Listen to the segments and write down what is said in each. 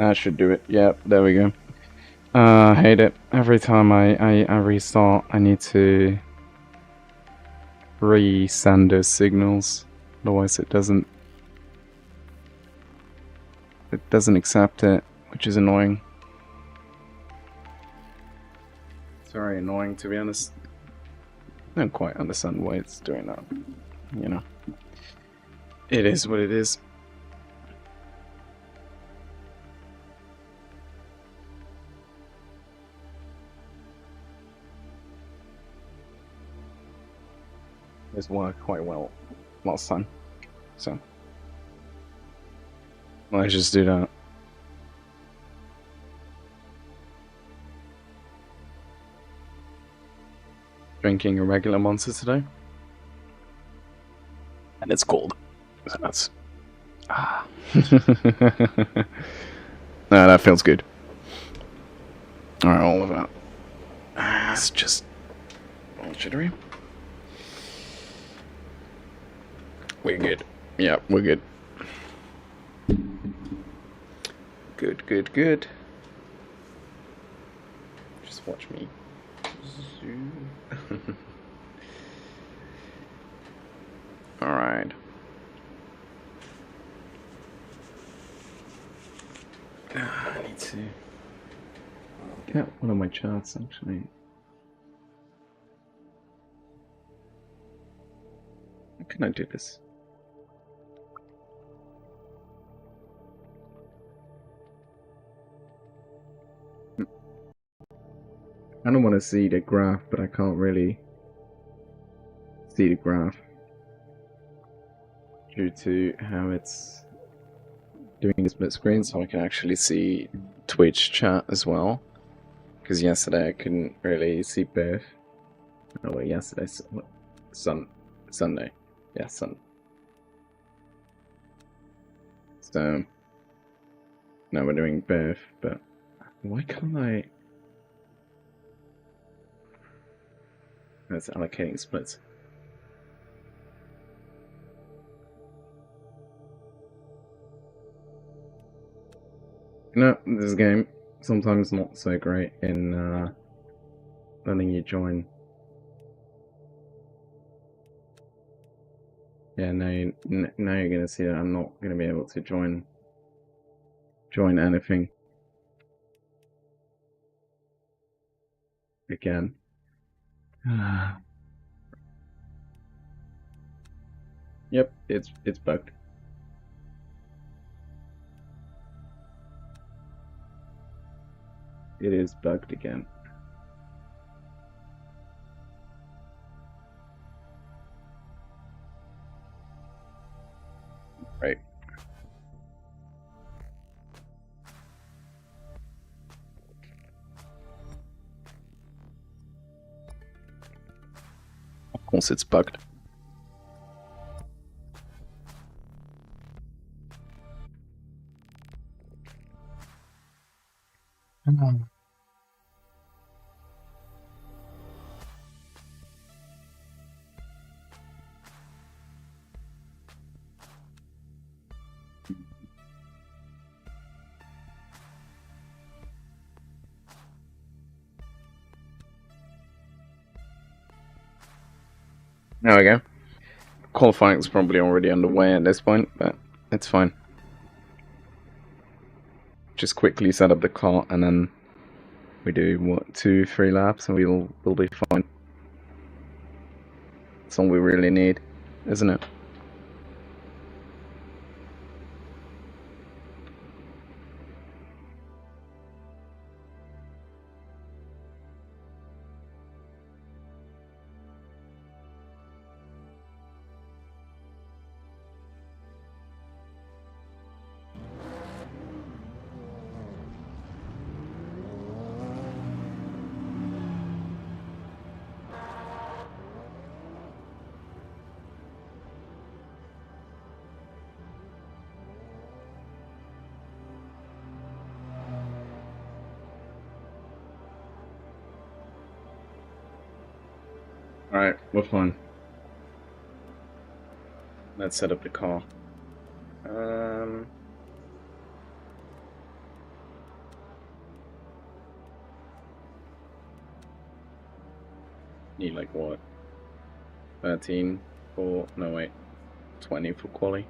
That should do it. Yep, there we go. I hate it. Every time I restart, I need to resend those signals. Otherwise it doesn't accept it, which is annoying. It's very annoying, to be honest. I don't quite understand why it's doing that. You know. It is what it is. This worked quite well last time, so let's just do that. Drinking a regular monster today, and it's cold. So that's no, that feels good. All right, all of that. It's just jittery. We're good. Yeah, we're good. Good. Just watch me. Alright. I need to get one of my charts actually. How can I do this? I don't want to see the graph, but I can't really see the graph due to how it's doing the split screen, so I can actually see Twitch chat as well. Because yesterday I couldn't really see both. Oh wait, yesterday, Sunday. Yeah, Sunday. So now we're doing both, but why can't I? That's allocating splits. No, this game sometimes not so great in letting you join. Yeah, now you're gonna see that I'm not gonna be able to join anything again. Yep, it's bugged. It is bugged again. Right. Of course it's bugged. There we go. Qualifying is probably already underway at this point, but it's fine. Just quickly set up the car and then we do what, 2-3 laps and we'll be fine. That's all we really need, isn't it? Alright, we're fine. Let's set up the car. Need like what? 13 for, no wait, 20 for quali.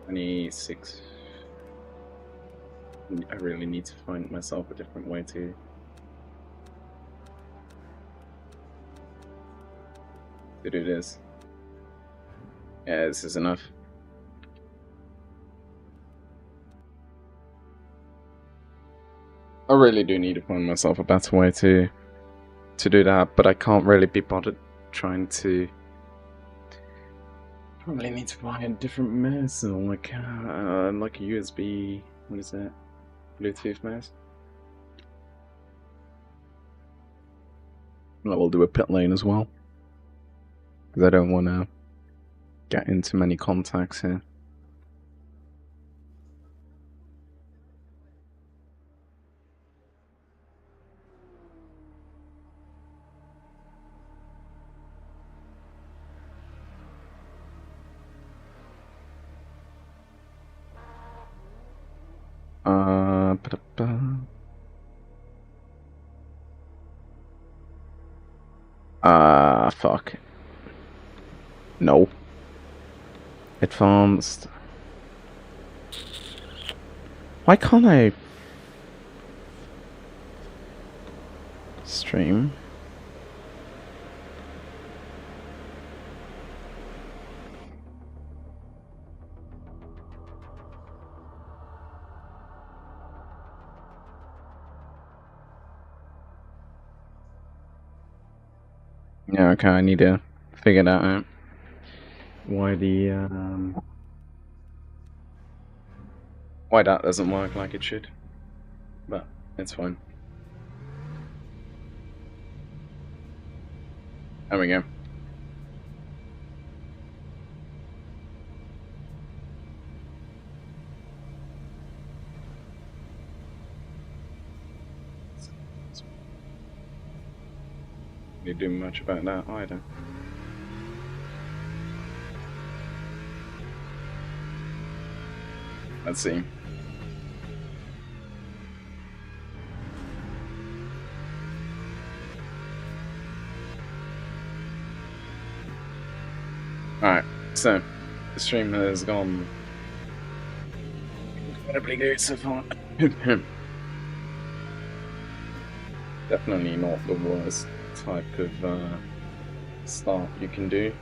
$26. I really need to find myself a different way to do this. Yeah, this is enough. I really do need to find myself a better way to do that, but I can't really be bothered trying to. Probably need to buy a different mouse, or like a USB. What is that? Bluetooth mouse. I will do a pit lane as well, because I don't want to get into many contacts here. Fuck. No. Advanced. Why can't I stream? Yeah, okay, I need to figure that out. Why why that doesn't work like it should. But it's fine. There we go. Really do much about that either. Let's see. Alright, so the stream has gone incredibly good so far. Definitely not the worst type of start you can do.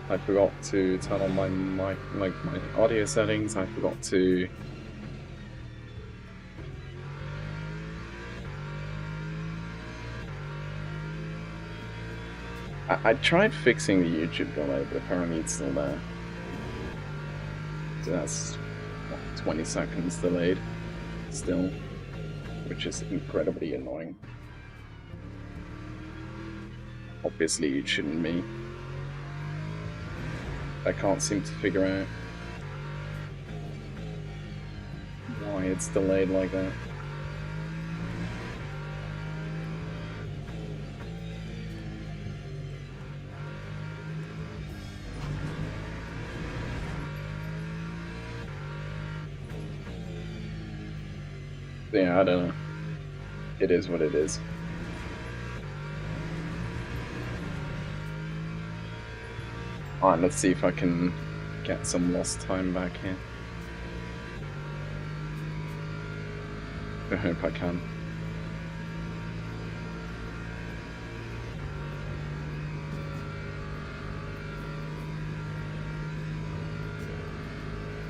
I forgot to turn on my mic, like my audio settings. I forgot to I tried fixing the YouTube delay, but apparently it's still there. So that's what, 20 seconds delayed still, which is incredibly annoying. Obviously it shouldn't be. I can't seem to figure out why it's delayed like that. Yeah, I don't know. It is what it is. Alright, let's see if I can get some lost time back here. I hope I can.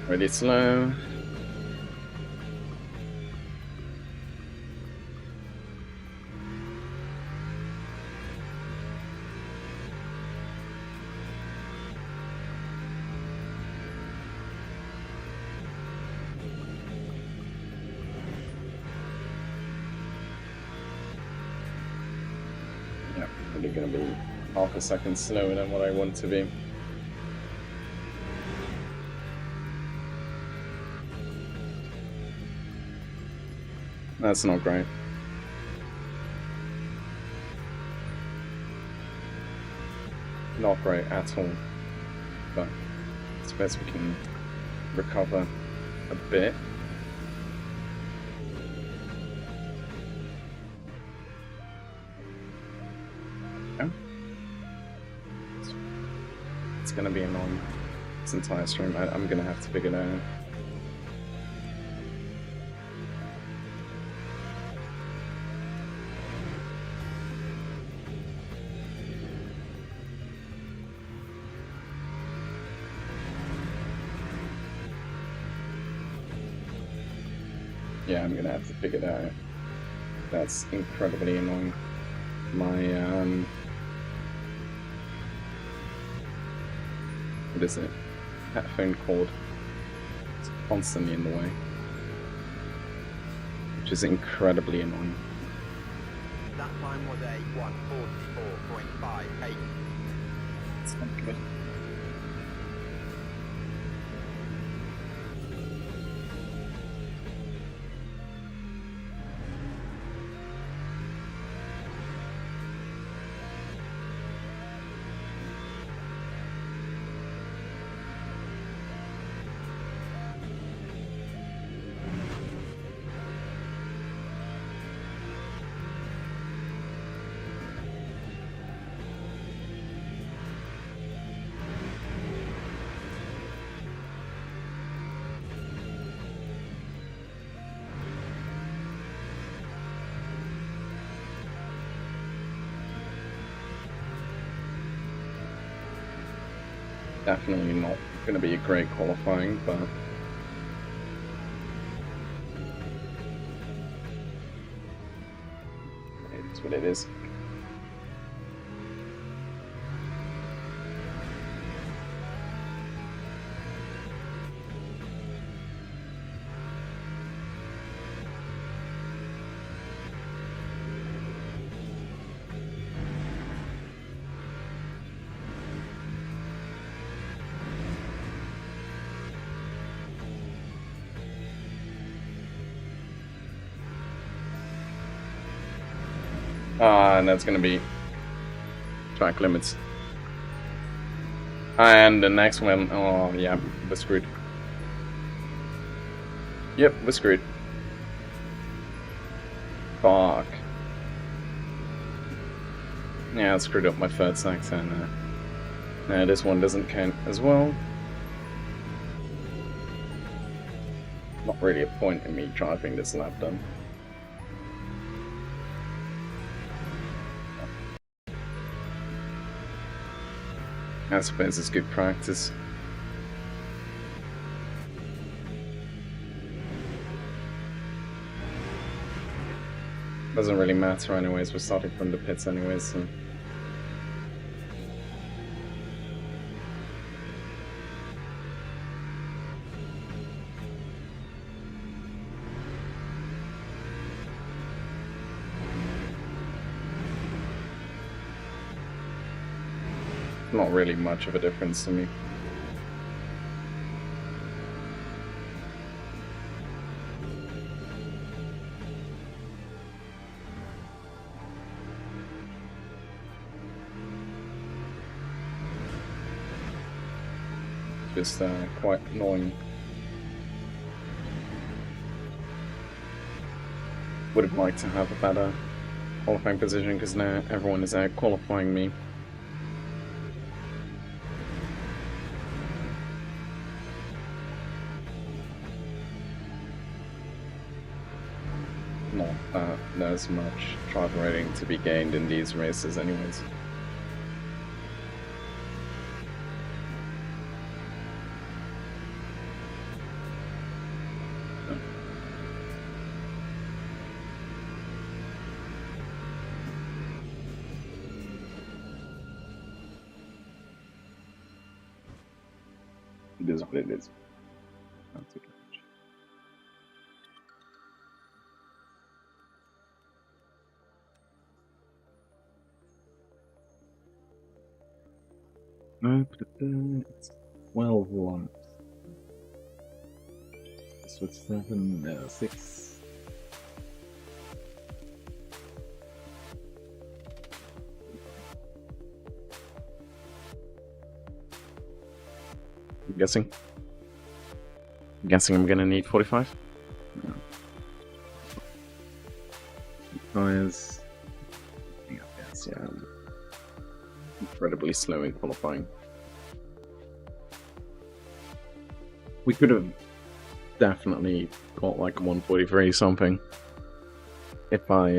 Really slow. Probably going to be half a second slower than what I want to be. That's not great. Not great at all. But suppose we can recover a bit. Yeah. It's gonna be annoying this entire stream. I'm gonna have to figure it out. Yeah, I'm gonna have to figure it out. That's incredibly annoying. My, what is it? Headphone cord. It's constantly in the way. Which is incredibly annoying. That time was a 1:44.58. It's not good. Definitely not going to be a great qualifying, but it's what it is. And that's going to be track limits. And the next one, oh yeah, we're screwed. Yep, we're screwed. Fuck. Yeah, I screwed up my third sector, and this one doesn't count as well. Not really a point in me driving this lap done. I suppose it's good practice. Doesn't really matter anyways, we're starting from the pits anyways, so... Not really much of a difference to me. Just quite annoying. Would have liked to have a better qualifying position because now everyone is out qualifying me. Not that there's much driver rating to be gained in these races anyways. It is what it is. That's okay. It's 12 laps. This was 6. guessing. I'm guessing I'm gonna need 45. No. Tires. Yes, yeah. Incredibly slow in qualifying. We could have definitely got like a 143 something if I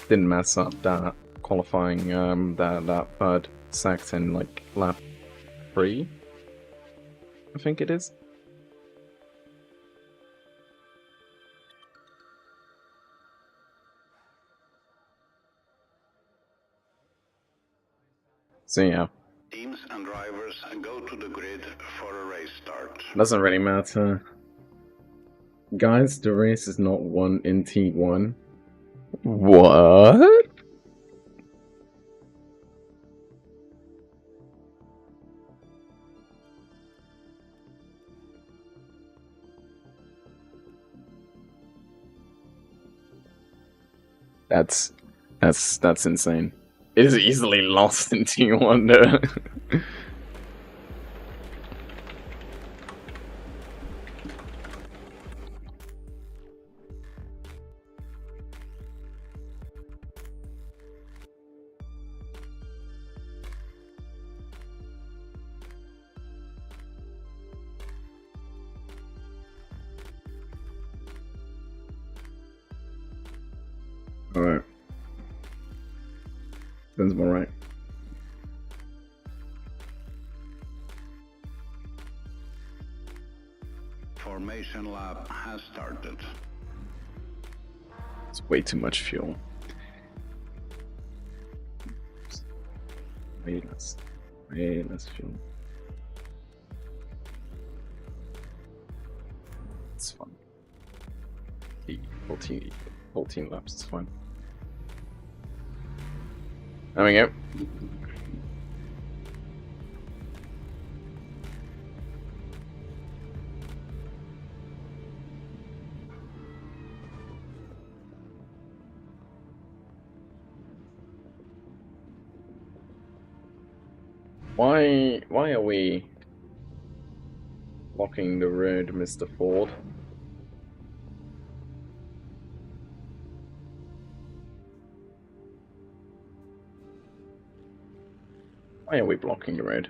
didn't mess up that qualifying that third sect in like lap 3, I think it is. So yeah. Teams and drivers go to the grid for a race start. Doesn't really matter. Guys, the race is not won in T1. What? That's insane. It is easily lost in T1 though. Alright. Sounds about right. Formation lap has started. It's way too much fuel. Way less fuel. It's fun. 14 laps, it's fine. There we go. Why are we blocking the road, Mr. Ford? Why are we blocking the road?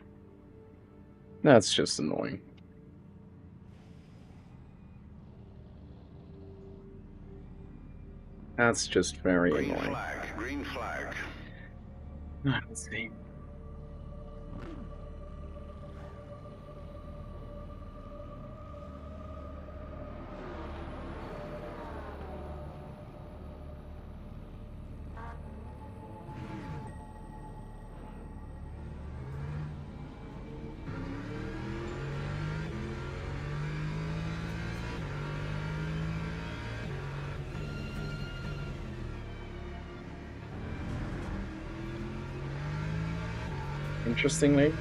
That's just annoying. That's just very annoying. Green flag. Let's see. Interestingly,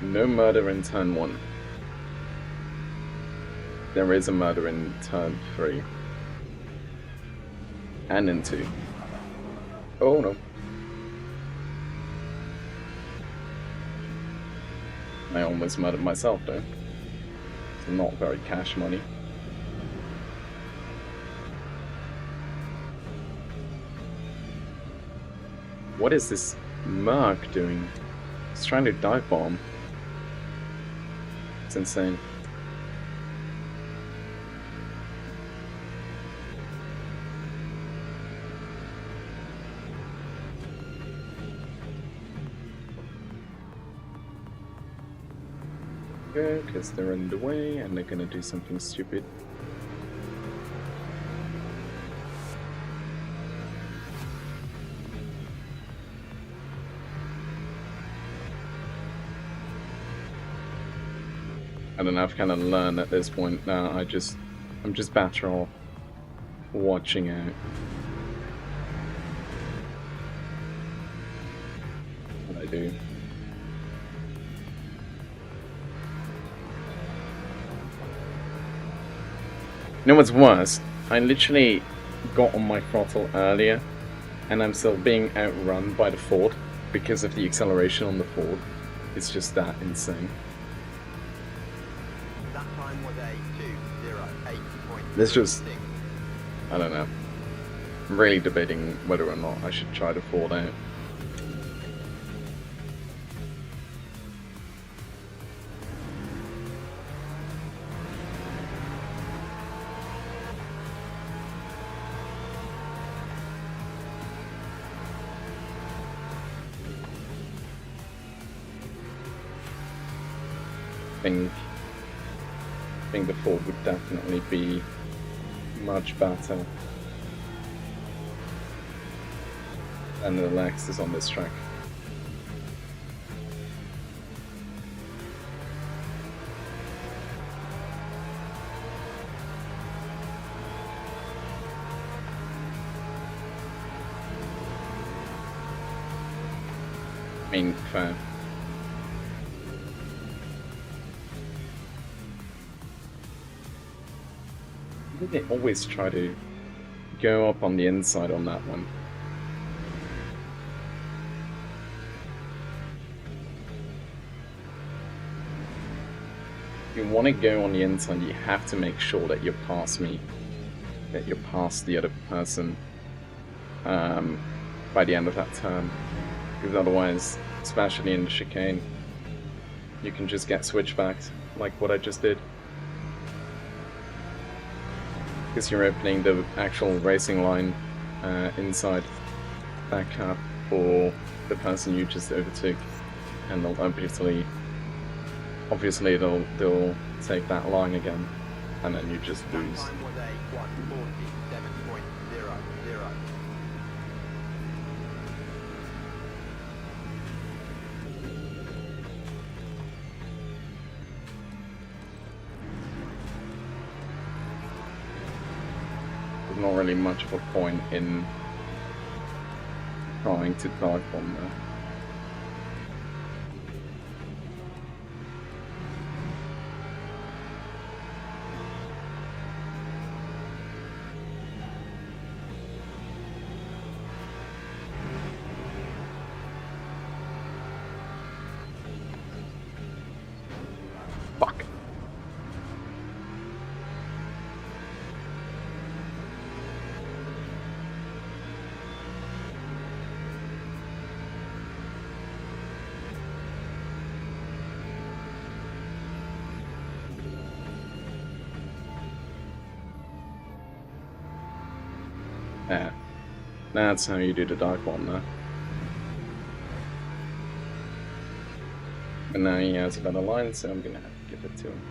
no murder in turn 1. There is a murder in turn 3. And in 2. Oh no. I almost murdered myself though. It's not very cash money. What is this Merc doing? He's trying to dive bomb. It's insane. Good, because they're in the way and they're gonna do something stupid. I don't know, I've kind of learned at this point that I'm just better off watching out. What I do. You know what's worse? I literally got on my throttle earlier and I'm still being outrun by the Ford because of the acceleration on the Ford. It's just that insane. There's just, I don't know. I'm really debating whether or not I should try to fall out. I think the Ford would definitely be much better than the Lexus on this track. I mean, fair. They always try to go up on the inside on that one. If you want to go on the inside, you have to make sure that you're past me, that you're past the other person by the end of that turn. Because otherwise, especially in the chicane, you can just get switchbacked, like what I just did. Because you're opening the actual racing line inside that cap for the person you just overtook, and they'll obviously they'll take that line again, and then you just lose. That time was a 1:47.00. There's not really much of a point in trying to dive bomb there. Fuck. Yeah, that's how you do the dive bomb there. And now he has a better line, so I'm gonna have to give it to him.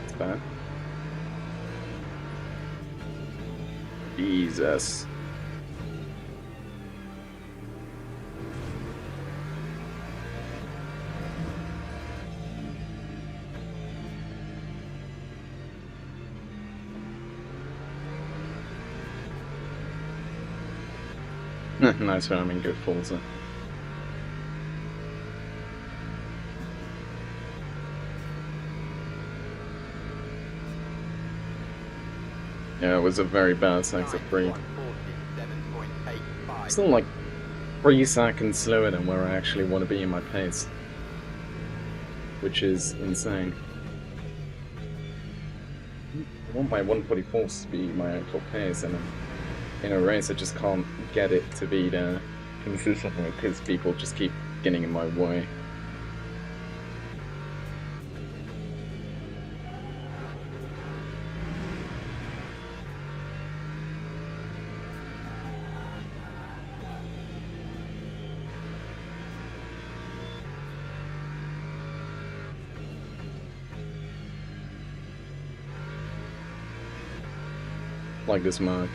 That's bad. Jesus. Nice ramming, good Forza. Yeah, it was a very bad sector 3. Still like 3 seconds slower than where I actually want to be in my pace, which is insane. I want my 144s to be my actual pace, and in a race I just can't get it to be there consistently because people just keep getting in my way. Like this mark.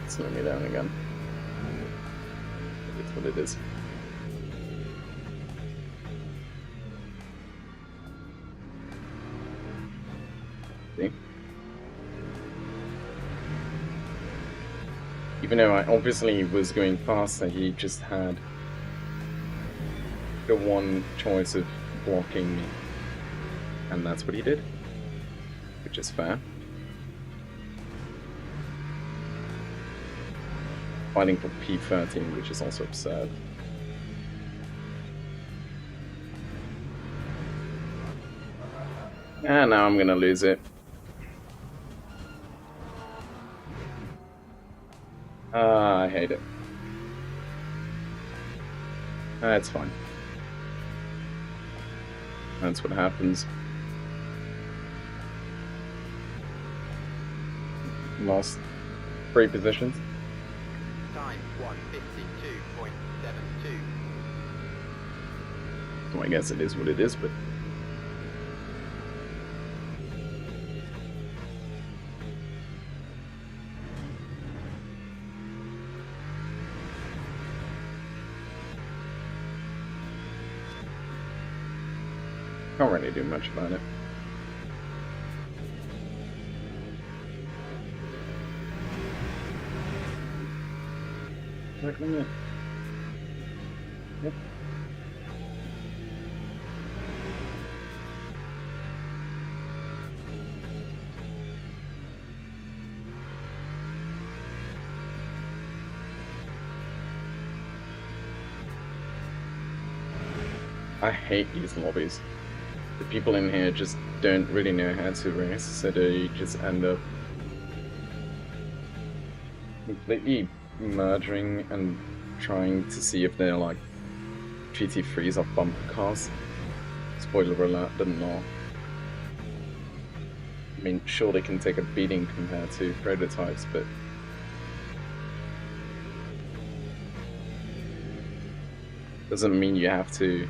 Slow me down again. That's what it is. See? Even though I obviously was going faster, he just had the one choice of blocking me, and that's what he did, which is fair. Fighting for P13, which is also absurd. And now I'm gonna lose it. I hate it. That's fine. That's what happens. Lost 3 positions. Time 1:52.72. So I guess it is what it is, but can't really do much about it. Yep. I hate these lobbies. The people in here just don't really know how to race, so they just end up completely merging and trying to see if they're like GT3s or bumper cars. Spoiler alert, they're not. I mean, sure they can take a beating compared to prototypes, but doesn't mean you have to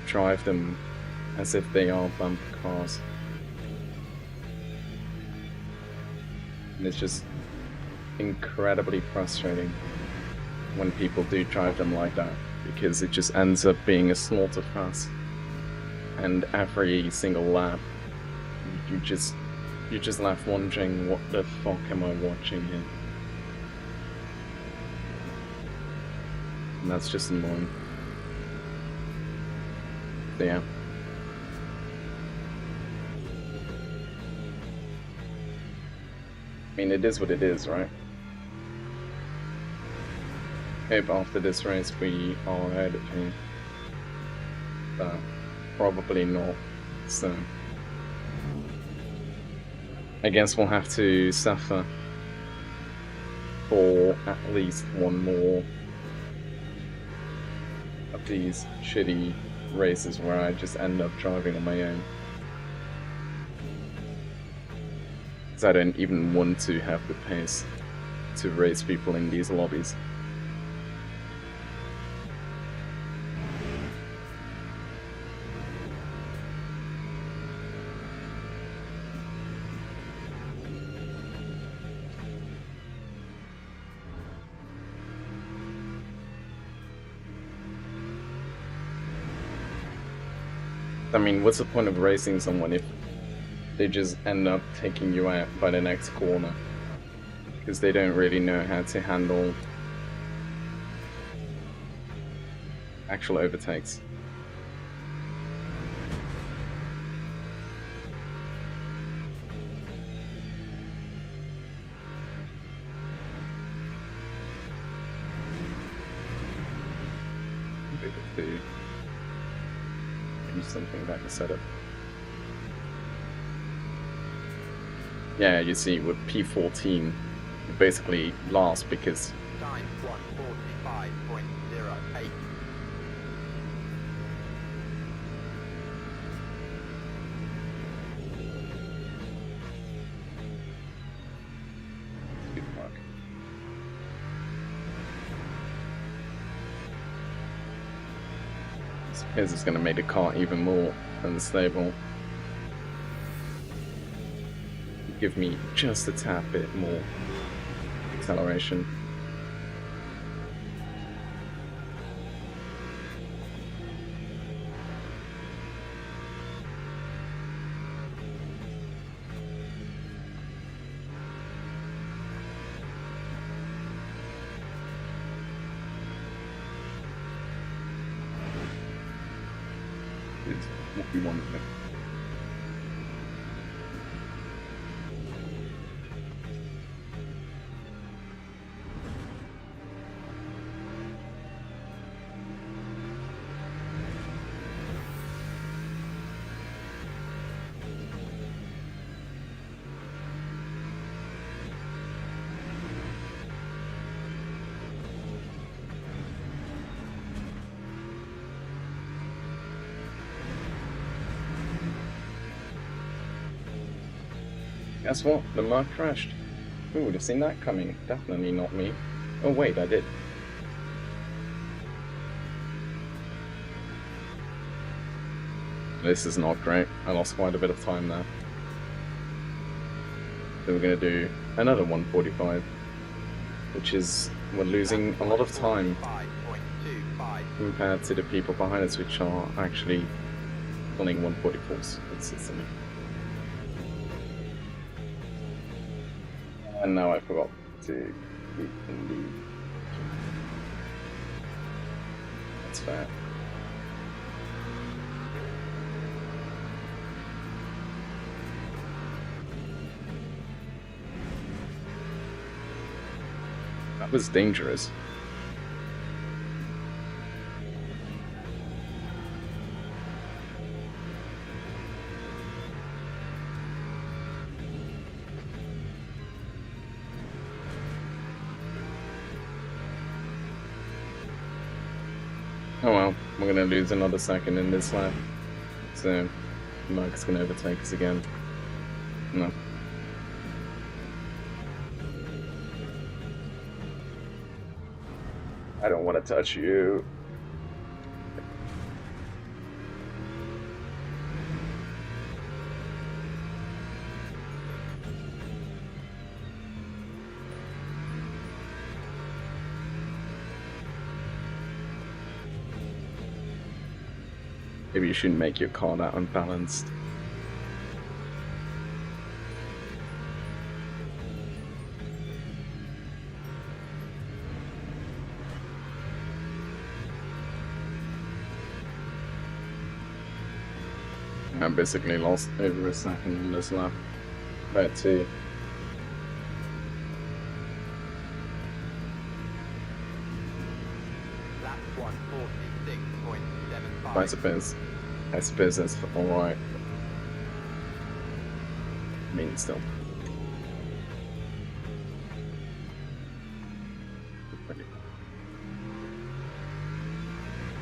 drive them as if they are bumper cars. And it's just incredibly frustrating when people do drive them like that, because it just ends up being a slaughterhouse. And every single lap, you're just left wondering, what the fuck am I watching here? And that's just annoying. So yeah. I mean, it is what it is, right? Hope after this race we are out of here. But probably not, so I guess we'll have to suffer for at least one more of these shitty races where I just end up driving on my own. Because I don't even want to have the pace to race people in these lobbies. I mean, what's the point of racing someone if they just end up taking you out by the next corner? Because they don't really know how to handle actual overtakes. Something about the setup. Yeah, you see, with P14, you basically last because Time 1:45.08. good luck. I suppose it's going to make the car even more unstable. Give me just a tad bit more acceleration. Is what we want. Guess what? The Merc crashed. Who would have seen that coming? Definitely not me. Oh wait, I did. This is not great. I lost quite a bit of time there. So we're going to do another 145, which is, we're losing a lot of time compared to the people behind us, which are actually running 144s consistently. And now I forgot to keep in the... That's fair. That was dangerous. Oh well, we're gonna lose another second in this lap. So, Mike's gonna overtake us again. No. I don't want to touch you. Maybe you shouldn't make your car that unbalanced. I basically lost over a second on this lap. About two. Lap 146.75. I suppose that's alright. I mean, still.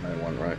I won, right?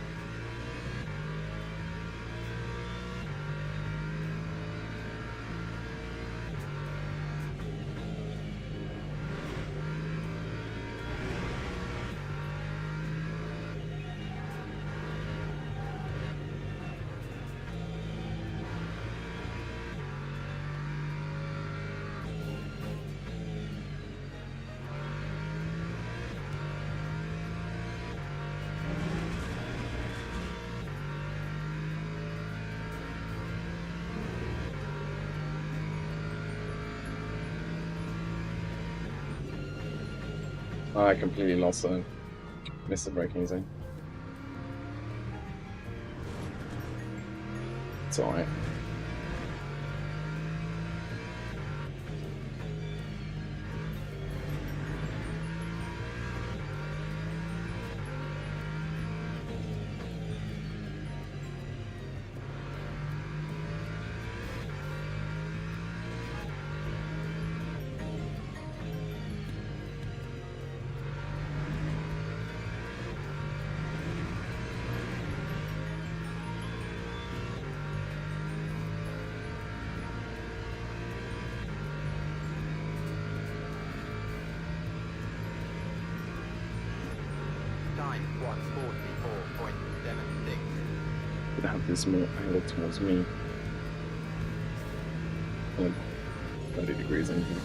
Oh, I completely lost the missed the braking zone. It's alright. Time 144.76. Could have this more angle towards me. Like 30 degrees in here.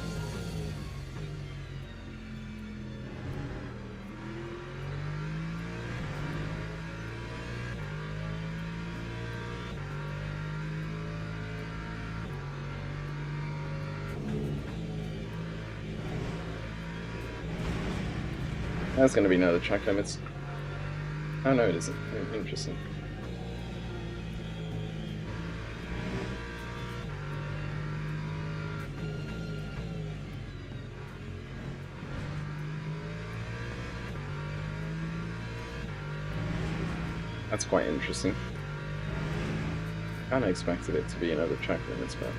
That's going to be another track limits. Oh no, it isn't. Interesting. That's quite interesting. Kinda expected it to be another track limits, but...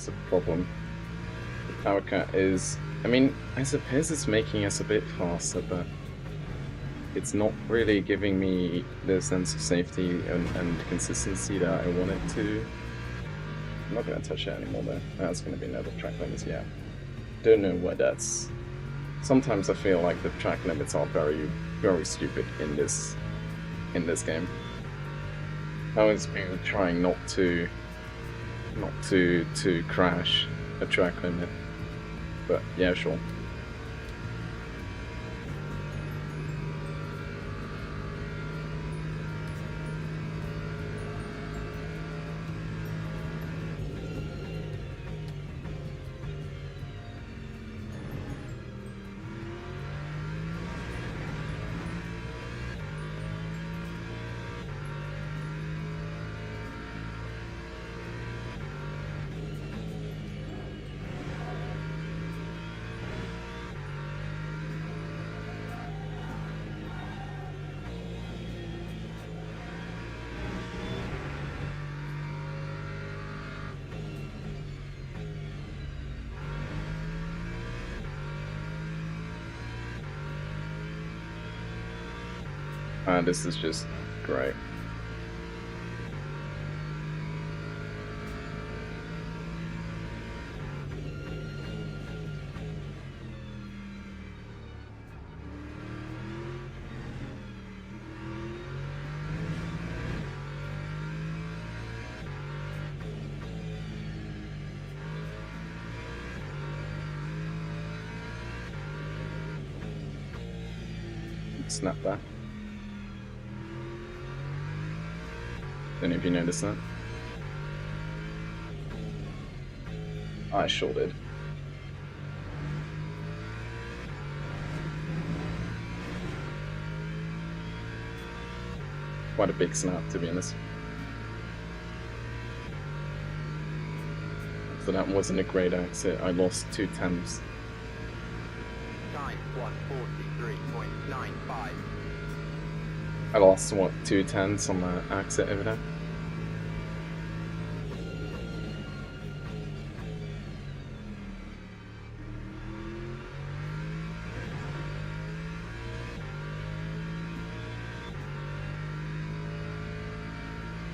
It's a problem. The power cut is... I mean, I suppose it's making us a bit faster, but it's not really giving me the sense of safety and consistency that I want it to. I'm not going to touch it anymore though. That's going to be another track limits, yeah. Don't know why that's... Sometimes I feel like the track limits are very, very stupid in this game. I always been trying not to crash a track limit, but yeah, sure. This is just great. Snap that. Don't know if you noticed that. I sure did. Quite a big snap, to be honest. So that wasn't a great exit. I lost 2 tenths. Time 143.95. I lost, what, 2 tenths on the exit over there?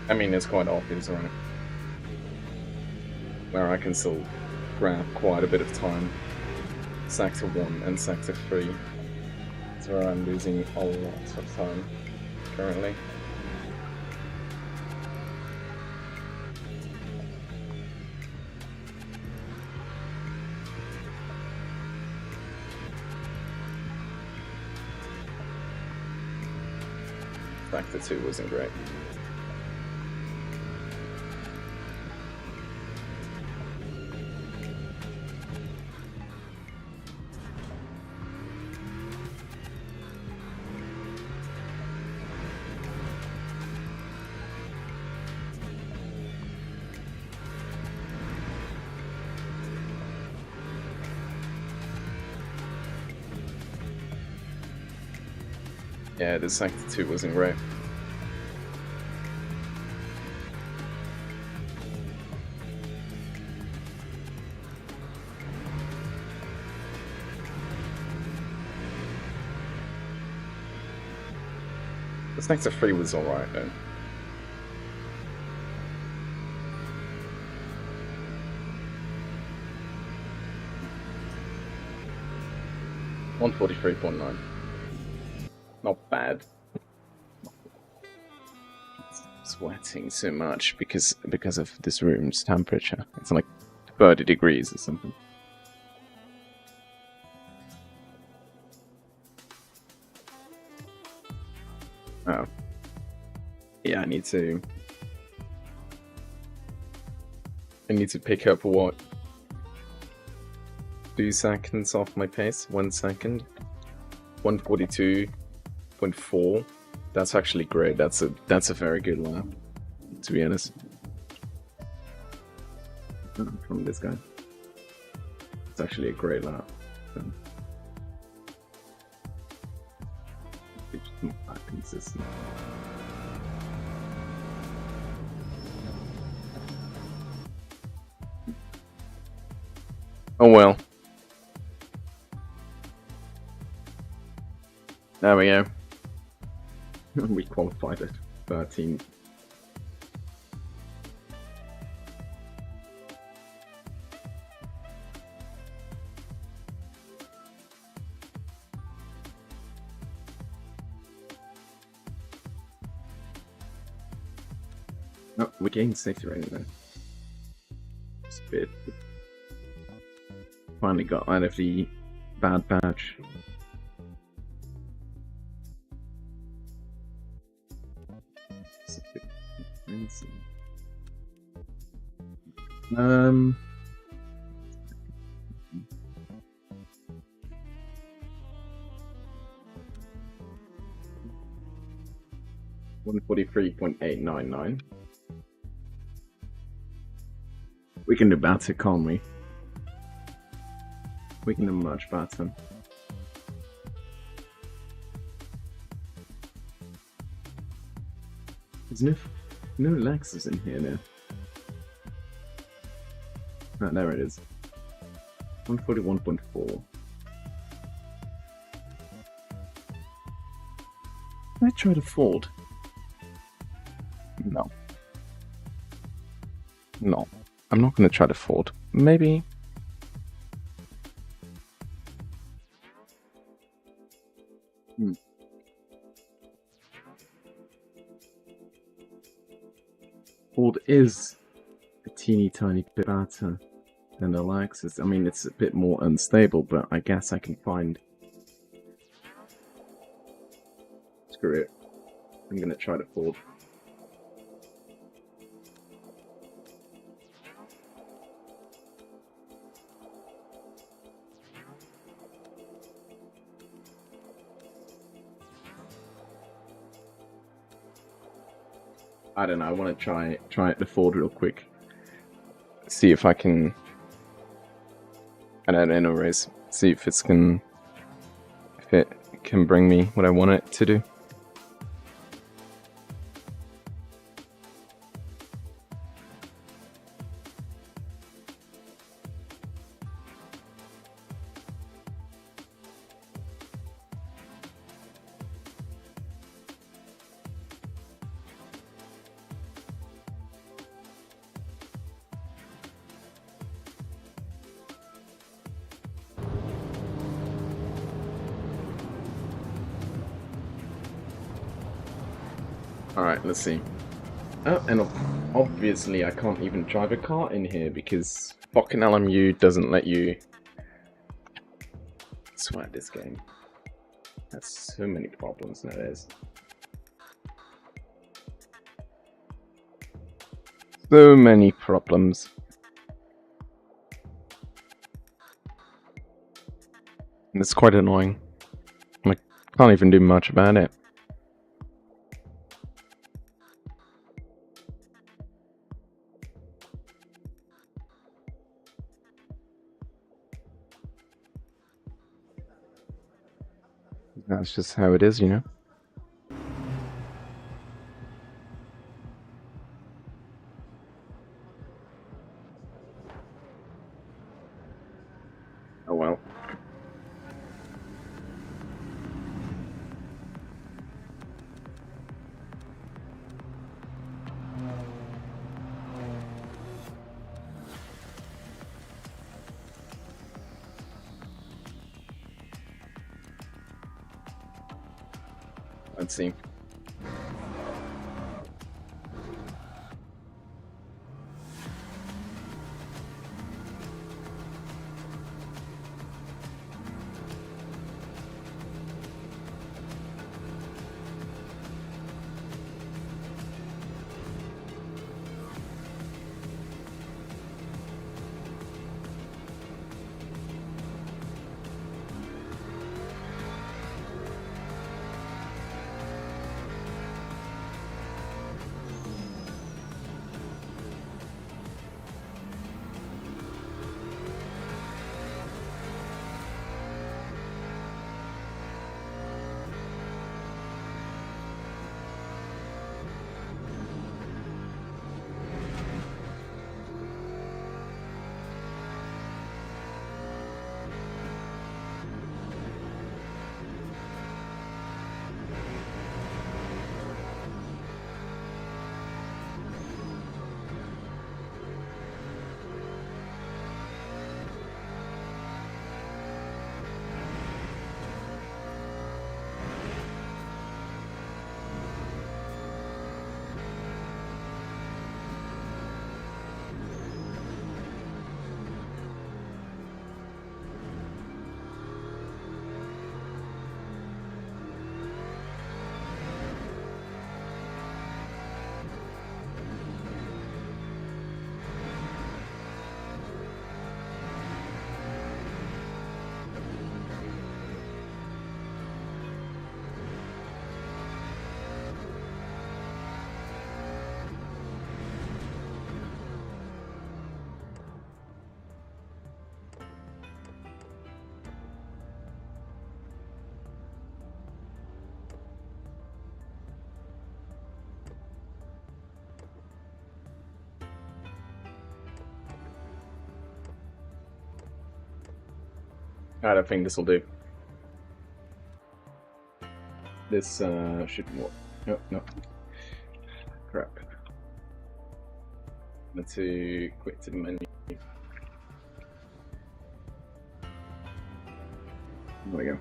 I mean, it's quite obvious, right? Where I can still grab quite a bit of time. Sector 1 and Sector 3 is where I'm losing a lot of time currently. Sector 2 wasn't great. Yeah, the Sector 2 wasn't great. The Sector 3 was alright though. $143.9. Not bad. Sweating so much because of this room's temperature. It's like 30 degrees or something. Oh. Yeah, I need to pick up what? 2 seconds off my pace? 1 second? 142.4. That's actually great. That's a very good lap, to be honest. From this guy. It's actually a great lap. So. It's just not that consistent. Oh well. There we go. We qualified at 13th. Oh, we gained safety rating then. It's a bit. Finally got out of the bad patch. It's a bit crazy. 143.899. We can do better, can't we? We can do much better. There's no Lexus in here now. Ah, there it is. 141.4. I try to Ford. No. No. I'm not going to try to Ford. Maybe. Ford is a teeny tiny bit better than the Lexus. I mean, it's a bit more unstable, but I guess I can find. Screw it. I'm going to try to Ford. I don't know. I want to try it to Ford real quick. See if I can. I don't know. Anyways, see if it can bring me what I want it to do. Alright, let's see. Oh, and obviously I can't even drive a car in here because fucking LMU doesn't let you. I swear this game has so many problems nowadays. So many problems. And it's quite annoying. I can't even do much about it. That's just how it is, you know? Oh well. Let's see. I don't think this will do. This should work. No, no. Crap. Let's quit to the menu. There we go.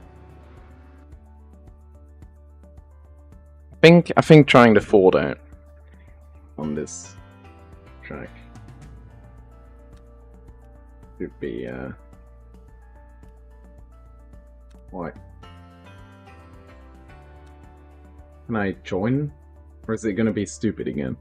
I think trying the Ford out on this track would be what? Can I join? Or is it gonna be stupid again?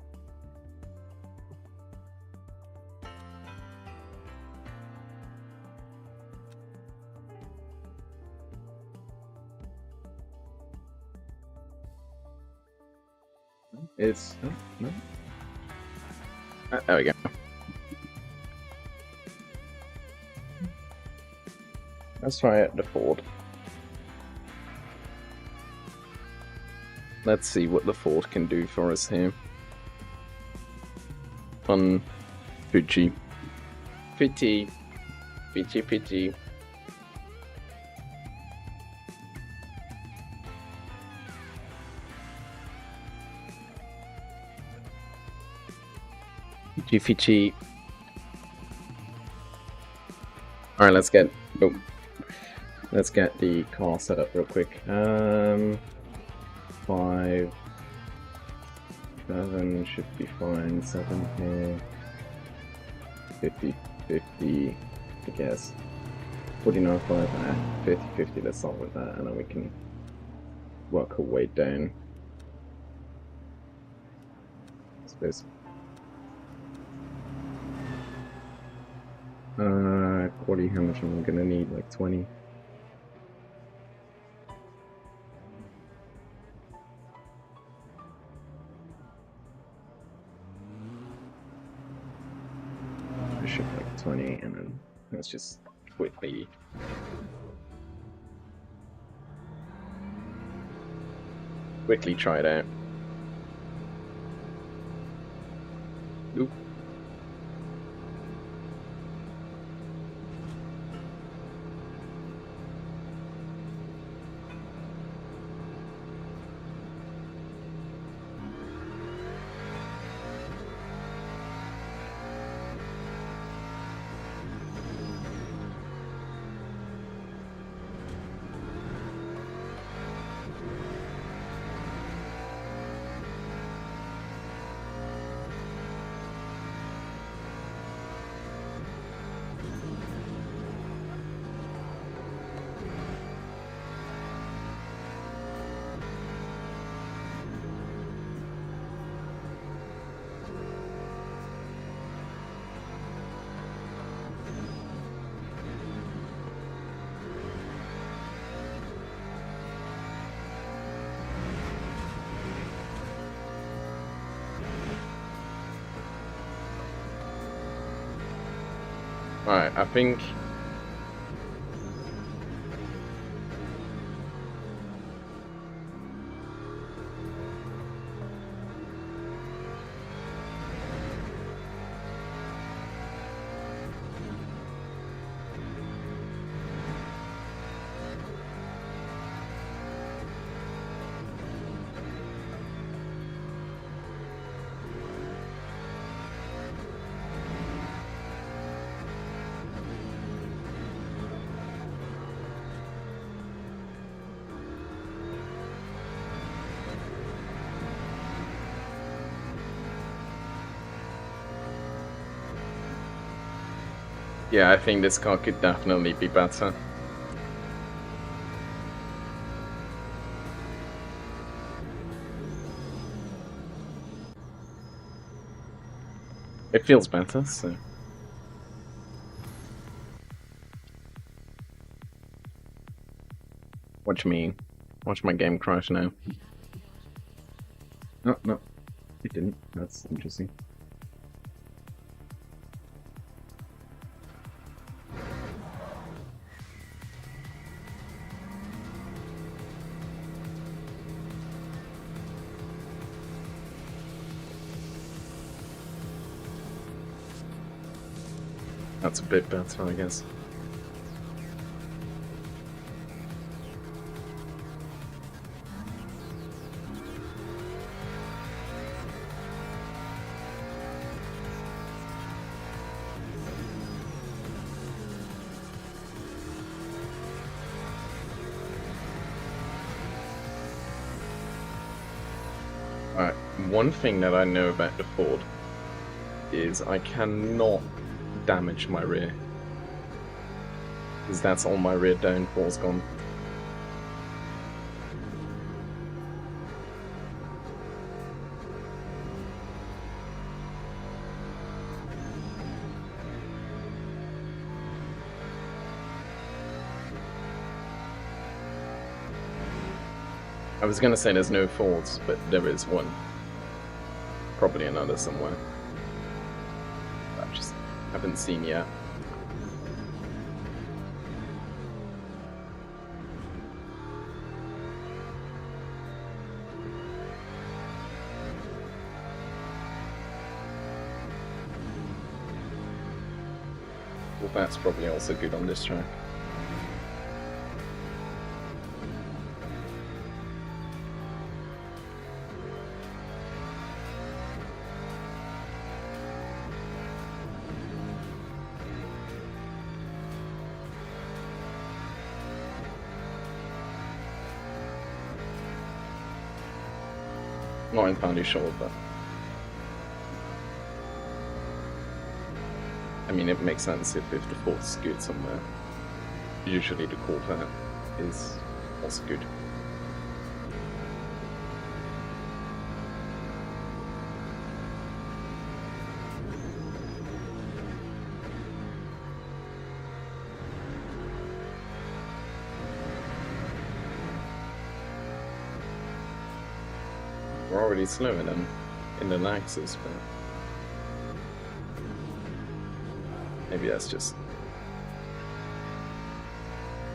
It's no. There we go. Let's try it the Ford. Let's see what the Ford can do for us here. On Fuji. Pity. Pity. Fiji. Alright, let's get the car set up real quick. 5, 7 should be fine. 7 here. 50, I guess. 49, 5, 50, let's start with that, and then we can work our way down. I suppose. Quality, how much am I gonna need? Like 20. I should like 20, and then let's just quickly try it out. Oop. Alright, I think yeah, I think this car could definitely be better. It feels better, so. What do you mean? Watch my game crash now. Oh, no. It didn't. That's interesting. That's a bit better, I guess. one thing that I know about the Ford is I cannot damage my rear. Because that's all my rear downforce gone. I was gonna say there's no Fords, but there is one. Probably another somewhere. I just haven't seen yet. Well, that's probably also good on this track. Not entirely sure, but I mean, it makes sense if the Ford's good somewhere. Usually the Corvette is also good. We're already slower than in the Lexus, but maybe that's just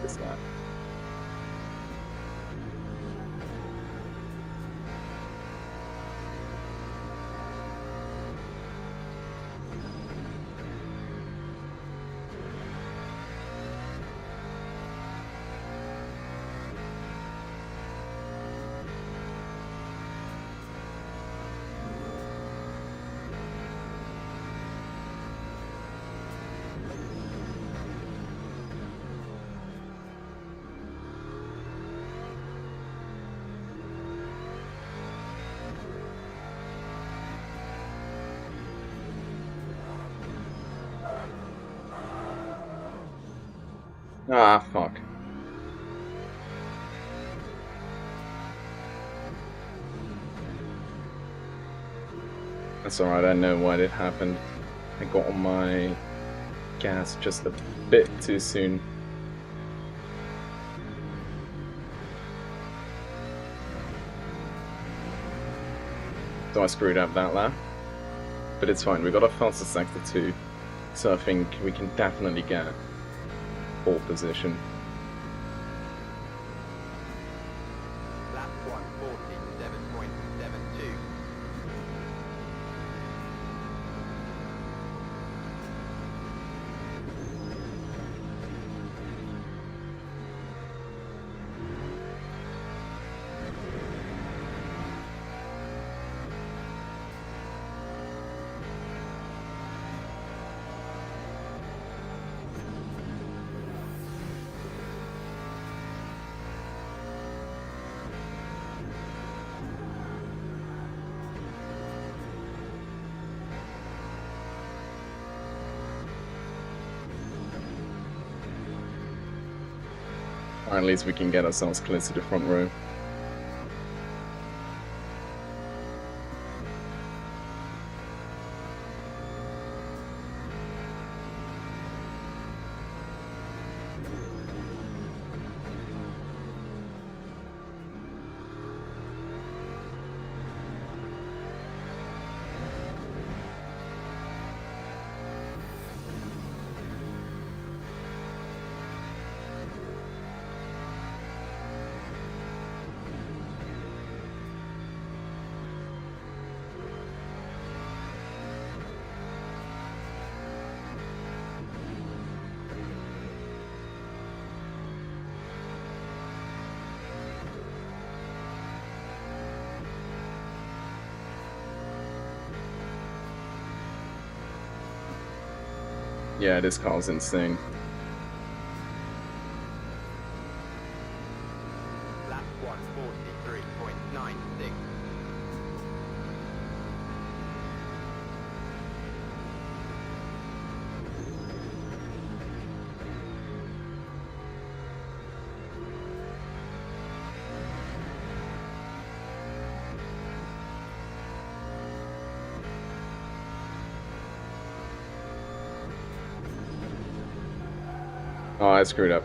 that. Ah, fuck. That's alright, I know why it happened. I got on my gas just a bit too soon. So I screwed up that lap. But it's fine, we got a faster sector too. So I think we can definitely get pole position. Lap 1:47.72. Or at least we can get ourselves close to the front row. Yeah, this car's insane. Lap 1:43.96. Oh, I screwed up.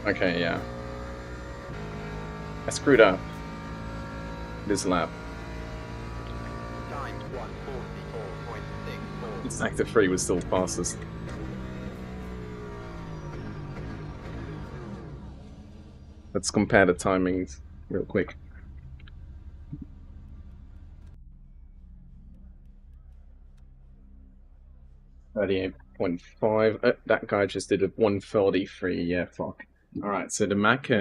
Okay, yeah. I screwed up this lap. Time 1:44.64. Sector 3 was still fastest. Let's compare the timings real quick. $38.5. That guy just did a 1:33. Yeah, fuck. Alright, so the Mac.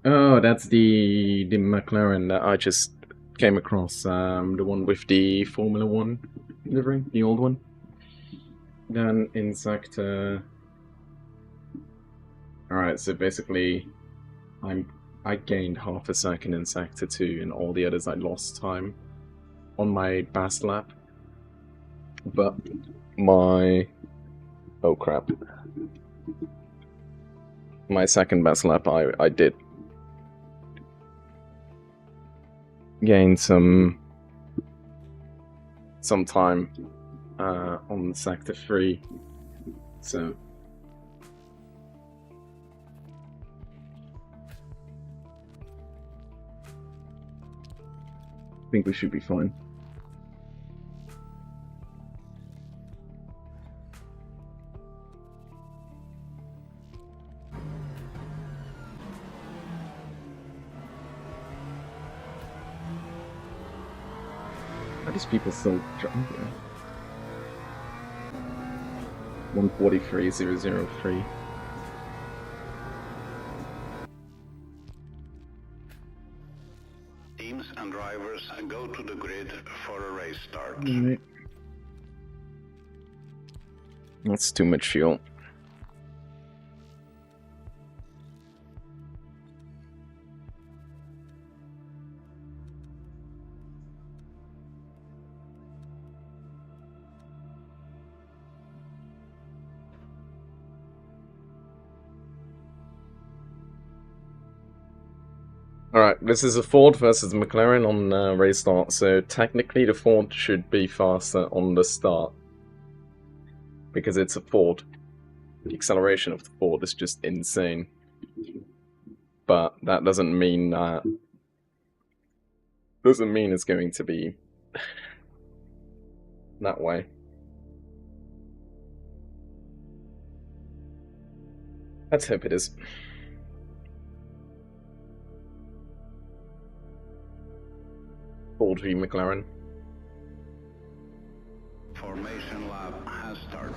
Oh, that's the McLaren that I just came across. The one with the Formula 1 livery, the old one. Then in sector. Alright, so basically I gained half a second in sector 2, and all the others I lost time on my best lap. But my oh crap. My second best lap I did gain some time on sector 3. So I think we should be fine. How these people still driving? 1:43.003. Teams and drivers go to the grid for a race start. Alright. That's too much fuel. Alright, this is a Ford versus McLaren on race start, so technically the Ford should be faster on the start. Because it's a Ford. The acceleration of the Ford is just insane. But that doesn't mean that... doesn't mean it's going to be... that way. Let's hope it is. Ford v McLaren. Formation lap has started.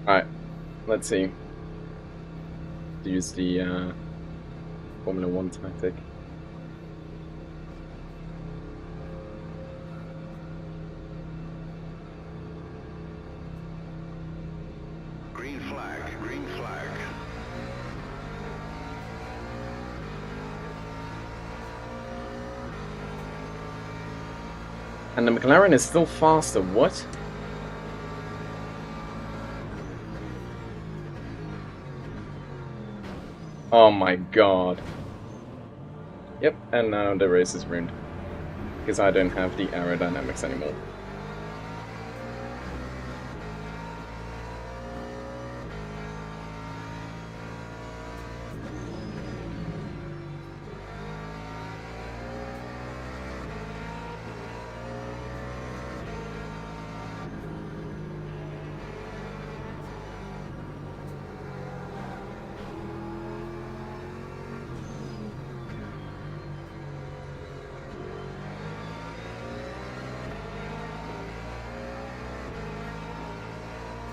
Alright, let's see. Use the Formula 1 tactic. Green flag, green flag. And the McLaren is still faster, what? Oh my god. Yep, and now the race is ruined. Because I don't have the aerodynamics anymore.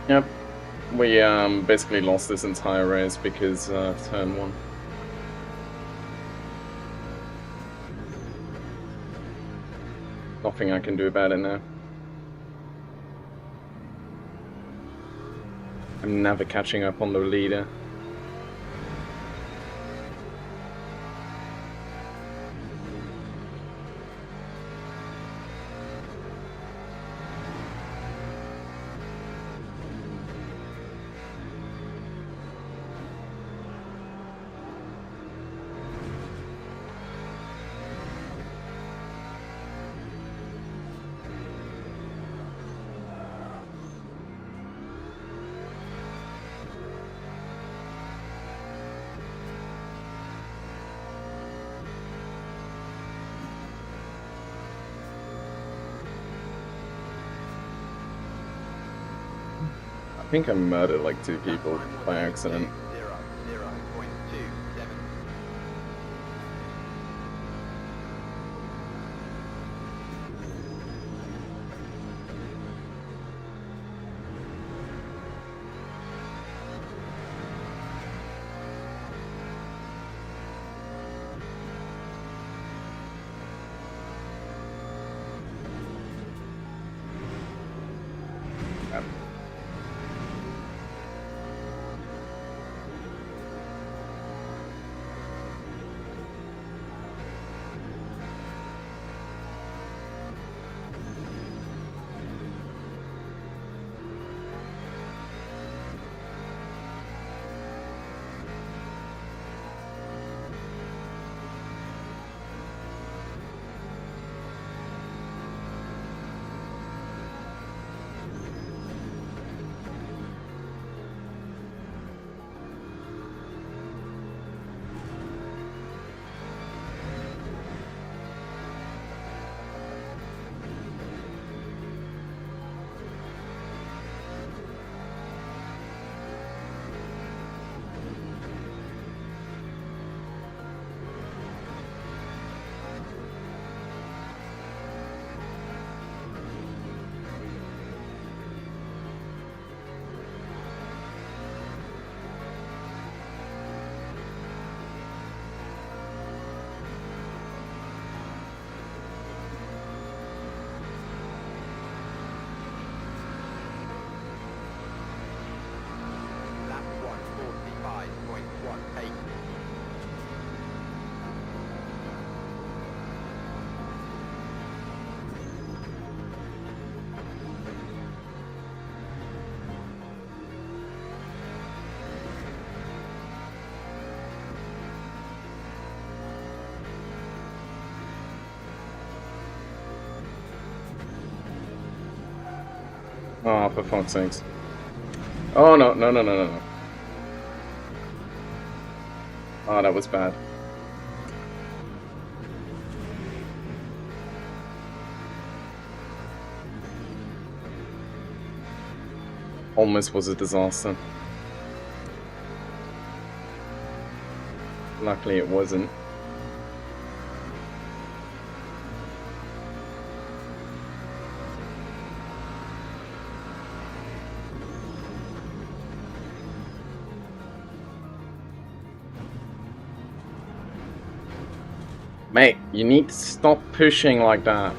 Yep, we basically lost this entire race because of turn 1. Nothing I can do about it now. I'm never catching up on the leader. I think I murdered like 2 people by accident. 0.27. Lap 1:45.18. Oh, for fuck's sakes. Oh, no, no, no, no, no, no. Oh, that was bad. Almost was a disaster. Luckily it wasn't. Mate, you need to stop pushing like that.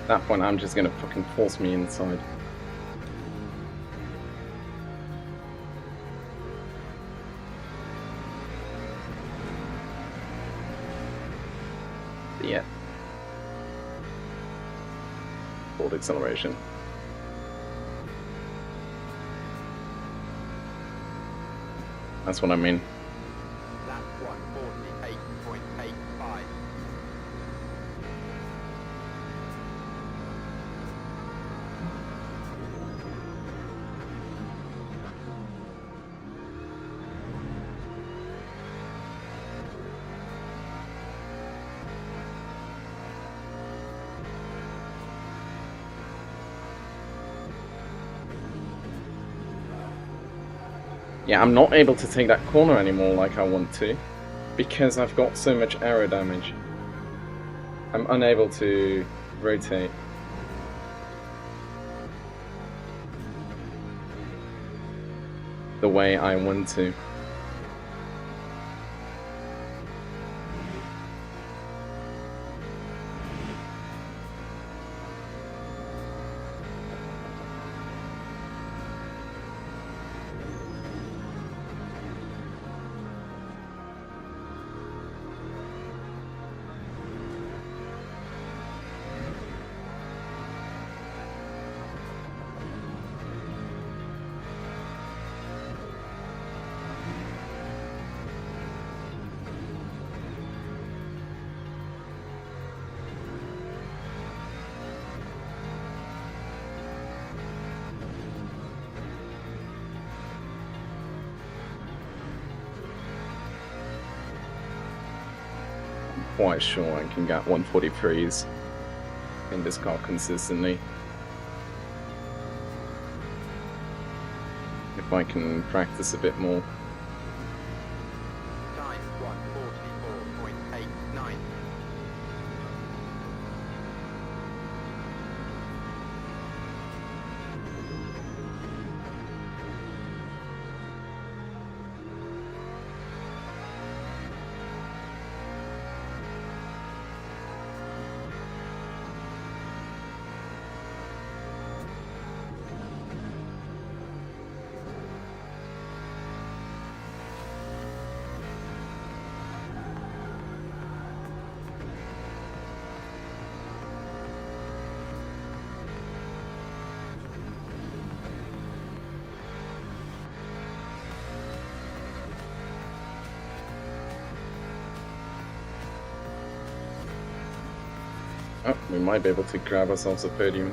At that point, I'm just gonna fucking force me inside. Yeah. Hold acceleration. That's what I mean. Lap 148.85. Yeah, I'm not able to take that corner anymore like I want to, because I've got so much aero damage. I'm unable to rotate. The way I want to. Quite sure I can get 143s in this car consistently. If I can practice a bit more. Time 144.89. Oh, we might be able to grab ourselves a podium.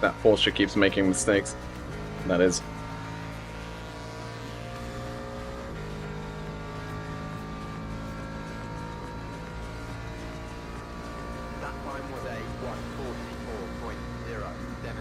That Porsche keeps making mistakes. That is. That time was a 144.07.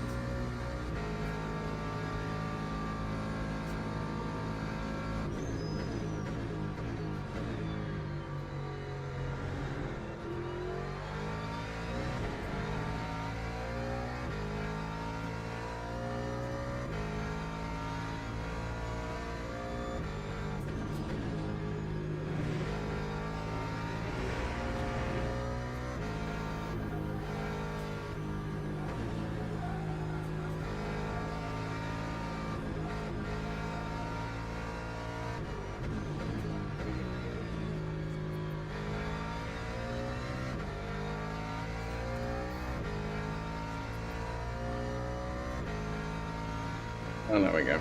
Oh, there we go.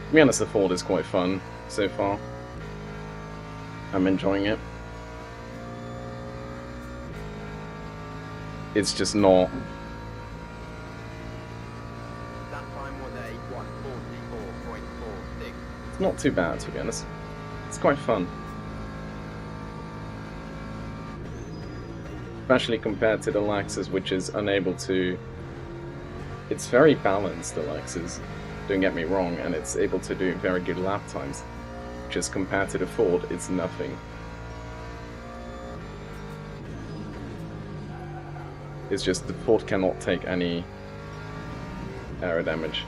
To be honest, the Ford is quite fun so far. I'm enjoying it. It's just not. That time was a 144.46. It's not too bad, to be honest. It's quite fun. Especially compared to the Lexus, which is unable to. It's very balanced, the Lexus. Don't get me wrong, and it's able to do very good lap times. Just compared to the Ford, it's nothing. It's just the Ford cannot take any aero damage.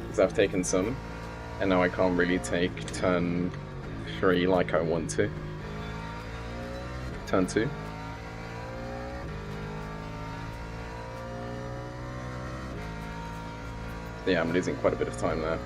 Because I've taken some, and now I can't really take turn 3 like I want to. Turn 2. Yeah, I'm losing quite a bit of time there.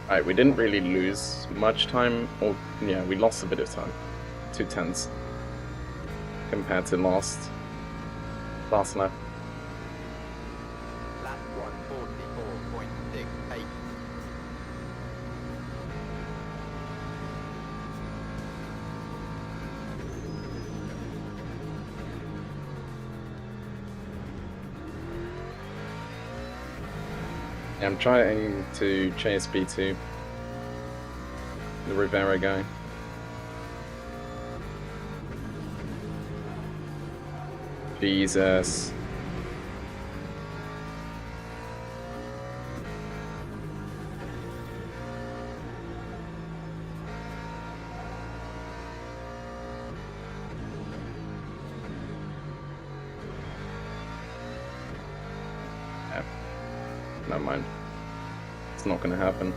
Alright, we didn't really lose much time, or yeah, we lost a bit of time. 2/10 compared to last lap. Lap 144.68. Yeah, I'm trying to chase B2, the Rivera guy. Jesus. Yeah. Never mind. It's not gonna happen.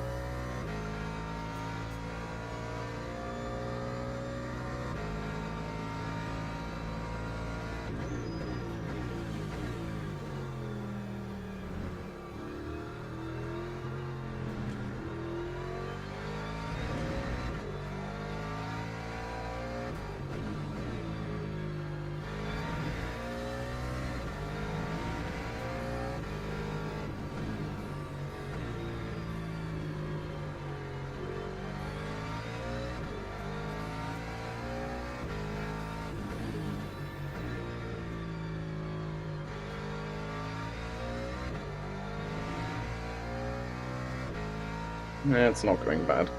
Yeah, it's not going bad.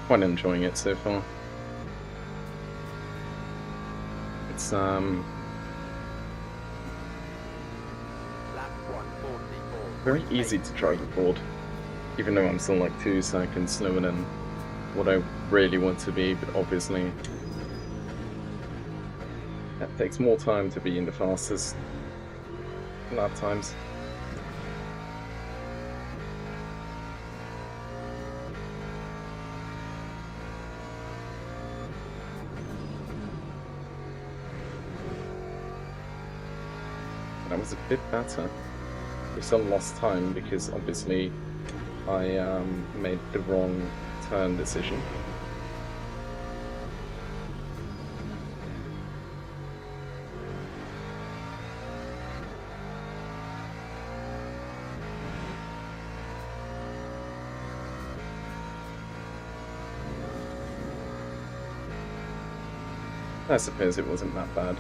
Quite enjoying it so far. It's Lap 144. very easy to drive the Ford, even though I'm still like 2 seconds slower than what I really want to be, but obviously that takes more time to be in the fastest lap times. That was a bit better. We still lost time because obviously I made the wrong turn decision. I suppose it wasn't that bad.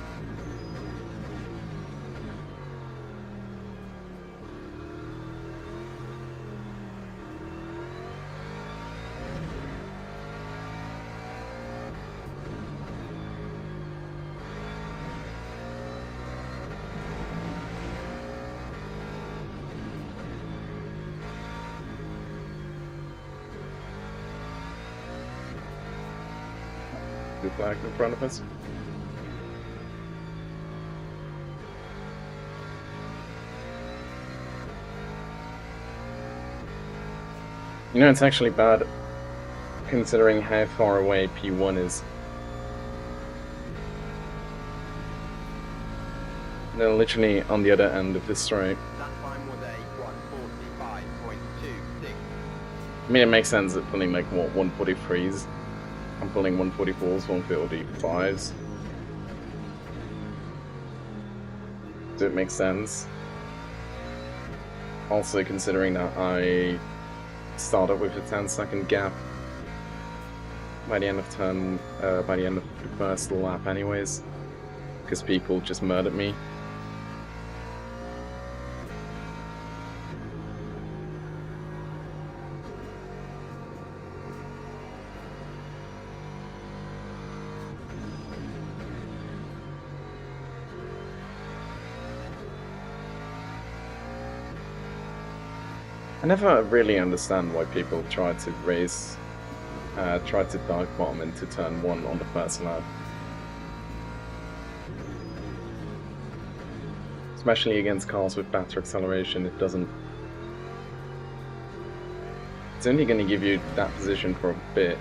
Blue flag in front of us. You know, it's actually bad considering how far away P1 is. They're literally on the other end of the straight. That time was a 1:45.26. I mean, it makes sense that pulling like, what, 143s? I'm pulling 144s, 145s. So it makes sense. Also considering that I started with a 10-second gap by the end of turn, by the end of the first lap anyways, because people just murdered me. I never really understand why people try to race, try to dive bomb into turn 1 on the first lap. Especially against cars with better acceleration, it doesn't... It's only going to give you that position for a bit.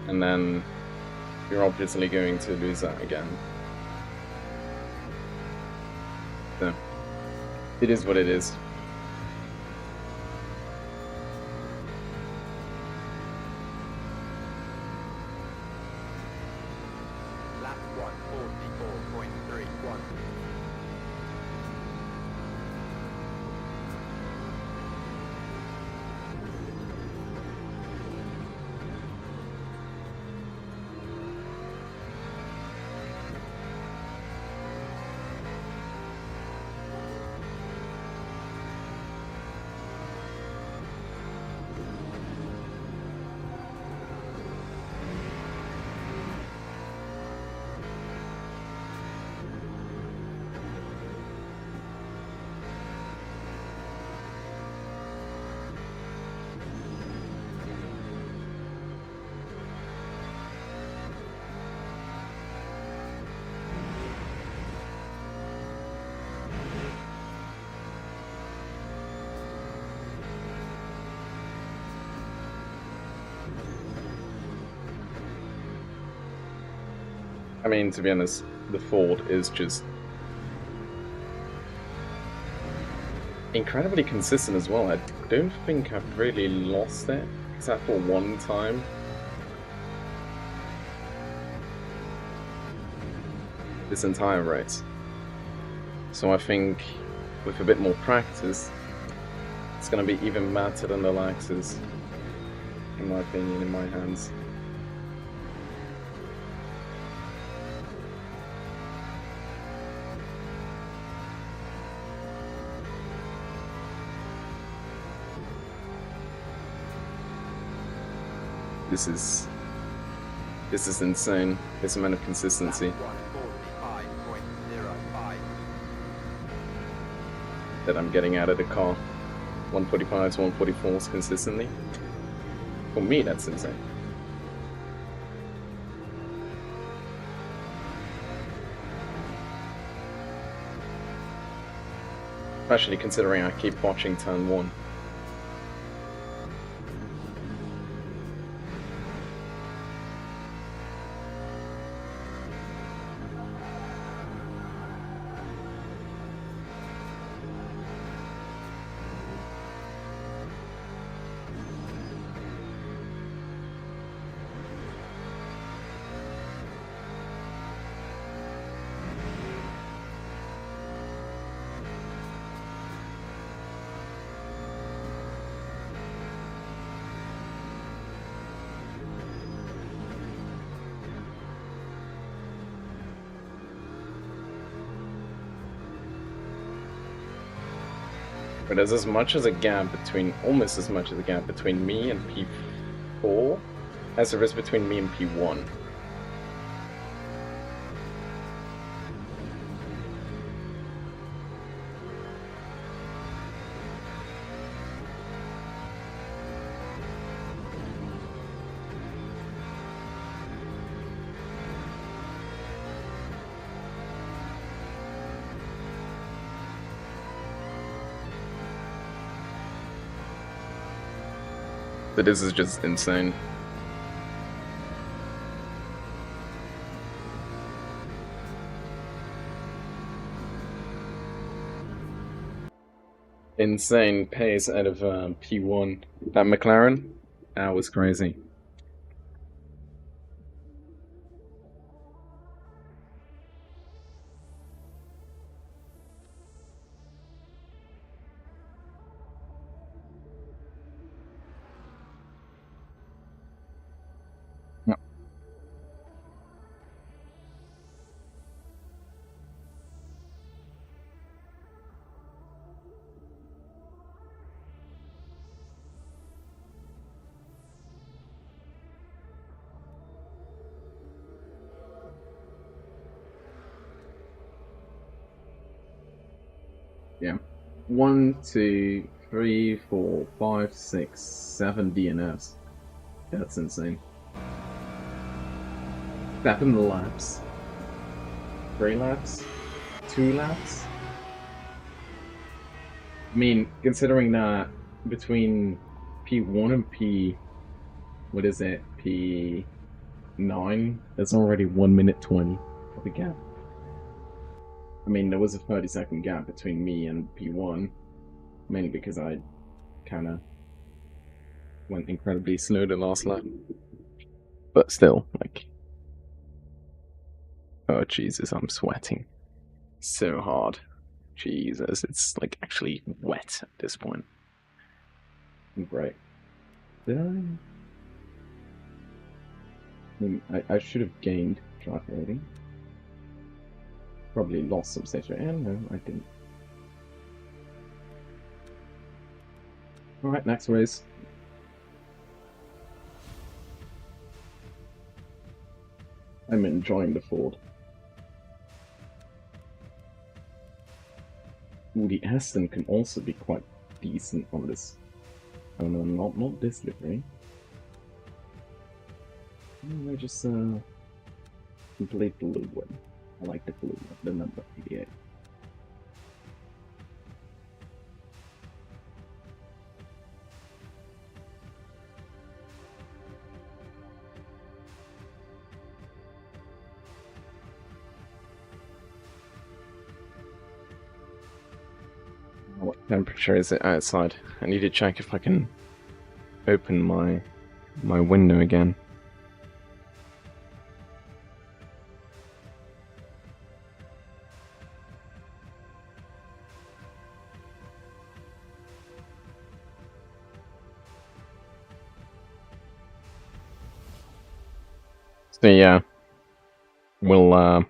And then you're obviously going to lose that again. So, it is what it is. Lap 1:44.31. I mean, to be honest, the Ford is just incredibly consistent as well. I don't think I've really lost it, except for one time. This entire race. So I think with a bit more practice, it's going to be even better than the Lexus, in my opinion, in my hands. This is insane, this amount of consistency Lap 1:45.05. that I'm getting out of the car. 145s, 144s consistently. For me, that's insane. Especially considering I keep watching turn 1. But there's as much as a gap between, almost as much as a gap between me and P4 as there is between me and P1. So this is just insane. Insane pace out of P1. That McLaren, that was crazy. Yep. Yeah. 1, 2, 3, 4, 5, 6, 7 DNFs. That's insane. 7 laps. 3 laps? 2 laps? I mean, considering that between P1 and what is it, P9, there's already 1 minute 20 of a gap. I mean, there was a 30-second gap between me and P1, mainly because I kind of went incredibly slow the last lap. But still, like, oh Jesus, I'm sweating so hard. Jesus, it's like actually wet at this point. Right. Did I? I should have gained track rating. Probably lost some stage rate. And no, I didn't. Alright, next race. I'm enjoying the Ford. Ooh, the Aston can also be quite decent on this. Oh no, not this livery. I just complete blue one. I like the blue one, the number 88. What temperature is it outside? I need to check if I can open my window again. So yeah, we'll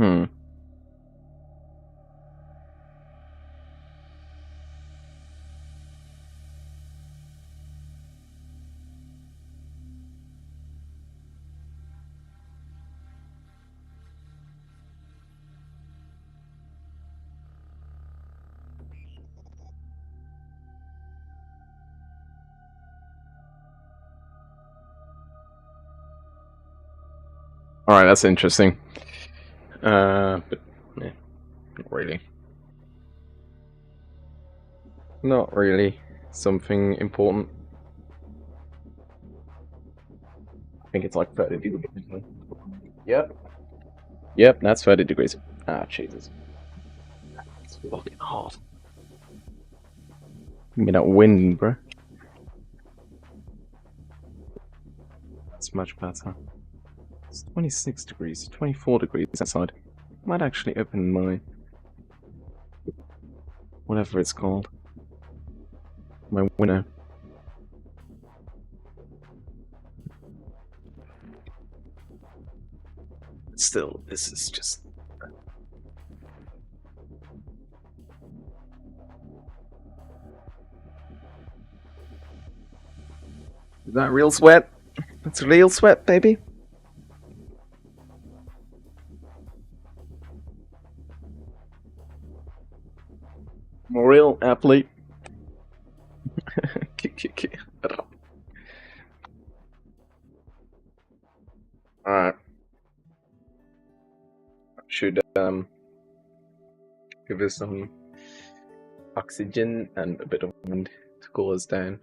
Hmm. Alright, that's interesting. But yeah, not really. Not really something important. I think it's like 30 degrees. Yep. Yep, that's 30 degrees. Ah, Jesus. It's fucking hot. Give me that wind, bro. That's much better. It's 26 degrees, 24 degrees outside. Might actually open my... whatever it's called. My window. Still, this is just... Is that real sweat? That's real sweat, baby. I'm a real athlete. Alright. Should give us some oxygen and a bit of wind to cool us down.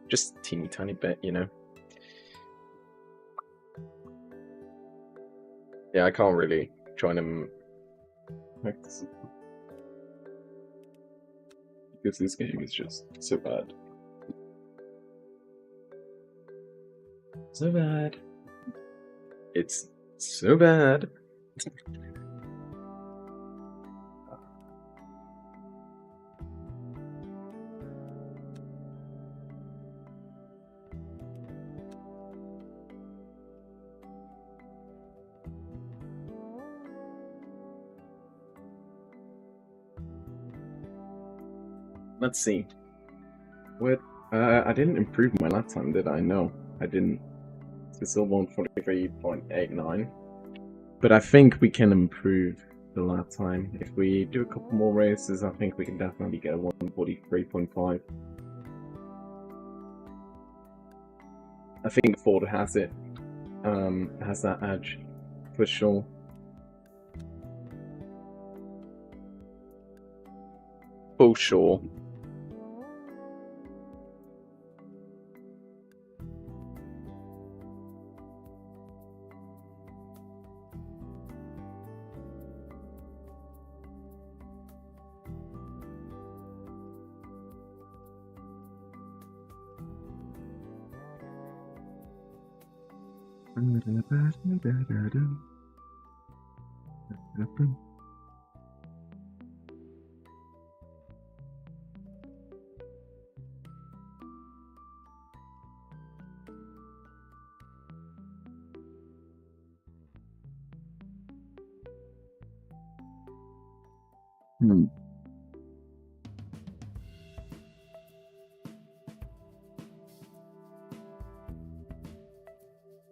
Just a teeny tiny bit, you know. Yeah, I can't really join him because this game is just so bad. So bad. It's so bad. Let's see. What? I didn't improve my lap time, did I? No, I didn't. It's still 143.89. But I think we can improve the lap time. If we do a couple more races, I think we can definitely get a 143.5. I think Ford has it. Has that edge for sure. For sure.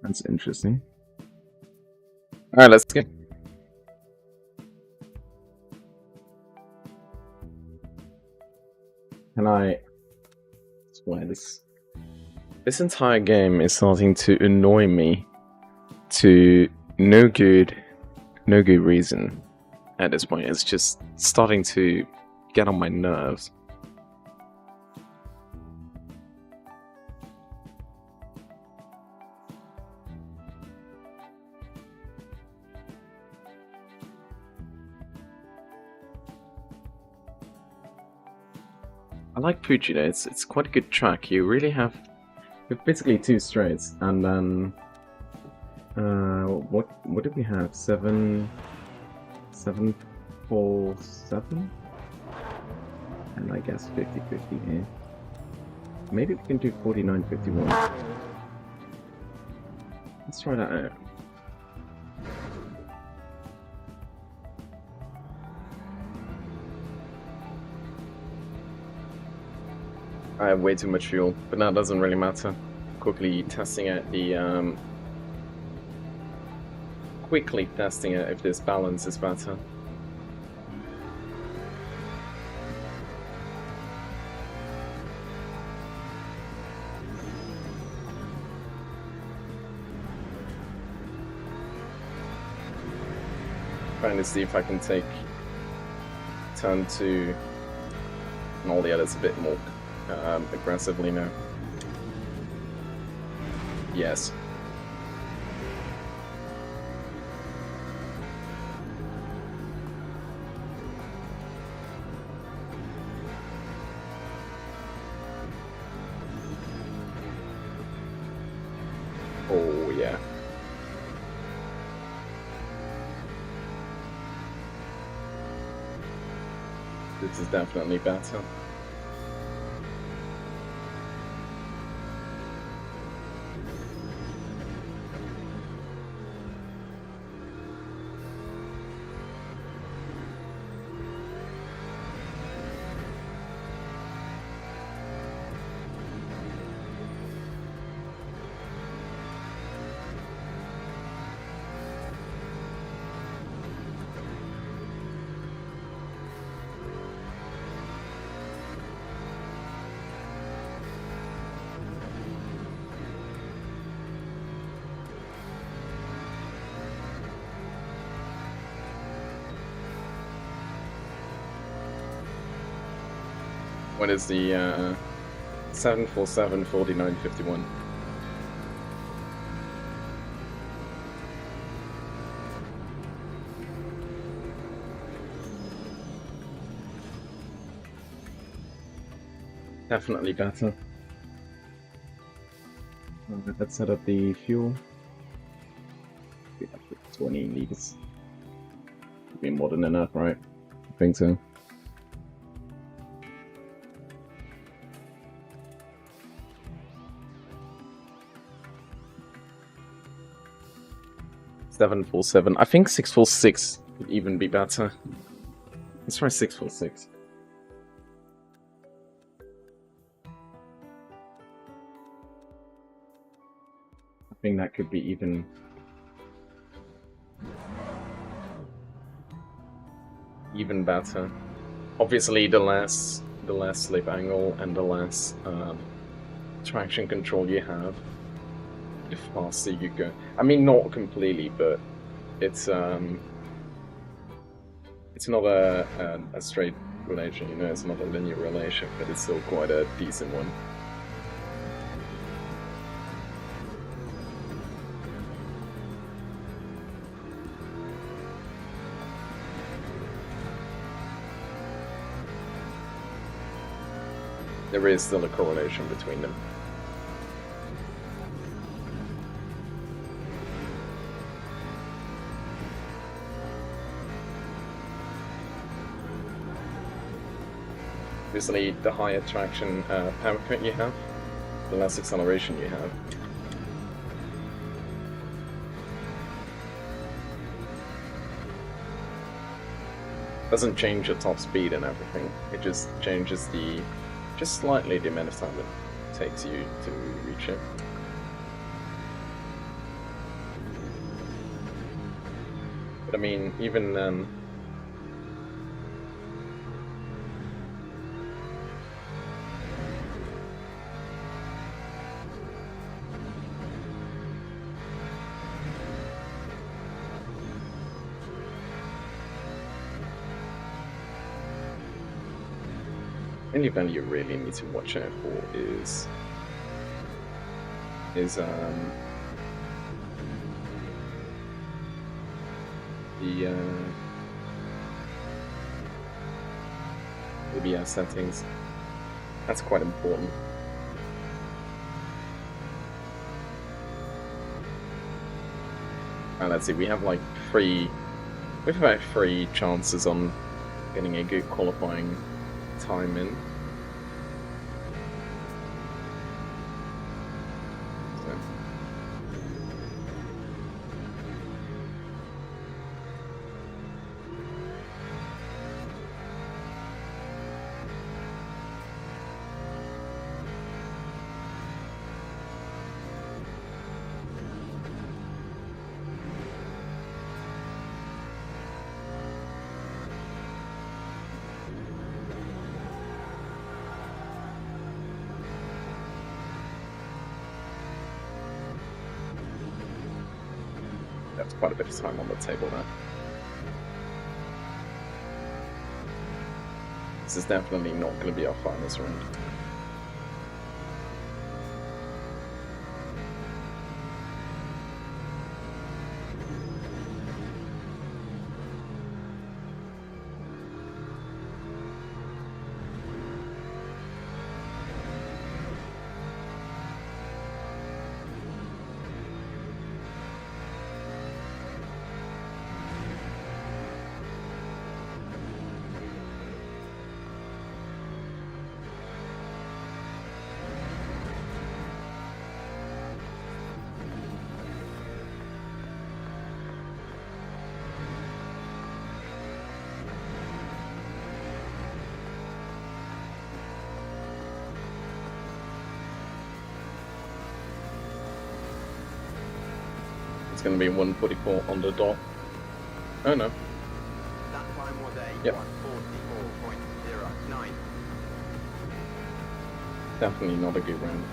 That's interesting. Alright, let's get. Can I swear this entire game is starting to annoy me to no good reason at this point. It's just starting to get on my nerves. I like Fuji though, it's quite a good track. You really have basically two straights, and then what did we have? 747, and I guess 50-50 here. Maybe we can do 49-51. Let's try that out. I have way too much fuel, but that doesn't really matter. Quickly testing out if this balance is better. Trying to see if I can take turn 2 and all the others a bit more aggressively now. Yes. Oh yeah. This is definitely better. What is the 747-4951? Definitely better. Let's set up the fuel. 20 liters. Should be more than enough, right? I think so. $747. I think 646 would even be better. Let's try 646. I think that could be even better. Obviously, the less slip angle and the less traction control you have, the faster you go. I mean, not completely, but it's not a straight relation, you know, it's not a linear relation, but it's still quite a decent one. There is still a correlation between them. Obviously, the higher traction power cut you have, the less acceleration you have. Doesn't change your top speed and everything. It just changes just slightly the amount of time it takes you to reach it. But I mean, even any event you really need to watch out for is the ABS settings. That's quite important. Let's see, we have like about three chances on getting a good qualifying time in. So. quite a bit of time on the table there. This is definitely not going to be our finals round. It's going to be 144 on the dot. Oh no. That time was a Yep. 144.09. Definitely not a good round.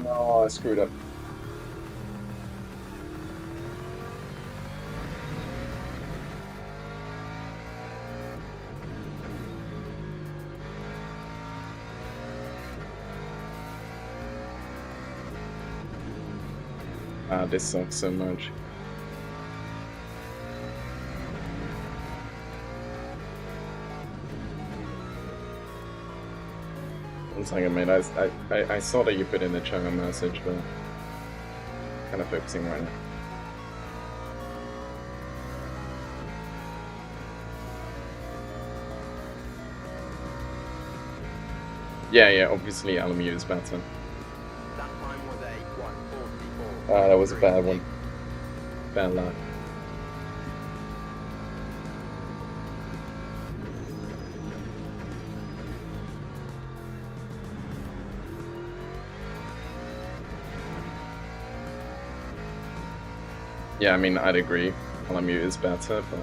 No, I screwed up. This sucks so much. One second, mate. I saw that you put in the chat message, but kind of focusing right now. Yeah, obviously LMU is better. That time was a 144. Ah, that was a bad one. Bad luck. Yeah, I mean, I'd agree. LMU is better, but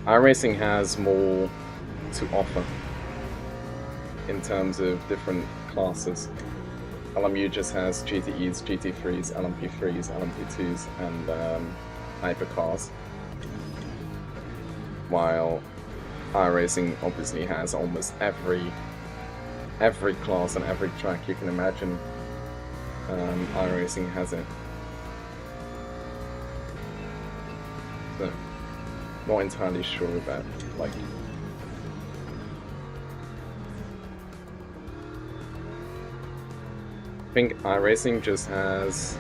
iRacing has more to offer in terms of different classes. LMU just has GTEs, GT3s, LMP3s, LMP2s, and hypercars, while iRacing obviously has almost every class and every track you can imagine. iRacing has it. So, not entirely sure about, like, I think iRacing just has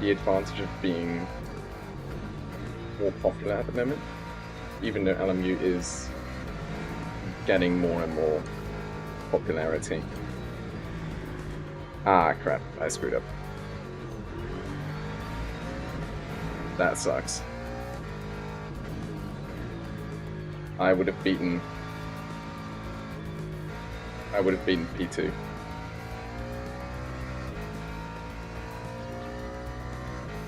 the advantage of being more popular at the moment, even though LMU is getting more and more popularity. Ah, crap, I screwed up. That sucks. I would have beaten P2.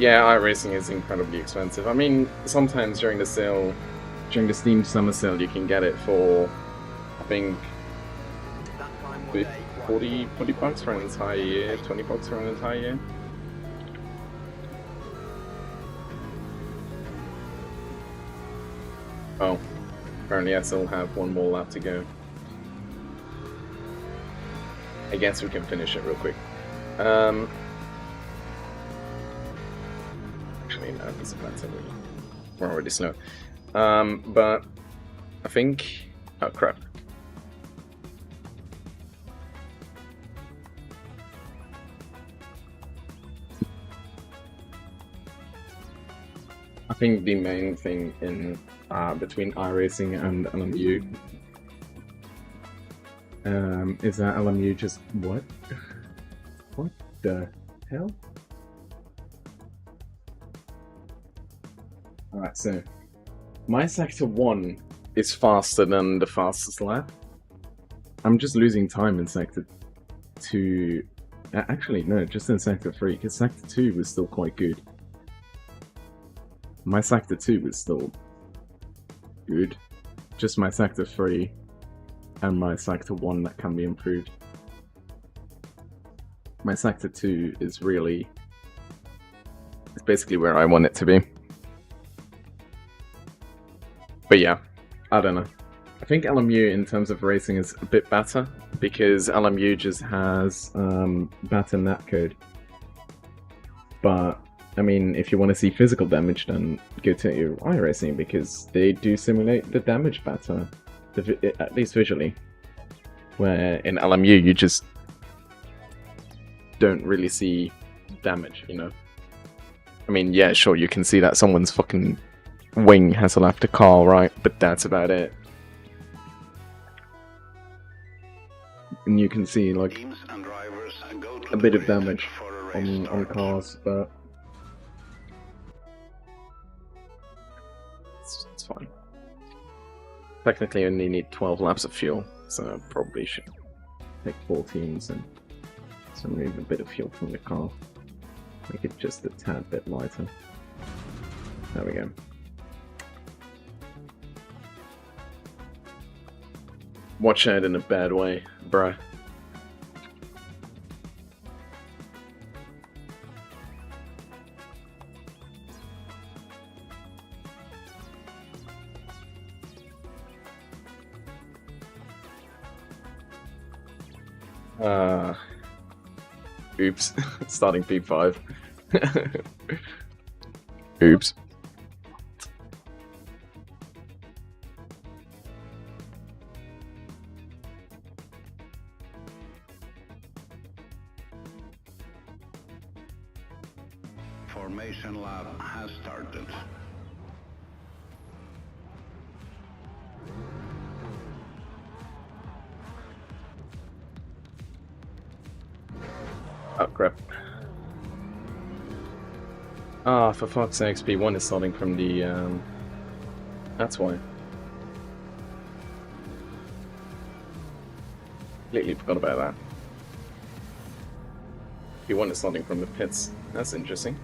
Yeah, iRacing is incredibly expensive. I mean, sometimes during the sale, during the Steam Summer Sale, you can get it for, I think, That time was a 40 bucks for an entire year, 20 bucks for an entire year. Oh, apparently I still have one more lap to go. I guess we can finish it real quick. Actually, no, it doesn't matter. We're already slow. But I think Oh crap. I think the main thing in between iRacing and LMU is that LMU just what? What the hell? Alright, so my sector 1 is faster than the fastest lap. I'm just losing time in sector 2. Actually, no, just in sector 3, because sector 2 was still quite good. My sector 2 was still good. Just my sector 3 and my sector 1 that can be improved. My sector 2 is really... it's basically where I want it to be. But yeah, I don't know. I think LMU in terms of racing is a bit better, because LMU just has better netcode. But, I mean, if you want to see physical damage, then go to iRacing, because they do simulate the damage better, at least visually. Where in LMU, you just don't really see damage, you know? I mean, yeah, sure, you can see that someone's fucking wing has left a car, right? But that's about it. And you can see, like, a bit of damage on cars, but it's fine. Technically, I only need 12 laps of fuel, so I probably should take 4 teams and remove a bit of fuel from the car. Make it just a tad bit lighter. There we go. Watch out in a bad way, bruh. Oops. Starting P5. Oops. Formation lab has started. Oh crap. Ah, for fuck's sake, P1 is starting from the, that's why. Completely forgot about that. P1 is starting from the pits. That's interesting.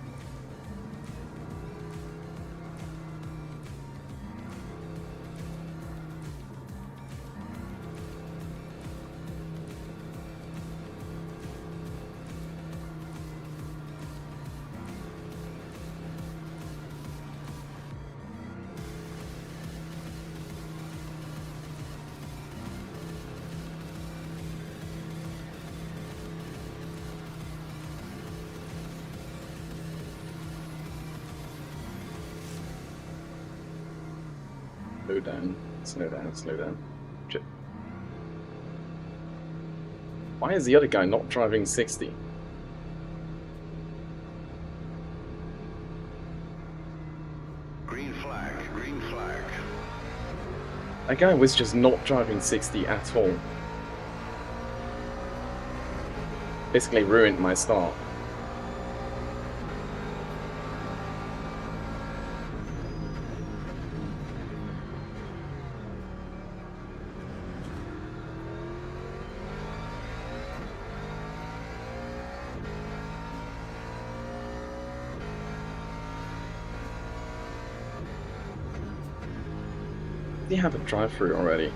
Slow down, slow down, slow down. Shit. Why is the other guy not driving 60? Green flag, green flag. That guy was just not driving 60 at all. Basically ruined my start. They have a drive-through already.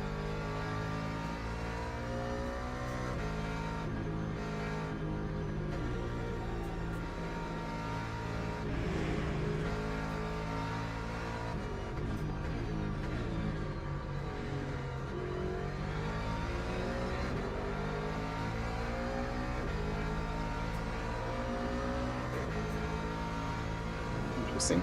Interesting.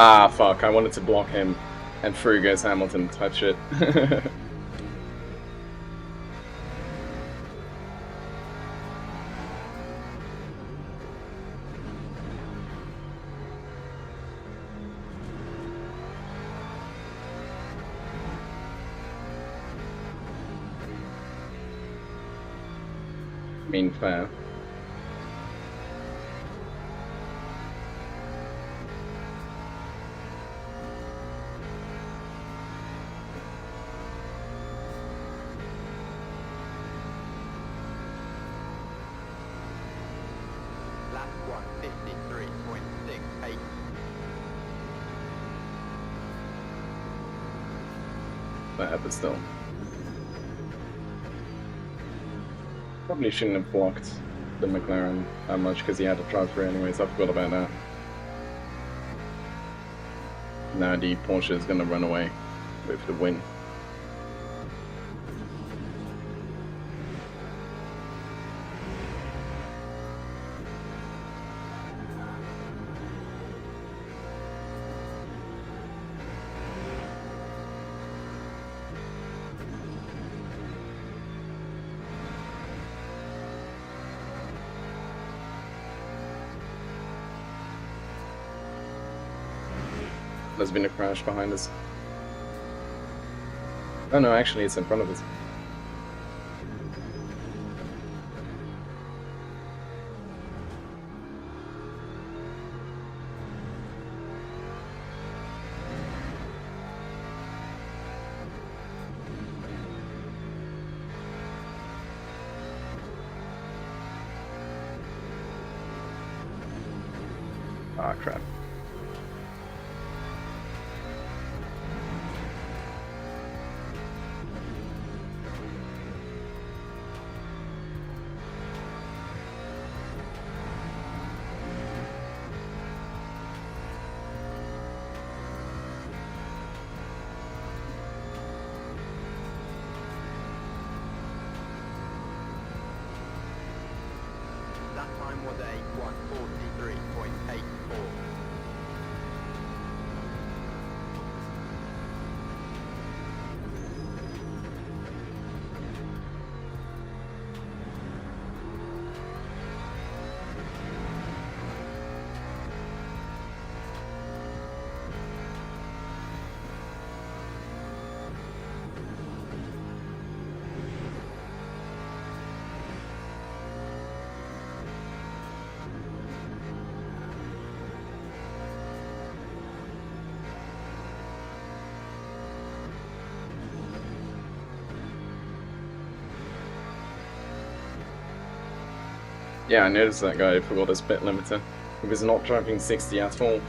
Ah, fuck, I wanted to block him, and through goes Hamilton to touch it. Mean fair. Lap 153.68. But still. Probably shouldn't have blocked the McLaren that much because he had to drive through anyways. I forgot about that. Now the Porsche is going to run away with the win. There's been a crash behind us. Oh no, actually it's in front of us. Ah, crap. That time was a 143.84. Yeah, I noticed that guy forgot his pit limiter. He was not driving 60 at all.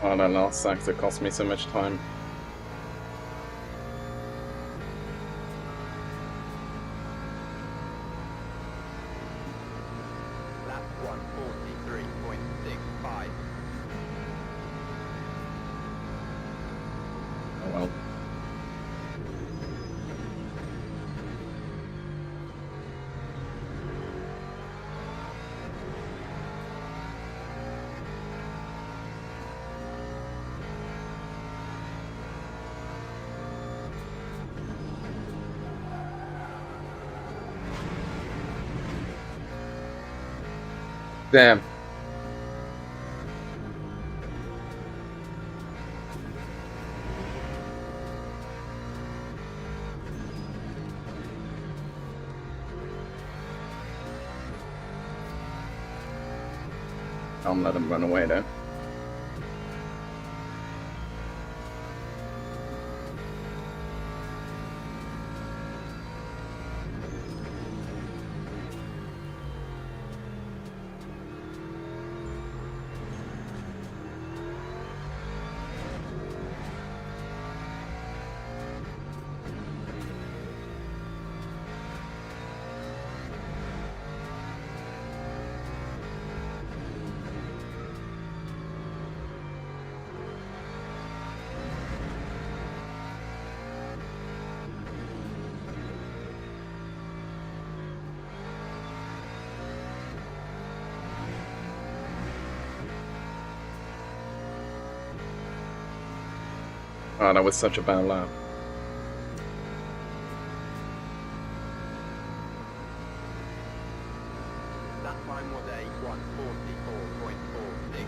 Oh, that last sector cost me so much time. Lap 143.65. Oh well. Damn. I'll let him run away though. Oh, that was such a bad lap. That time was a 144.46.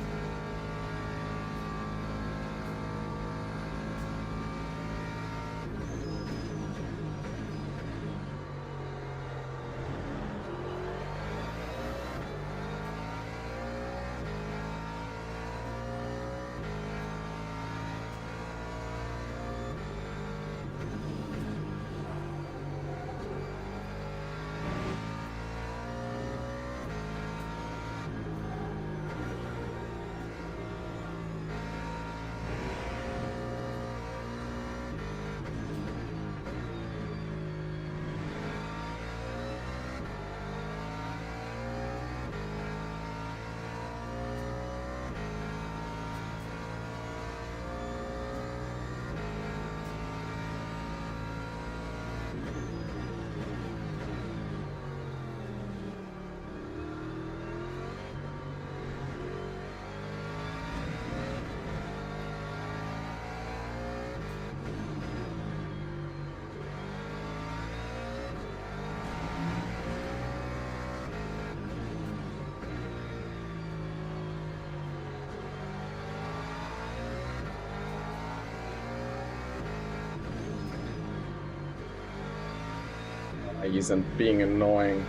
He's being annoying.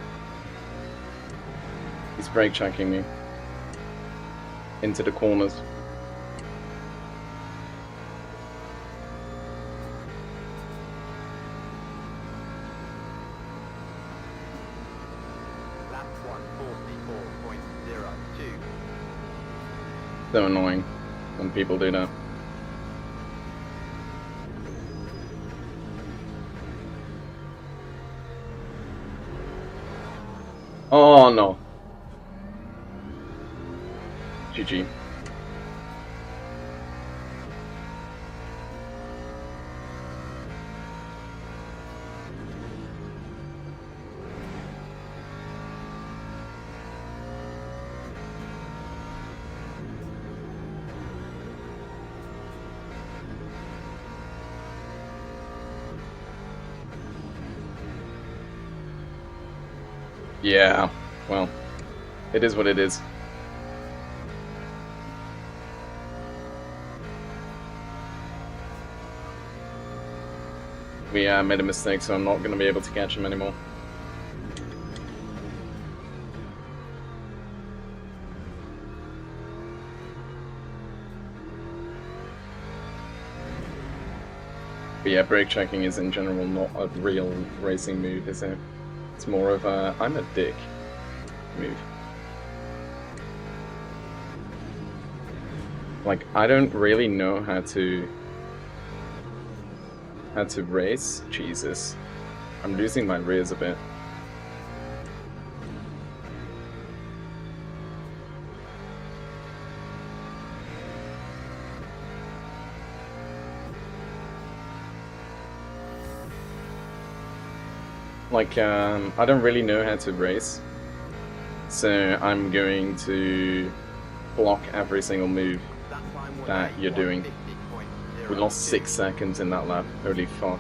He's brake checking me into the corners. Lap 144.02. So annoying when people do that. Oh no. GG. Yeah, well, it is what it is. We made a mistake, so I'm not going to be able to catch him anymore. But yeah, brake checking is in general not a real racing move, is it? It's more of a I'm a dick move. Like, I don't really know how to race. Jesus. I'm losing my rears a bit. Like, I don't really know how to race, so I'm going to block every single move that you're doing. We lost 6 seconds in that lap, holy fuck.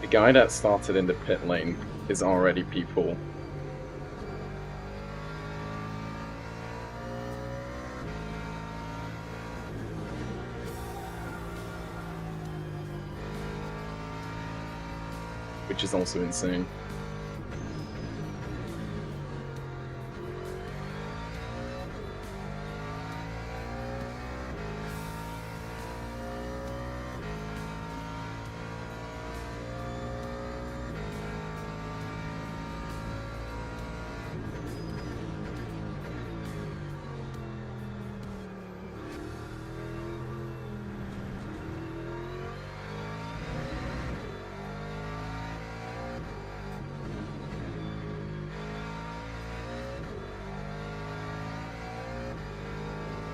The guy that started in the pit lane is already P4. Which is also insane.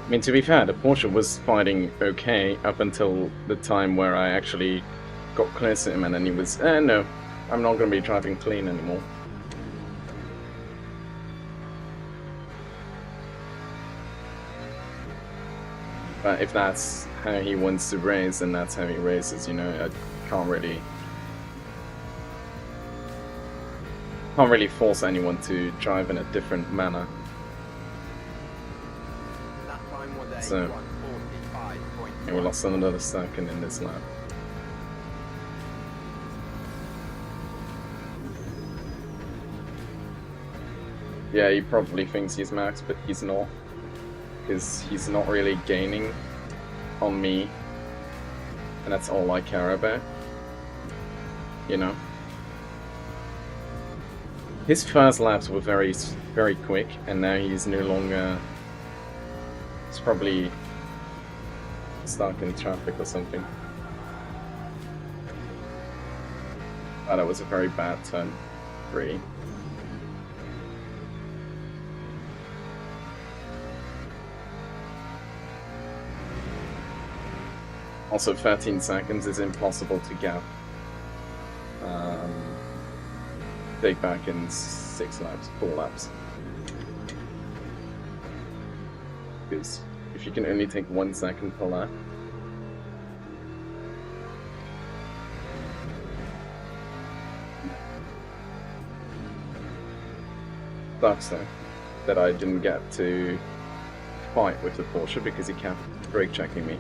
I mean, to be fair, the Porsche was fighting okay up until the time where I actually got close to him, and then he was, no, I'm not going to be driving clean anymore. But if that's how he wants to race, then that's how he races, you know, I can't really force anyone to drive in a different manner. That time was a So, 1:45.1. yeah, we lost another second in this lap. Yeah, he probably thinks he's max, but he's not. Because he's not really gaining on me. And that's all I care about. You know? His first laps were very, very quick, and now he's no longer... He's probably stuck in traffic or something. Oh, that was a very bad turn 3. Also, 13 seconds is impossible to gap. Take back in 6 laps, 4 laps. Because if you can only take 1 second per lap, sucks though that I didn't get to fight with the Porsche because he kept brake checking me.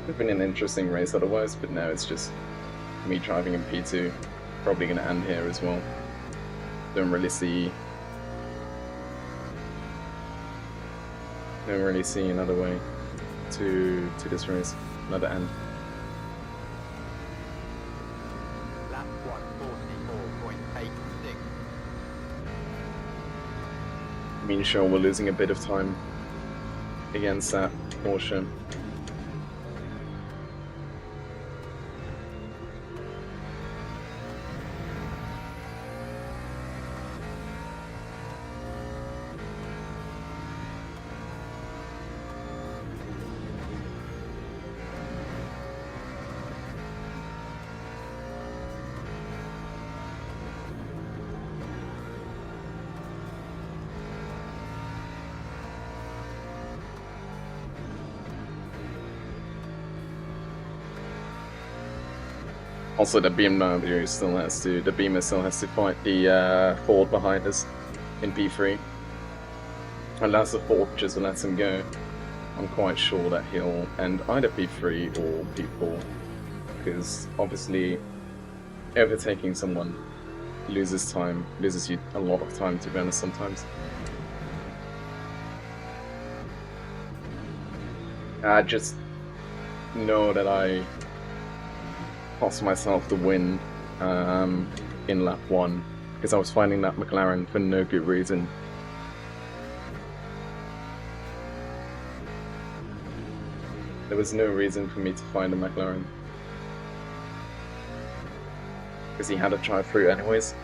It's been an interesting race otherwise, but now it's just me driving in P2. Probably going to end here as well. Don't really see another way to this race, another end. Lap 1:44.86. I mean, sure, we're losing a bit of time against that Porsche. Also, the BMW still has to, the Beamer still has to fight the Ford behind us in P3. Unless the Ford just lets him go, I'm quite sure that he'll end either P3 or P4. Because obviously, overtaking someone loses you a lot of time, to be honest, sometimes. I just know that I cost myself the win in lap 1 because I was finding that McLaren for no good reason. There was no reason for me to find a McLaren because he had a drive through anyways,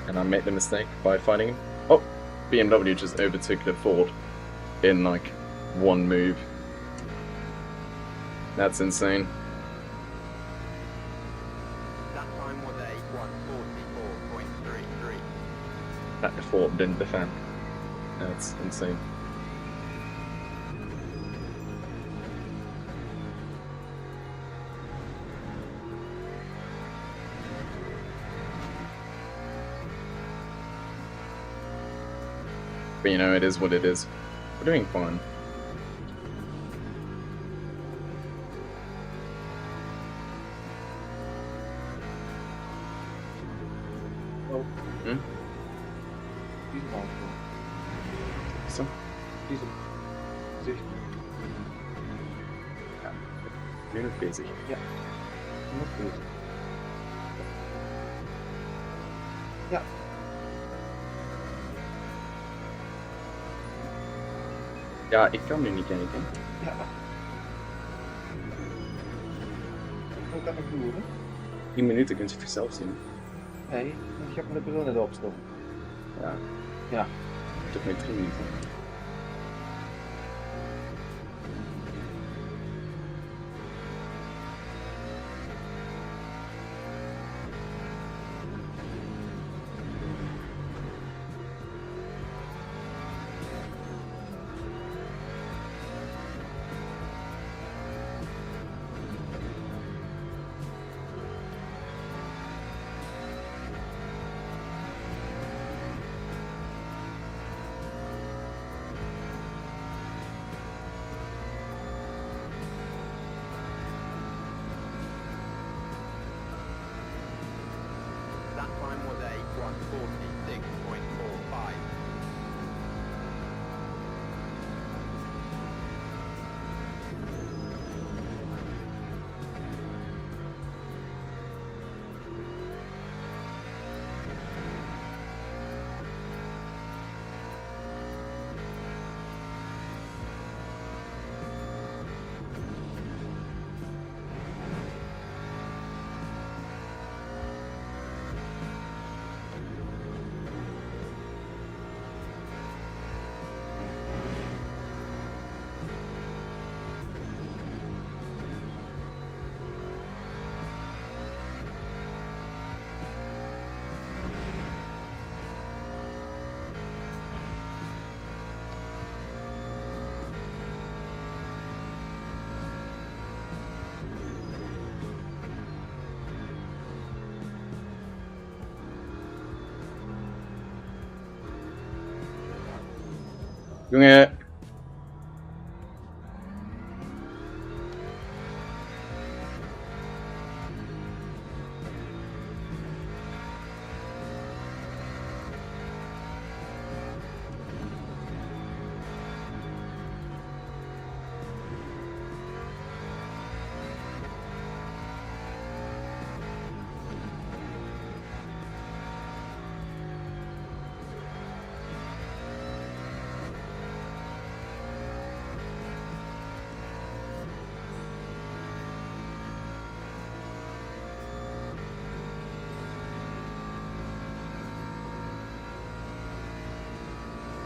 and I made the mistake by finding him. Oh, BMW just overtook the Ford in like 1 move. That's insane. That the Ford didn't defend. That's insane. But you know, it is what it is. We're doing fine. Oh. Hmm? So? Diesem Sicht. Nu nog bezig. Ja. Nog bezig. Ja. Ja, ik kan nu niet kijken. Ja. Hoe kan ik doen? 10 minuten kunt je het zelf zien. Nee, want je hebt mijn bril net opgestoken. Ja. Ja. Took me 3 minuten. That time was a 146.45. Junge!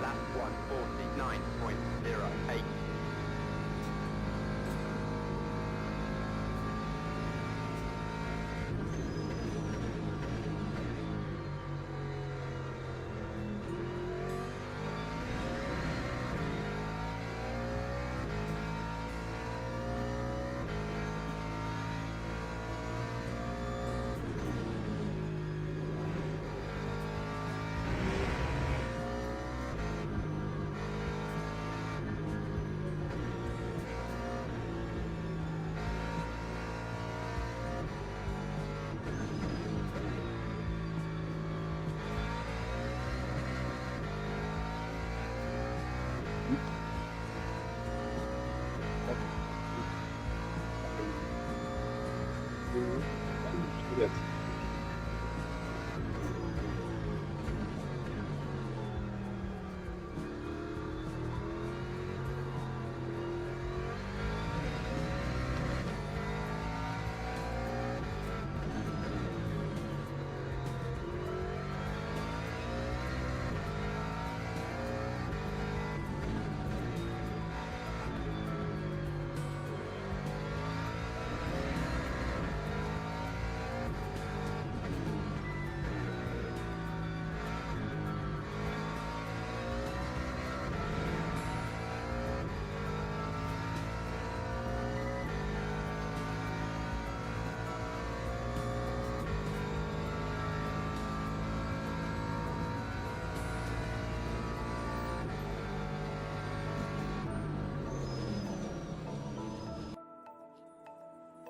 Lap 149.08. Yes.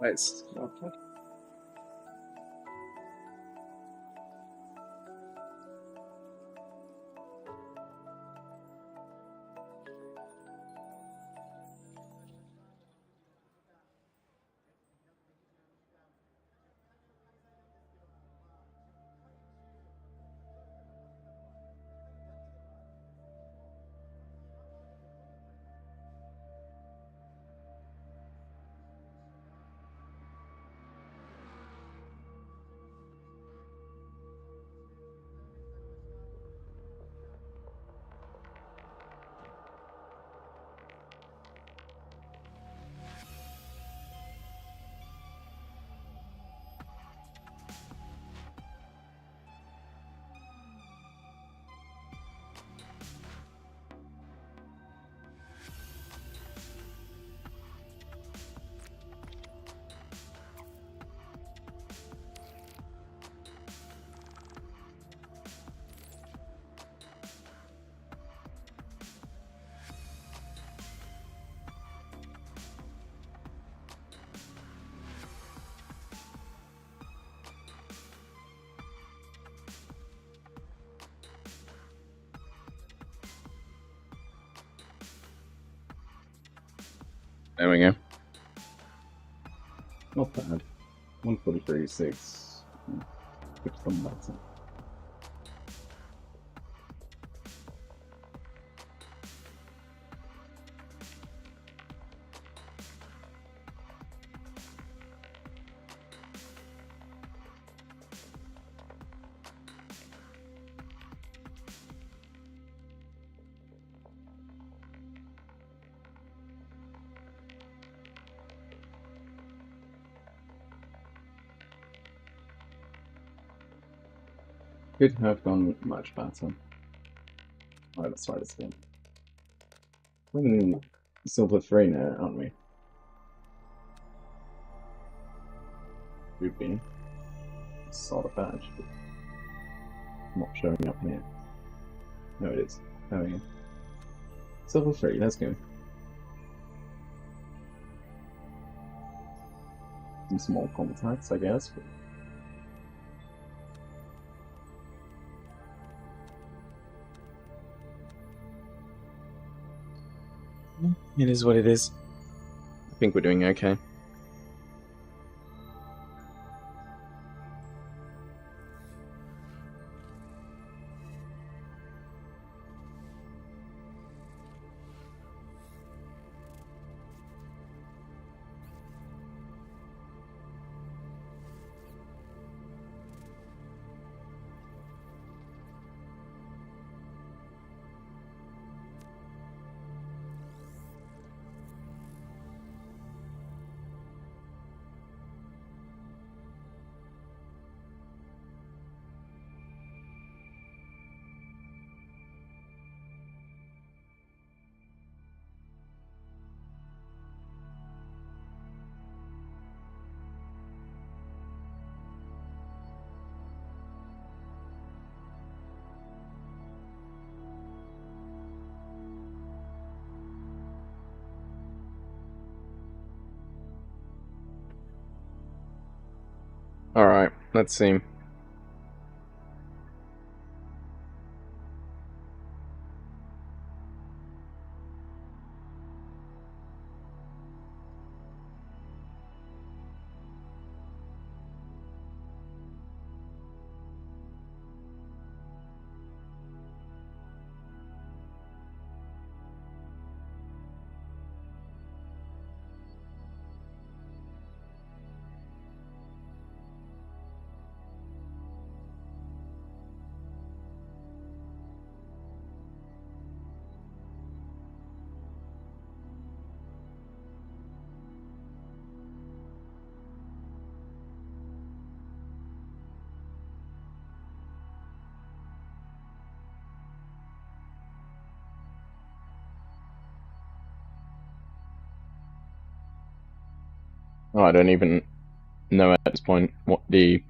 Nice. Okay. There we go. Not bad. 143.6. Which some better. Could have gone much better. Alright, let's try this again. We're in silver 3 now, aren't we? We've been. Saw the badge. Not showing up here. No, it is. There we go. Silver 3, let's go. Some small contacts, I guess. It is what it is. I think we're doing okay. Alright, let's see. Oh, I don't even know at this point what the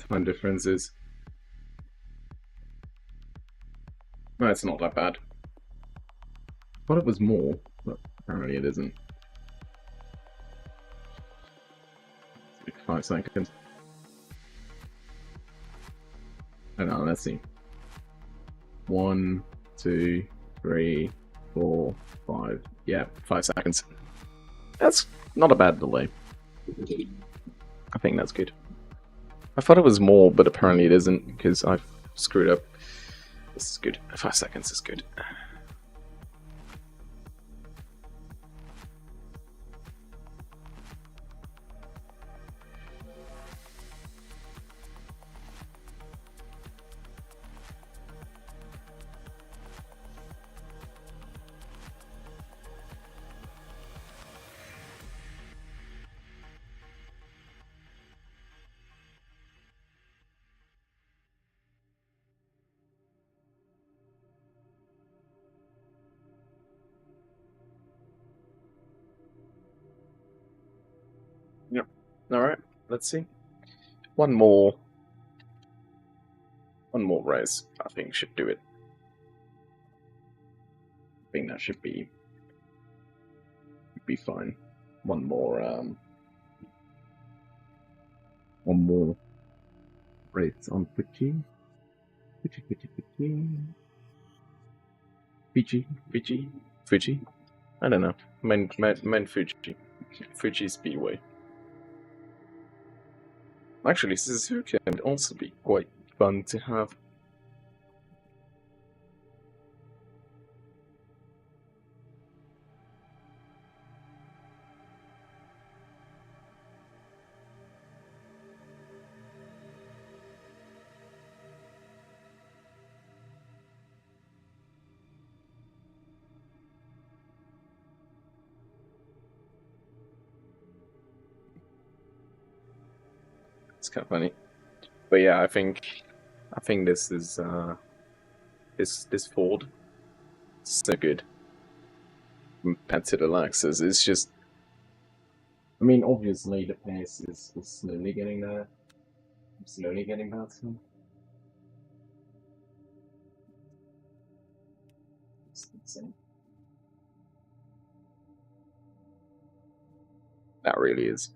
time difference is. No, it's not that bad. I thought it was more, but apparently it isn't. 5 seconds. I don't know, let's see. 1, 2, 3, 4, 5. Yeah, 5 seconds. That's not a bad delay. I think that's good. I thought it was more, but apparently it isn't because I've screwed up. This is good. 5 seconds is good. Yep. Alright, let's see. One more race, I think, should do it. I think that should be fine. One more race on Fuji. Fuji? I don't know. Meant Fuji. Fuji Speedway. Actually, Suzuka can also be quite fun to have. It's kind of funny. But yeah, I think this is this Ford is so good compared to the Lexus. It's just, I mean, obviously the pace is slowly getting there. I'm slowly getting better. It's insane. That really is.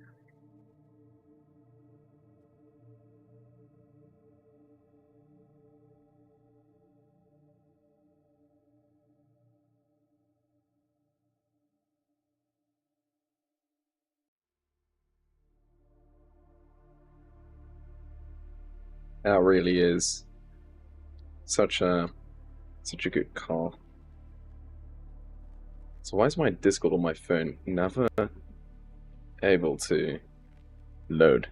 That really is such a good car. So why is my Discord on my phone never able to load?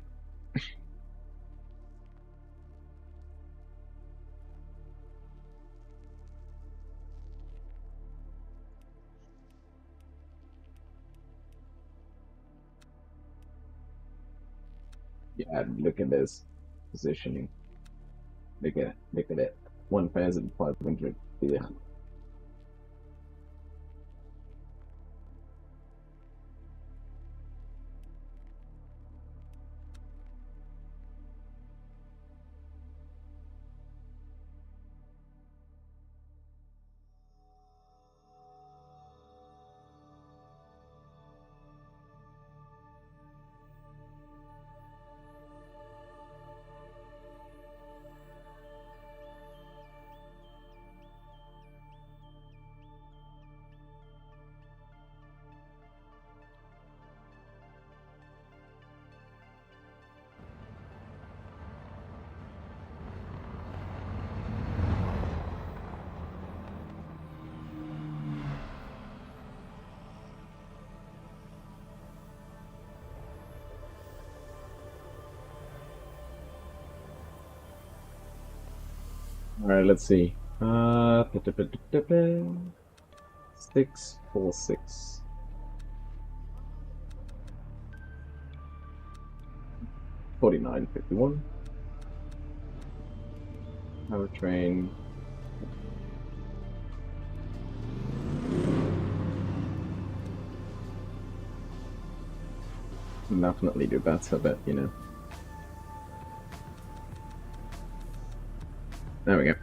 Yeah, look at this positioning. Look at it. 1,500. Yeah. All right, let's see. 646. 4951. Powertrain. Definitely do better, but you know. There we go.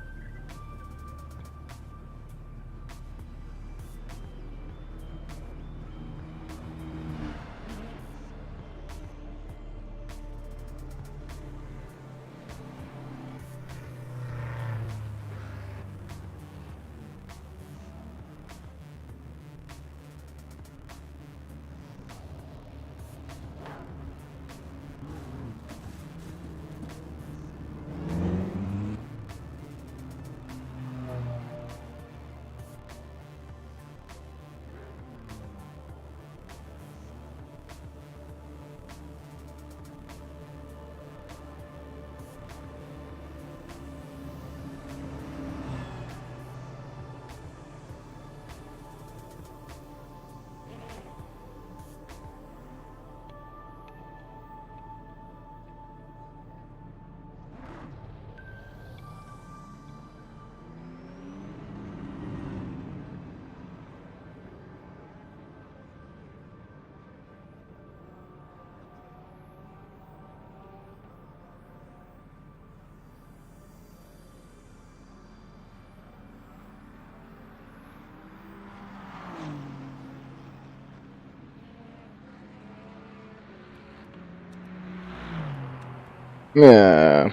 Yeah.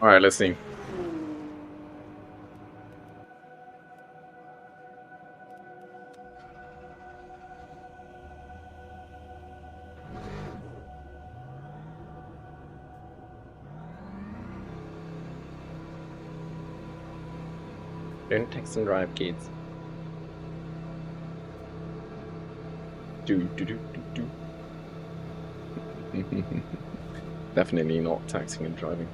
Alright, let's see. Don't text and drive, kids. Do. Definitely not texting and driving.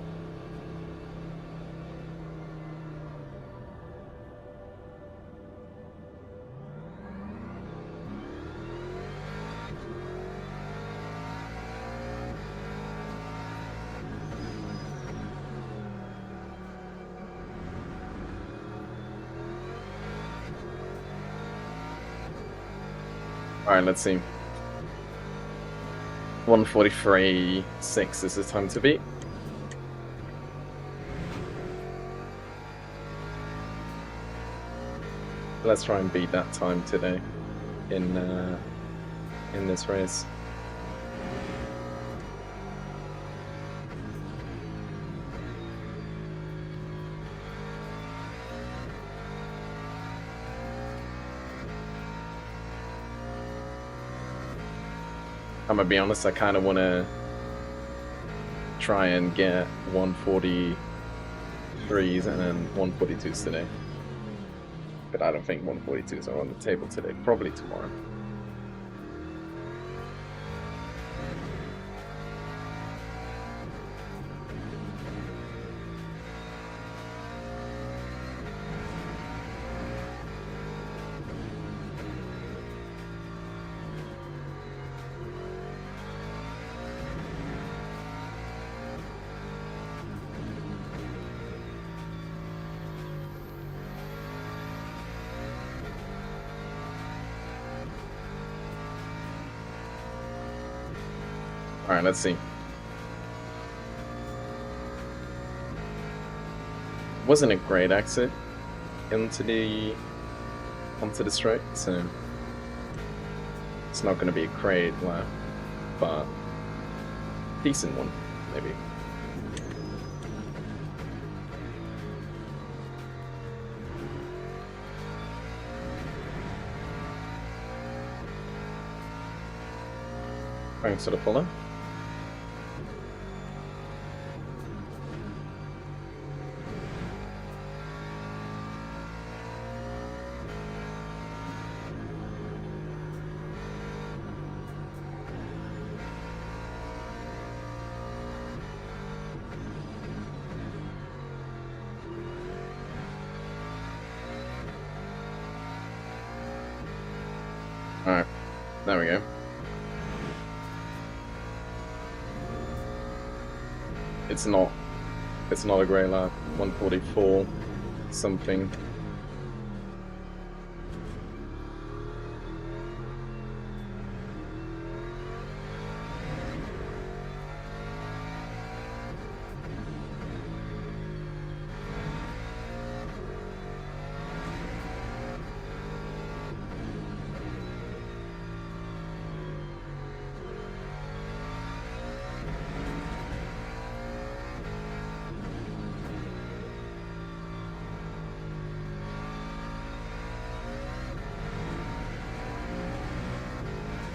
Alright, let's see. 1:43.6 is the time to beat. Let's try and beat that time today in this race. I'm gonna be honest, I kind of want to try and get 143s and then 142s today. But I don't think 142s are on the table today. Probably tomorrow. Alright, let's see. Wasn't a great exit onto the straight, so it's not going to be a great lap, but decent one, maybe. Thanks for the follow. Alright, there we go. It's not a great lap. 144 something.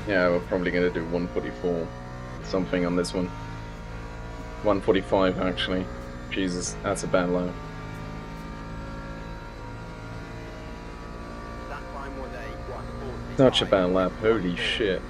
Yeah, we're probably going to do 144 something on this one. 145 actually. Jesus, that's a bad lap. That time was a 1:45. Such a bad lap, holy shit.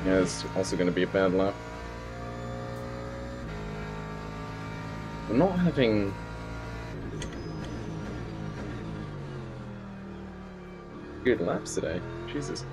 Yeah, it's also going to be a bad lap. I'm not having good laps today. Jesus.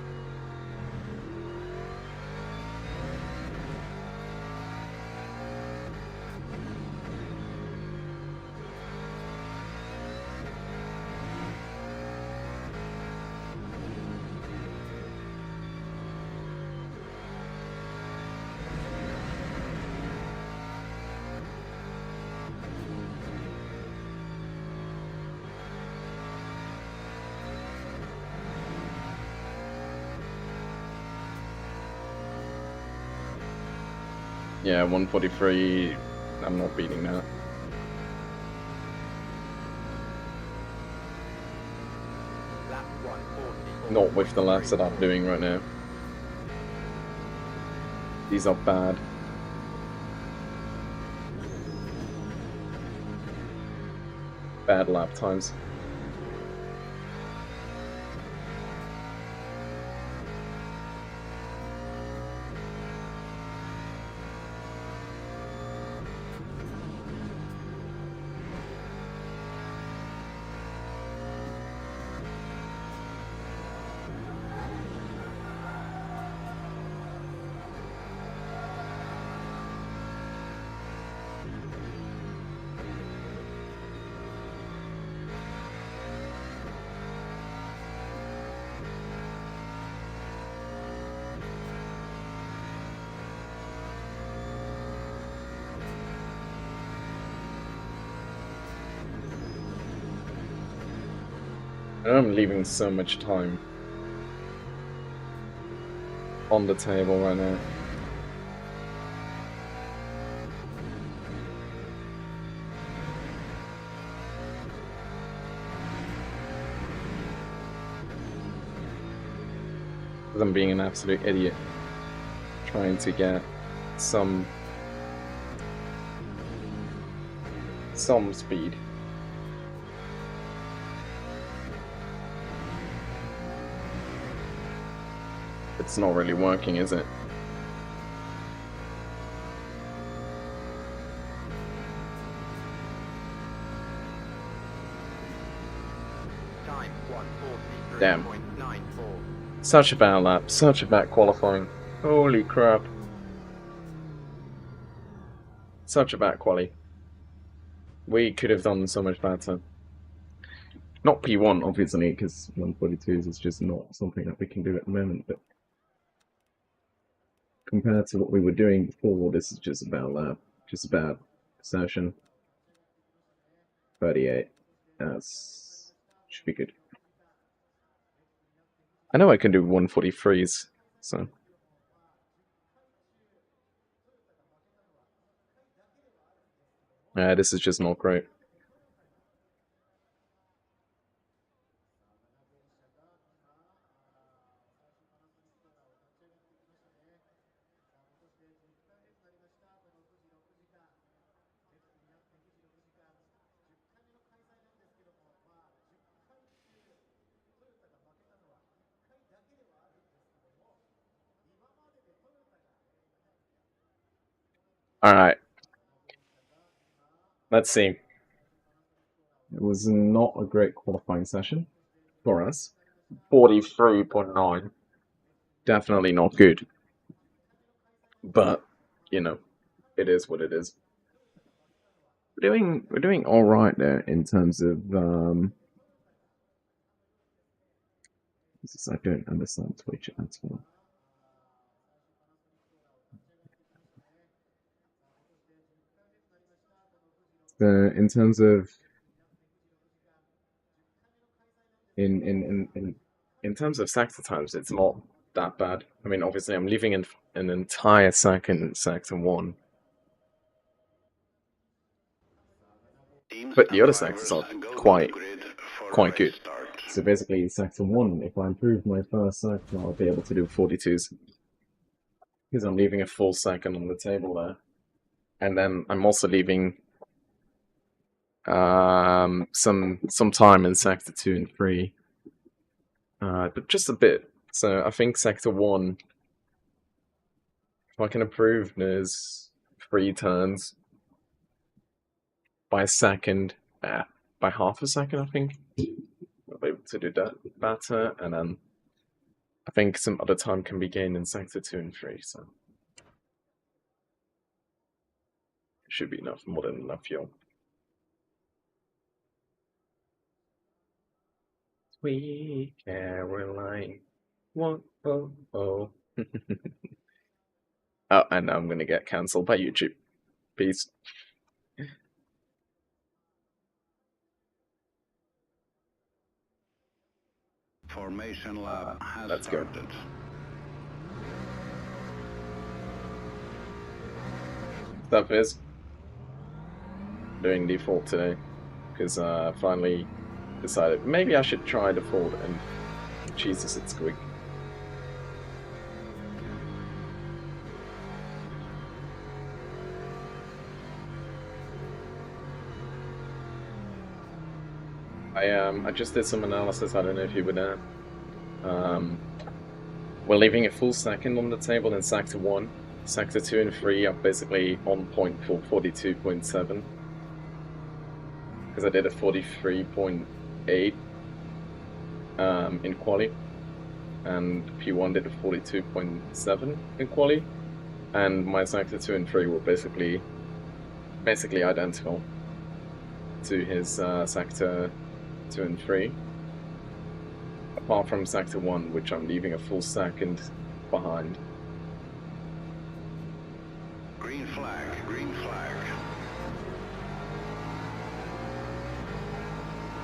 Yeah, 143. I'm not beating that. Lap 140. Not with the laps that I'm doing right now. These are bad. Bad lap times. And I'm leaving so much time on the table right now. Because I'm being an absolute idiot. Trying to get some speed. It's not really working, is it? Time 143.94. Damn. Such a bad lap, such a bad qualifying. Holy crap. Such a bad quali. We could have done so much better. Not P1, obviously, because 142s is just not something that we can do at the moment, but compared to what we were doing before, this is just a bad lap. Just a bad session. 38. That's should be good. I know I can do 143s, so. Yeah, this is just not great. Alright. Let's see. It was not a great qualifying session for us. 43.9. Definitely not good. But, you know, it is what it is. We're doing alright there in terms of I don't understand Twitch at all. So in terms of in terms of sector times, it's not that bad. I mean, obviously, I'm leaving in an entire second in sector 1, Teams but the and other sectors drivers are go to the quite grid for a quite good. restart. So basically, sector 1, if I improve my first sector, I'll be able to do 42s because I'm leaving a full second on the table there, and then I'm also leaving some time in sector 2 and 3. But just a bit. So I think sector 1, if I can improve, there's 3 turns. by a second, by half a second, I think. I'll be able to do that better, and then I think some other time can be gained in sector 2 and 3, so it should be enough, more than enough fuel. Sweet Caroline, whoa, oh, oh. Oh, and I'm gonna get cancelled by YouTube. Peace. Formation lab has let's go. started. Stuff is doing default today because I finally decided maybe I should try default, and Jesus, it's quick. I just did some analysis. I don't know if you were there. We're leaving a full second on the table in sector 1. Sector 2 and 3 are basically on point for 42.7. Because I did a 43.8 in quali. And P1 did a 42.7 in quali. And my sector 2 and 3 were basically identical to his sector 2 and 3. Apart from sector 1, which I'm leaving a full second behind. Green flag, green flag.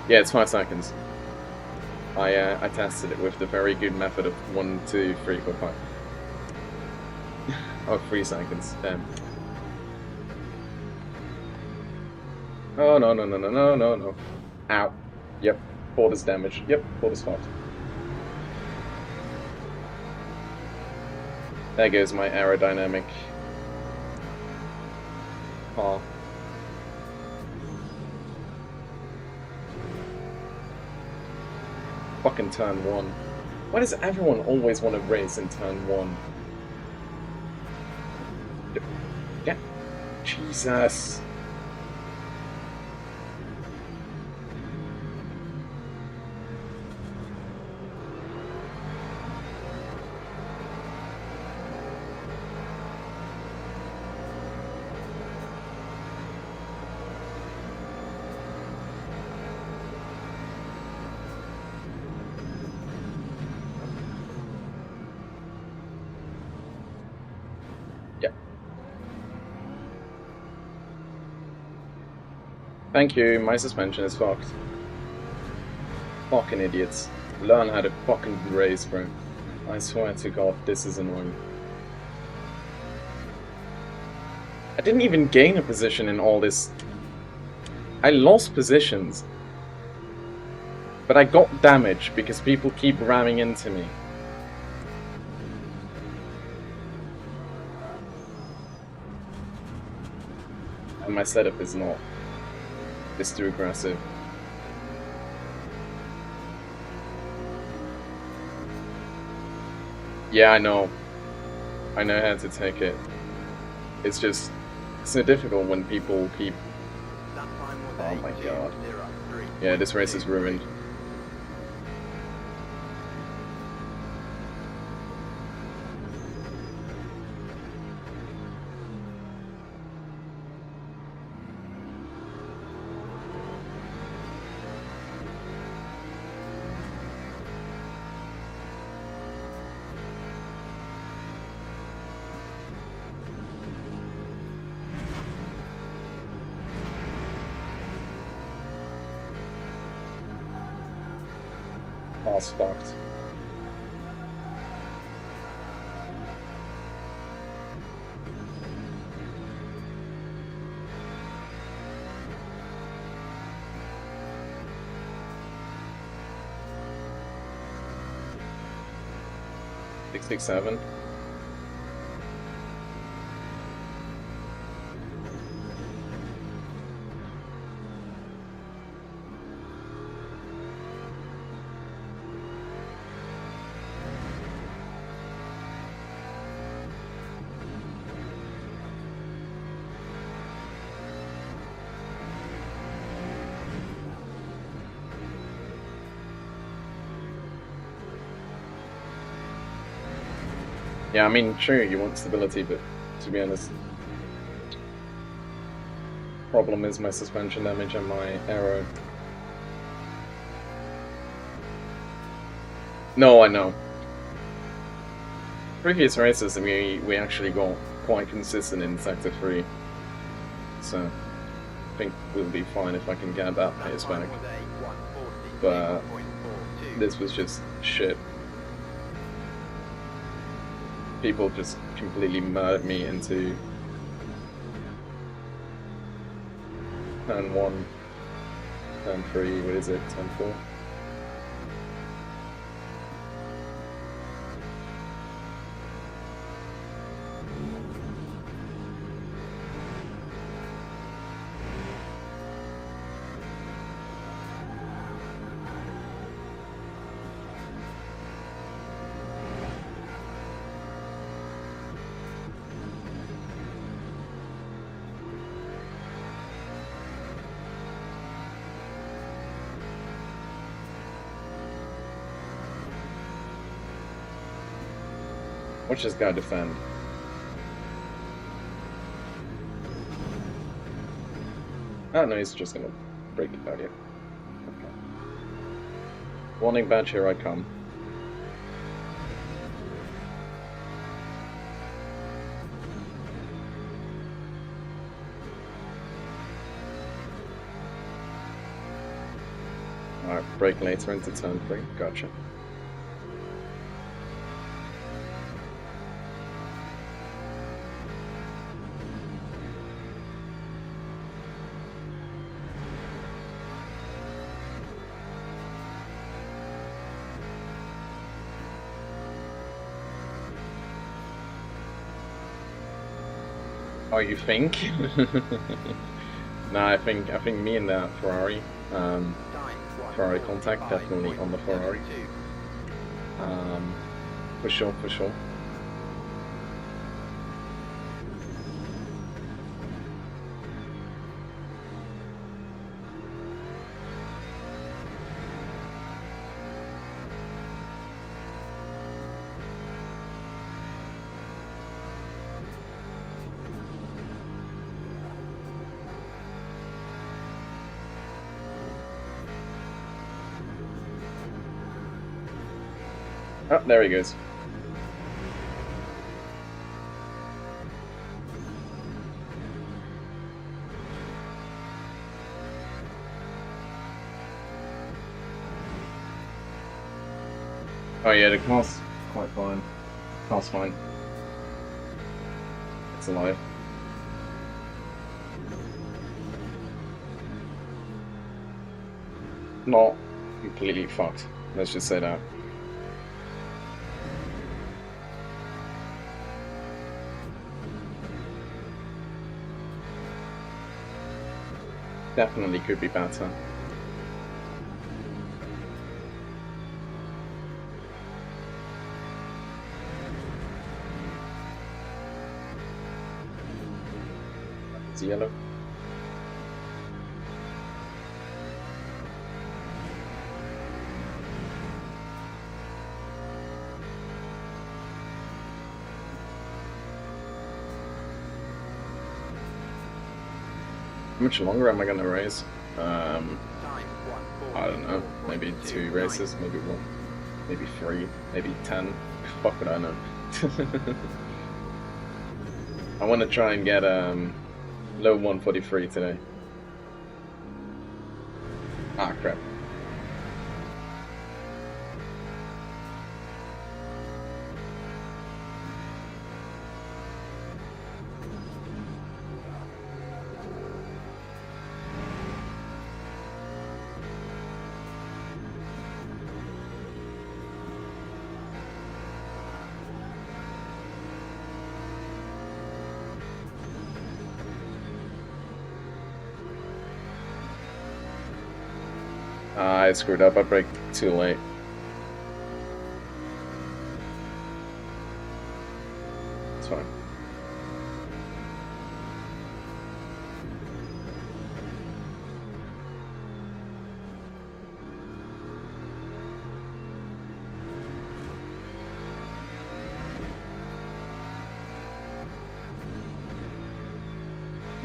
Yeah, it's 5 seconds. I tested it with the very good method of 1, 2, 3, 4, 5. Oh, 3 seconds. Damn. Oh, no, no, no, no, no, no, no. Ow. Yep. Border's damaged. Yep, border's fucked. There goes my aerodynamic car. Fucking turn 1. Why does everyone always want to race in turn 1? Yeah. Jesus. Thank you, my suspension is fucked. Fucking idiots. Learn how to fucking race, bro. I swear to God, this is annoying. I didn't even gain a position in all this. I lost positions. But I got damage because people keep ramming into me. And my setup is not. It's too aggressive. Yeah, I know. I know how to take it. It's just so difficult when people keep. Oh my God. Yeah, this race is ruined. Car's fucked. Six, 7. Yeah, I mean, sure, you want stability, but to be honest, problem is my suspension damage and my aero. No, I know. Previous races, we actually got quite consistent in Sector 3, so I think we'll be fine if I can get that pace back. But this was just shit. People just completely murdered me into turn 1, turn 3, what is it, turn 4? Watch this guy defend. Oh no, he's just gonna break it out here. Okay. Warning badge, here I come. Alright, break later into turn 3, gotcha. Oh, you think? Nah, I think me and that Ferrari, Ferrari contact, definitely on the Ferrari. For sure, for sure. Oh, there he goes. Oh yeah, the car's quite fine. Car's fine. It's alive. Not completely fucked. Let's just say that. Definitely could be better. It's yellow. How much longer am I gonna race? I don't know. Maybe 2 races, maybe 1, maybe 3, maybe 10. Fuck would I know? I want to try and get low 143 today. Ah, crap. I screwed up. I braked too late. It's fine.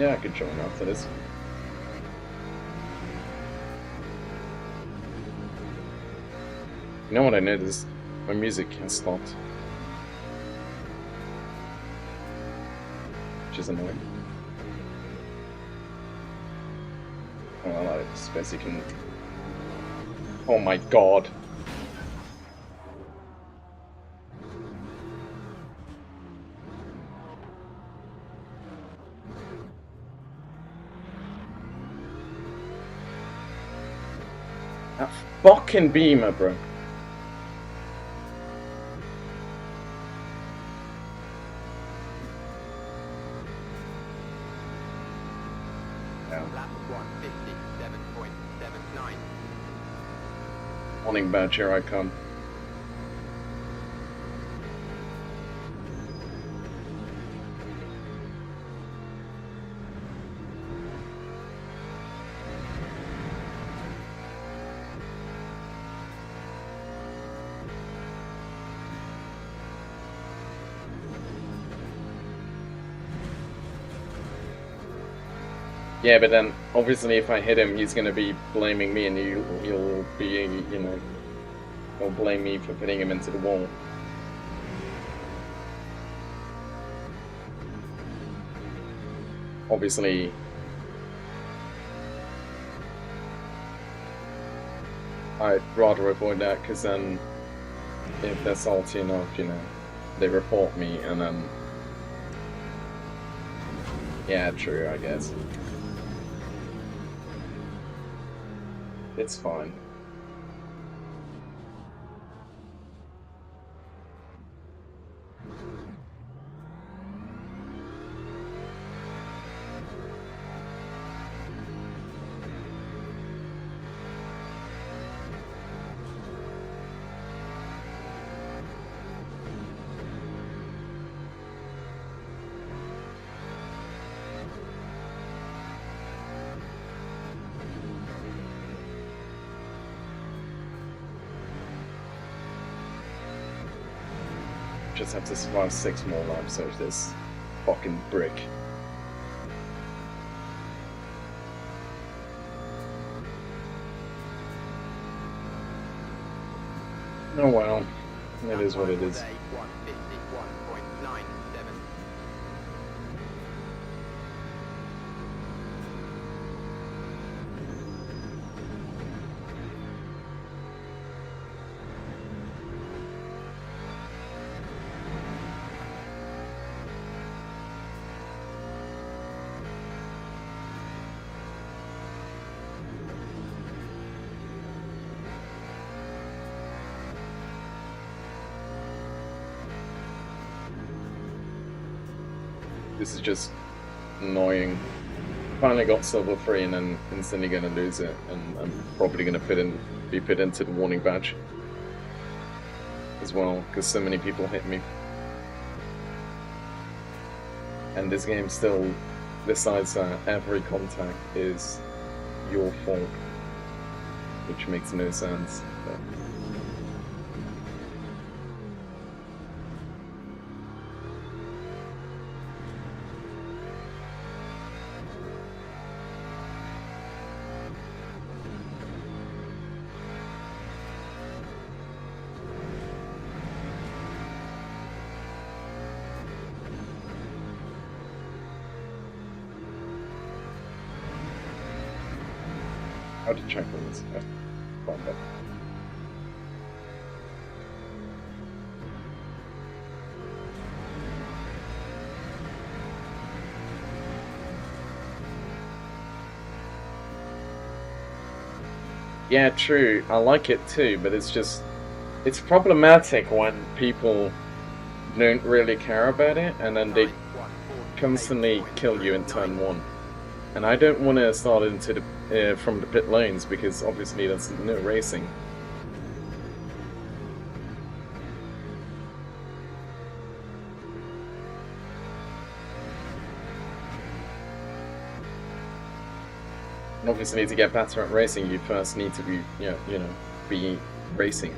Yeah, I could join after this. You know what I noticed? My music has stopped. Which is annoying. Well, I suppose you can... Oh my god! That fucking beamer, bro. Lap 157.79. Morning badge, here I come. Yeah, but then obviously if I hit him, he's gonna be blaming me, and he'll be, you know, he'll blame me for putting him into the wall. Obviously, I'd rather avoid that, because then if they're salty enough, you know, they report me, and then yeah, true, I guess. It's fine. Just have to survive 6 more laps of this fucking brick. Oh well, it is what it is. 151.97. This is just annoying. Finally got silver 3 and then instantly gonna lose it, and I'm probably gonna be put into the warning badge as well, because so many people hit me. And this game still decides that every contact is your fault, which makes no sense. But how to check all this stuff? Find out. Yeah, true. I like it too, but it's just... it's problematic when people don't really care about it, and then they constantly kill you in turn 1. And I don't want to start into the from the pit lanes, because obviously that's no racing. And obviously to get better at racing, you first need to be, you know, be racing.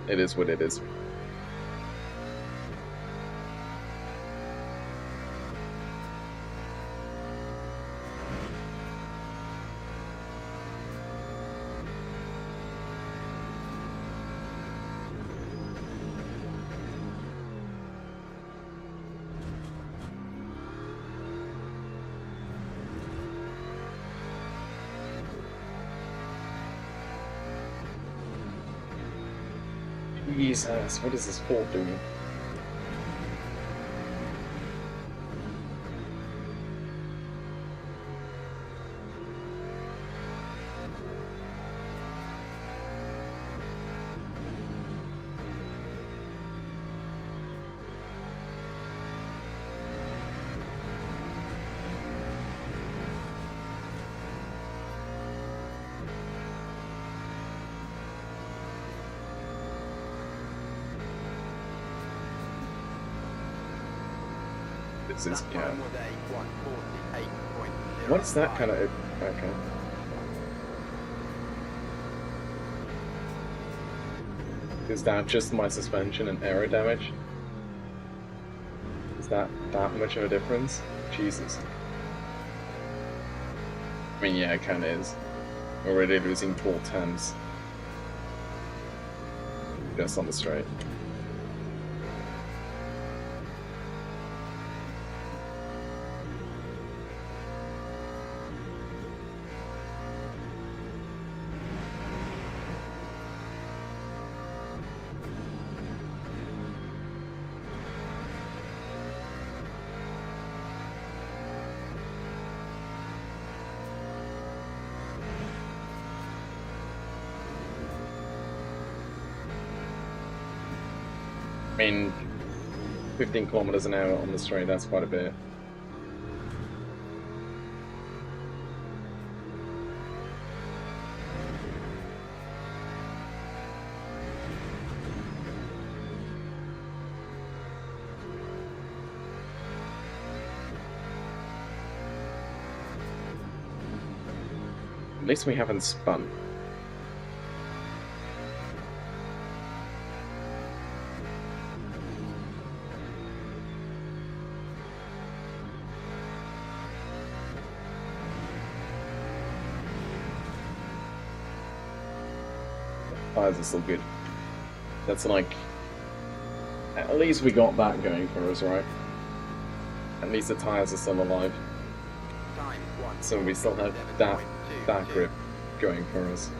it is what it is. Jesus, what is this port doing? This is, That yeah. time was a 148.05. What's that kind of... Okay. Is that just my suspension and aero damage? Is that much of a difference? Jesus. I mean, yeah, it kind of is. Already losing 4 temps. Just on the straight. I mean, 15 kilometers an hour on the straight, that's quite a bit. At least we haven't spun. Tires are still good. That's like... At least we got that going for us, right? At least the tires are still alive. Time So we still have that grip going for us.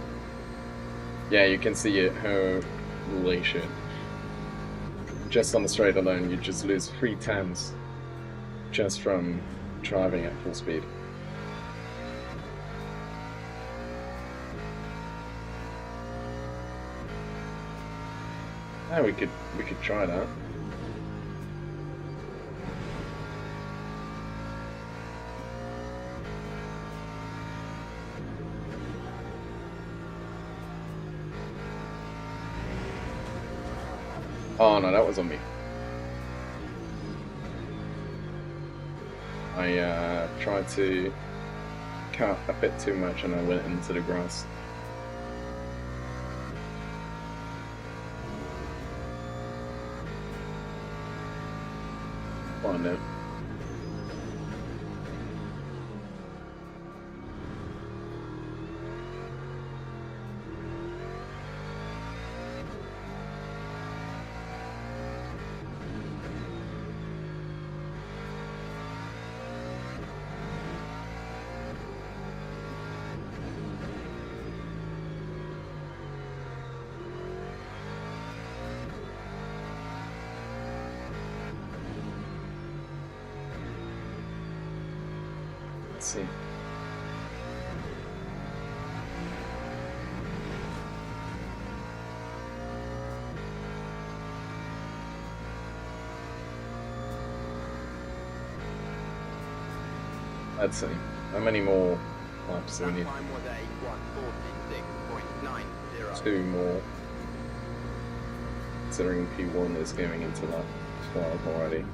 Yeah, you can see it, how holy shit. Just on the straight alone, you just lose 3 tenths just from driving at full speed. Yeah, we could try that. Oh no, that was on me. I tried to cut a bit too much and I went into the grass. Fine now. Let's see. Let's see. How many more laps do we That need? time was a 146.90. 2 more. Considering P1 is going into lap 12 already.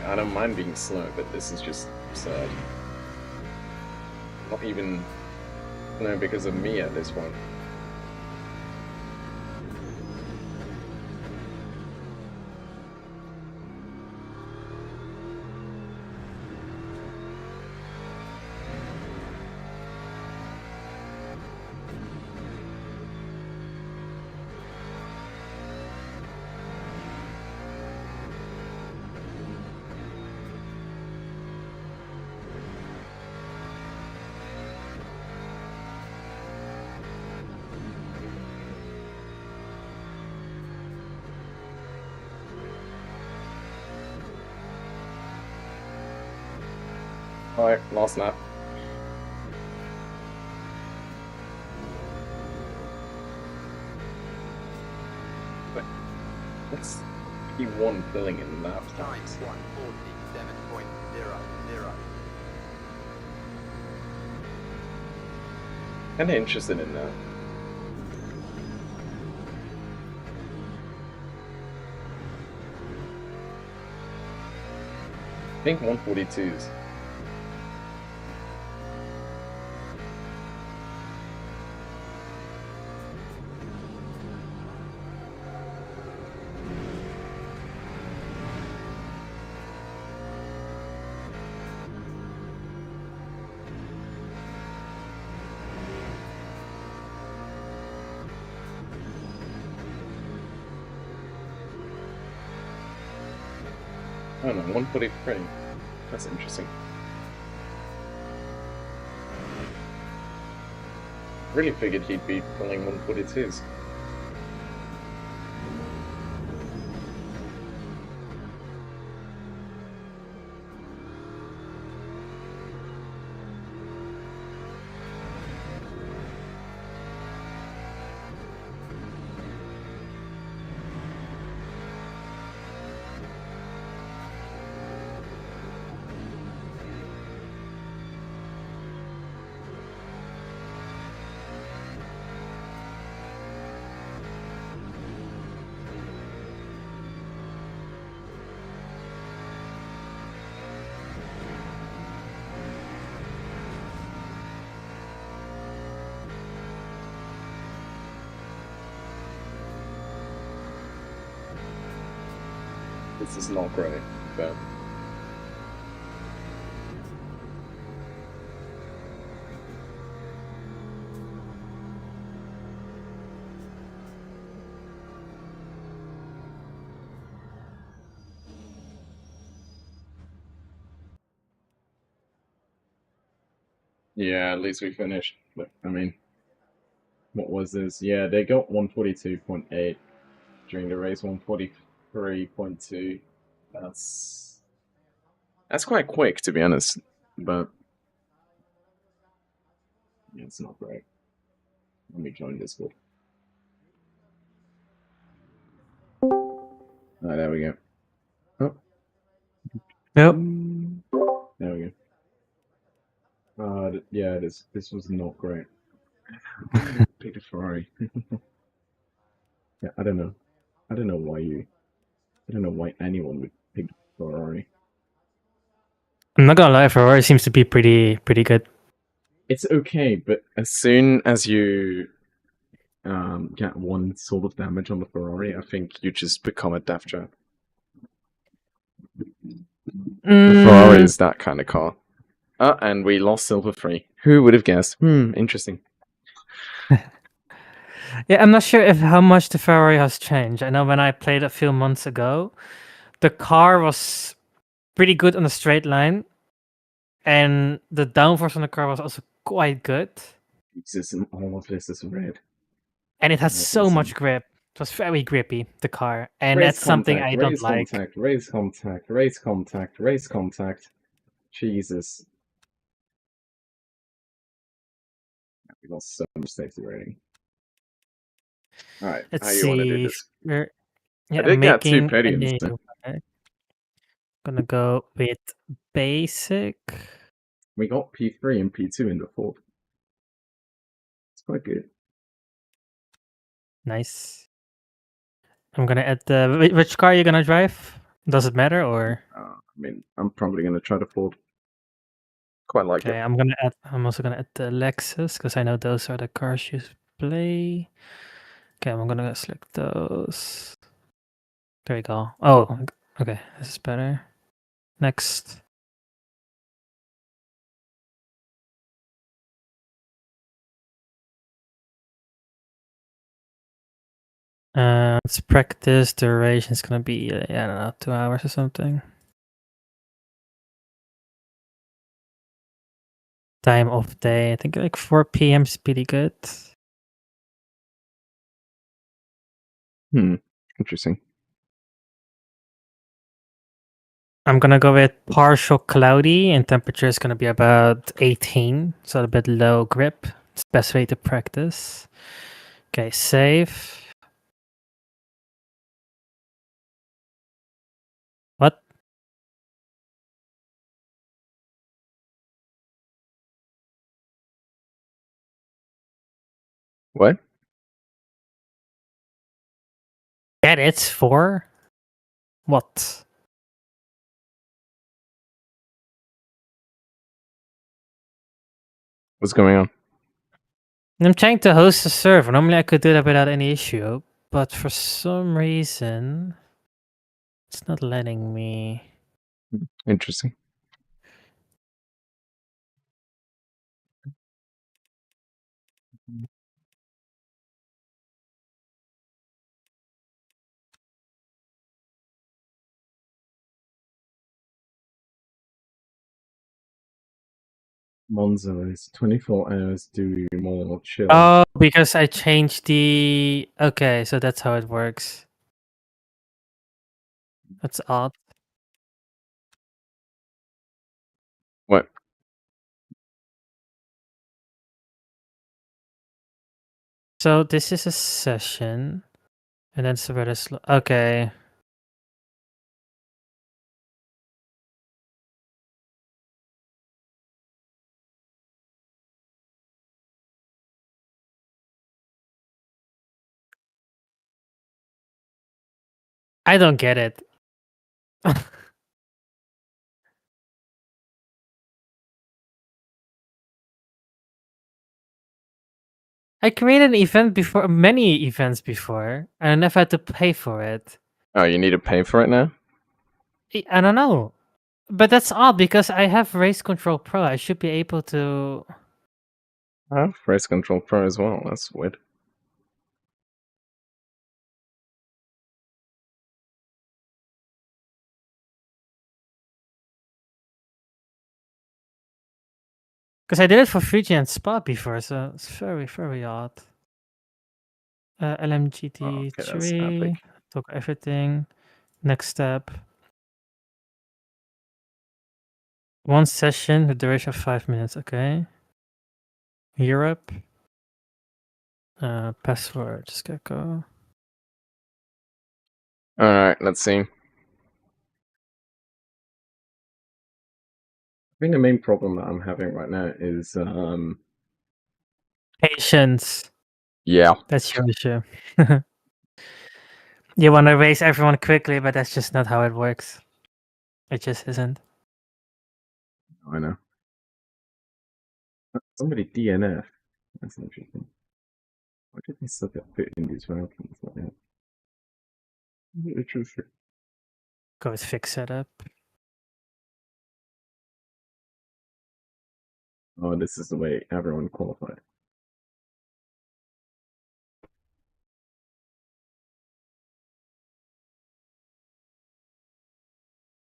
I don't mind being slow, but this is just absurd. Not even, no, because of me at this point. Alright, last lap. But that's P1 filling in lap Time times. 147.00. Kinda interested in that. I think 142s. I don't know, 143. That's interesting. Really figured he'd be pulling 142s. This is not great, but yeah, at least we finished. But I mean, what was this? Yeah, they got 142.8 during the race, 143.2. That's quite quick, to be honest. But yeah, it's not great. Let me join Discord. Alright, there we go. Oh. Yep. There we go. Yeah, this was not great. Pick a Ferrari. Yeah, I don't know. I don't know why anyone would pick Ferrari. I'm not gonna lie, Ferrari seems to be pretty good. It's okay, but as soon as you get one sort of damage on the Ferrari, I think you just become a death trap. The Ferrari is that kind of car. And we lost Silver Free. Who would have guessed? Interesting. Yeah, I'm not sure if how much the Ferrari has changed. I know when I played a few months ago, the car was pretty good on the straight line, and the downforce on the car was also quite good. All of this is red. And it has so much grip. It was very grippy, the car, and Race that's something contact, I don't race like. contact, race contact, race contact, race contact. Jesus. We lost so much safety rating. Alright, Let's how you want to do see. this? Yeah, I did I'm get 2 making podiums. gonna go with basic. We got P3 and P2 in the fourth. It's quite good. Nice. I'm gonna add the which car are you gonna drive? Does it matter or? I mean, I'm probably going to try to Ford. Quite like Okay, it. I'm also gonna add the Lexus because I know those are the cars you play. Okay, I'm gonna select those. There we go. Oh, okay, this is better. Next. Let's practice. Duration is gonna be I don't know, 2 hours or something. Time of day, I think like 4 p.m. is pretty good. Interesting. I'm gonna go with partial cloudy and temperature is gonna be about 18, so a bit low grip. It's the best way to practice. Okay, save. What? What? Get it? 4? What? What's going on? I'm trying to host a server. Normally I could do that without any issue, but for some reason it's not letting me. Interesting. Monza is 24 hours do more chill. Oh, because I changed the. Okay, so that's how it works. That's odd. What? So this is a session, and then Savetta slow. Okay. I don't get it. I created an event before, many events before, and I never had to pay for it. Oh, you need to pay for it now? I don't know. But that's odd because I have Race Control Pro. I should be able to. I have Race Control Pro as well. That's weird. Because I did it for Fuji and Spa before, so it's very, very odd. Oh, okay, that's LMGT3. epic. Took everything. Next step. One session, the duration of 5 minutes. Okay. Europe. Password. Just gotta go. Alright, let's see. I think the main problem that I'm having right now is Patience. yeah. That's your issue. You want to race everyone quickly, but that's just not how it works. It just isn't. I know. Somebody DNF. That's interesting. Why did they suck at fit in these rankings like that? Interesting. Go with fix setup. Oh, this is the way everyone qualified.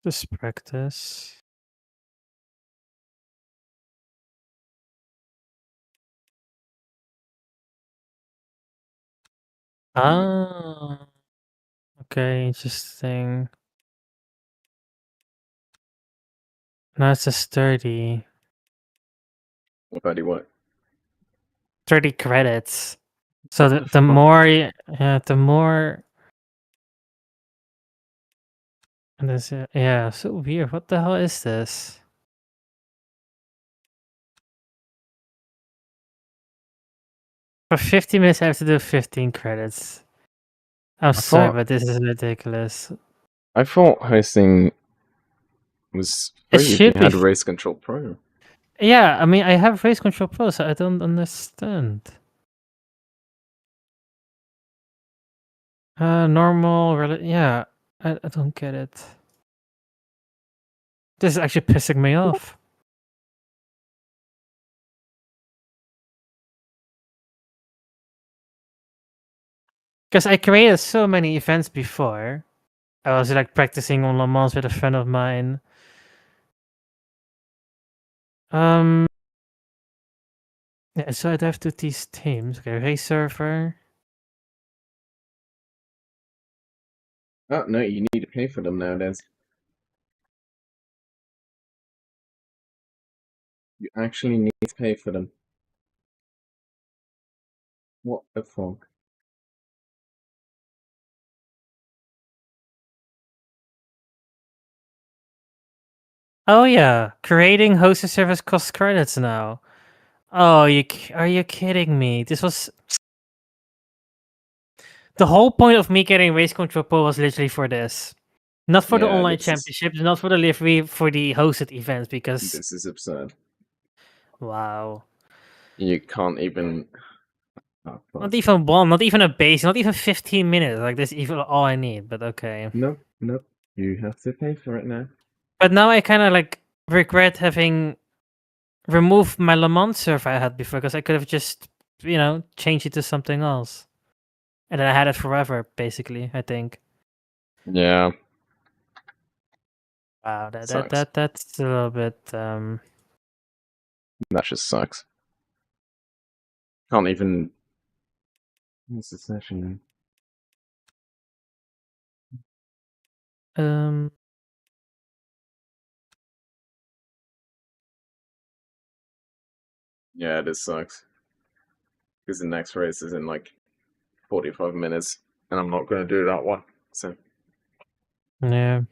Just practice. Ah. Okay, interesting. No, it's just 30. Buddy, what? 30 credits. So What the the fuck? more, yeah, the more. And this, yeah, so weird. What the hell is this? For 50 minutes, I have to do 15 credits. I'm sorry, thought- but this is ridiculous. I thought hosting was It free if you should be. had Race Control Pro. Yeah, I mean, I have Race Control Pro, so I don't understand. Normal, yeah, I don't get it. This is actually pissing me off. Because I created so many events before. I was like practicing on Le Mans with a friend of mine. Yeah, so I'd have to these teams. Okay, race server. Oh no, you need to pay for them nowadays. You actually need to pay for them. What the fuck? Oh yeah, creating hosted service costs credits now. Oh, are you kidding me? This was the whole point of me getting Race Control Pro was literally for this. Not for the Yeah, online championships, not for the livery, for the hosted events, because this is absurd. wow. You can't even. Oh, fuck. Not even one, not even a base, not even 15 minutes. Like this even all I need, but okay. Nope, nope. You have to pay for it now. But now I kinda like regret having removed my Le Mans server I had before, because I could have just, changed it to something else. And then I had it forever, basically, I think. Yeah, Wow, sucks. that's a little bit That just sucks. Can't even. What's the session? um Yeah, this sucks. Because the next race is in like 45 minutes, and I'm not going to do that one. So. yeah.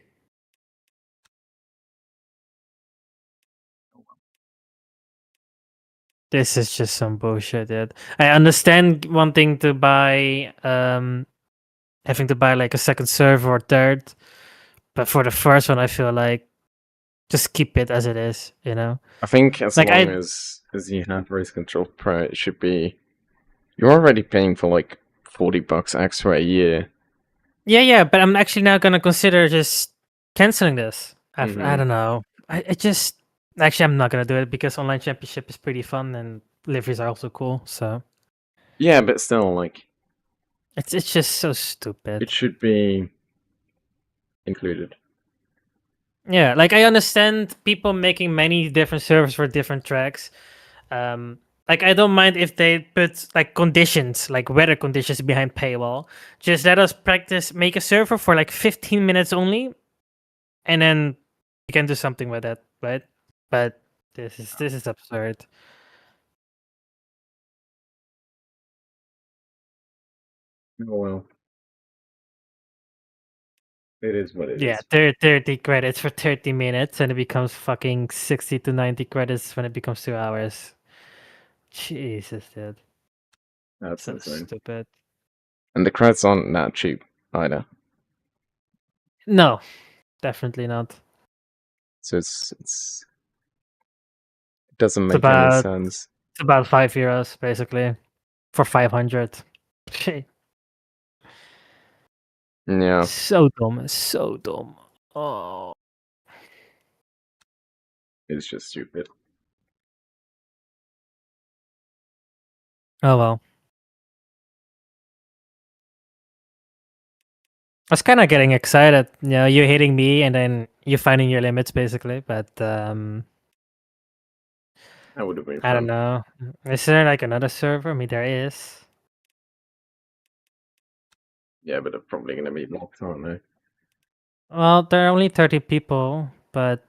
This is just some bullshit, dude. I understand wanting to buy having to buy like a second server or third, but for the first one I feel like just keep it as it is, you know? I think as Like long as you have Race Control Pro, it should be. You're already paying for like $40 extra a year. yeah, but I'm actually now gonna consider just canceling this. I Mhm. don't know. I just actually I'm not gonna do it because online championship is pretty fun and liveries are also cool. So Yeah, but still, like, it's just so stupid. it should be included. Yeah, like I understand people making many different servers for different tracks. Like I don't mind if they put like conditions, like weather conditions behind paywall. Just let us practice, make a server for like 15 minutes only, and then you can do something with it, right? But this is absurd. Oh well, it is what it Yeah, is. 30 credits for 30 minutes, and it becomes fucking 60 to 90 credits when it becomes 2 hours. Jesus, dude, That's so insane. stupid. And the credits aren't that cheap either. No, definitely not. So it doesn't It's make any about sense. it's about €5 basically for 500. Shit. Yeah, So dumb, so dumb. Oh, it's just stupid. oh well. I was kind of getting excited. You know, you're hitting me, and then you're finding your limits, basically. But That would have been I don't fun. know. Is there like another server? I mean, there is. Yeah, but they're probably gonna be blocked, aren't they? Well, there are only 30 people, but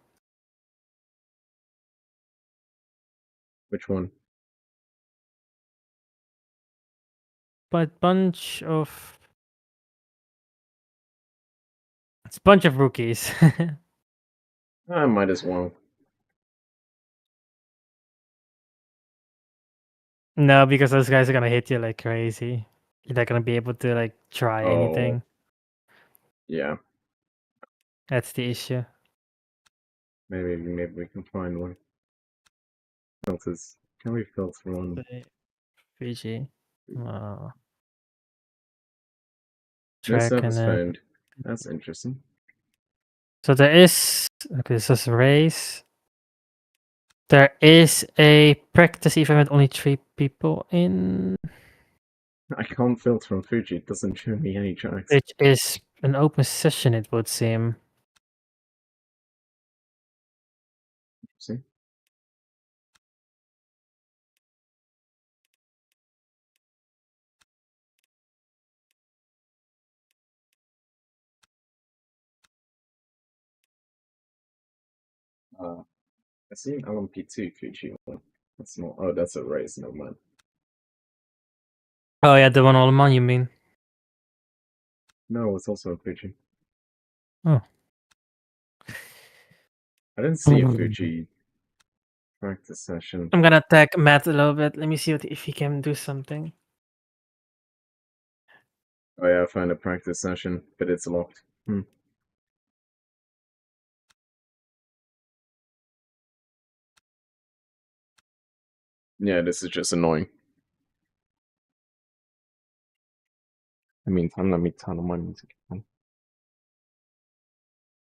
Which one? bunch of it's a bunch of rookies. I might as well. No, because those guys are gonna hit you like crazy. You're not gonna be able to like try Oh, anything. yeah. That's the issue. Maybe we can find one. Filters. Can we filter on? Fuji. No Track and service found. That's interesting. so there is this is a race. There is a practice event with only 3 people in, I can't filter on Fuji. It doesn't show me any tracks. which is an open session, it would seem. See? I see an LMP2 Fuji one. That's not. Oh, that's a race. Never mind. Oh yeah, the one all man, you mean? No, it's also a Fuji. Oh. I didn't see a Fuji practice session. I'm gonna tag Matt a little bit. Let me see if he can do something. Oh yeah, I found a practice session, but it's locked. Yeah, this is just annoying. I mean, let me turn on my music again.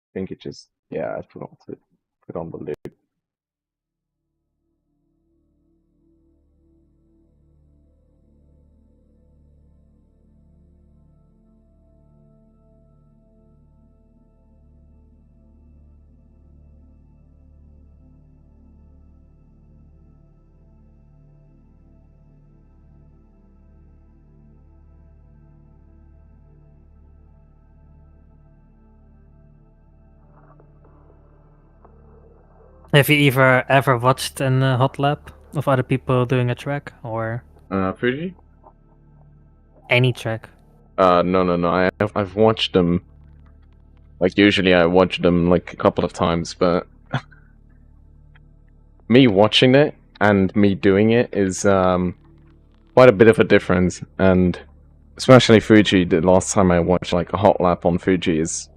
I think it just, yeah, I forgot to put on the loop. Have you ever watched an hot lap of other people doing a track or Fuji? any track? No. I've watched them. Like, usually I watch them like a couple of times, but me watching it and me doing it is quite a bit of a difference. And especially Fuji, the last time I watched like a hot lap on Fuji is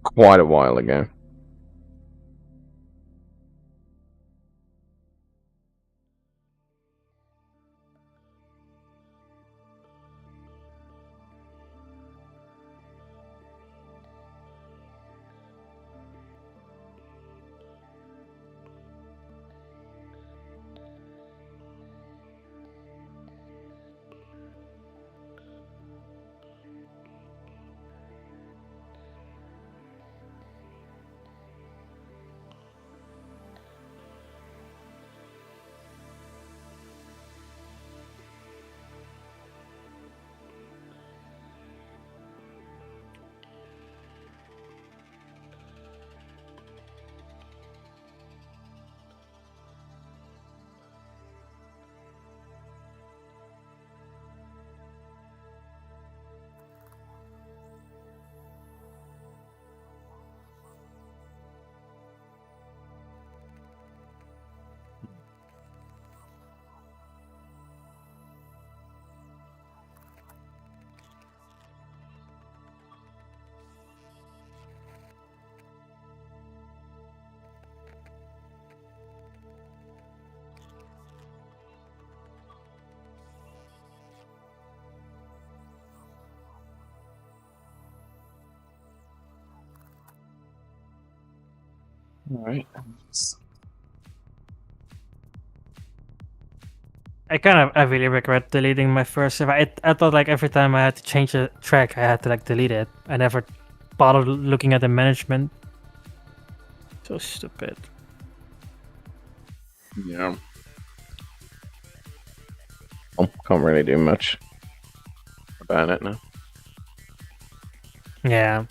quite a while ago. Alright. I really regret deleting my first save. I thought like every time I had to change a track, I had to like delete it. I never bothered looking at the management. So stupid. Yeah. Well, can't really do much about it now. Yeah.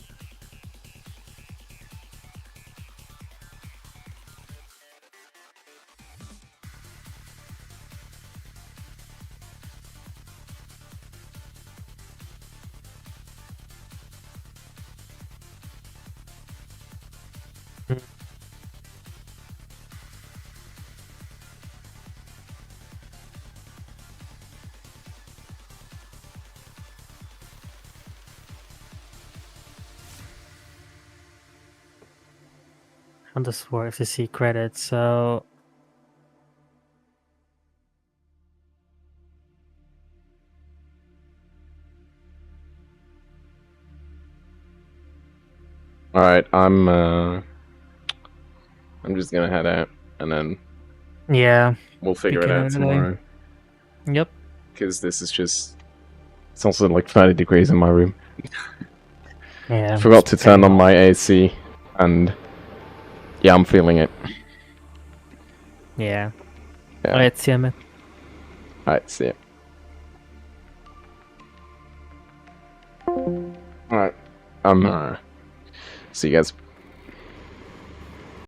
on the Sword FCC credits, so Alright, I'm just gonna head out, and then yeah. we'll figure Pick it out another day. tomorrow. Yep. Because this is just... It's also like 30 degrees in my room. Yeah. I forgot to turn on my AC, and... Yeah, I'm feeling it. Yeah. Yeah. Alright, see you, man. Alright, see ya. Alright, see you guys.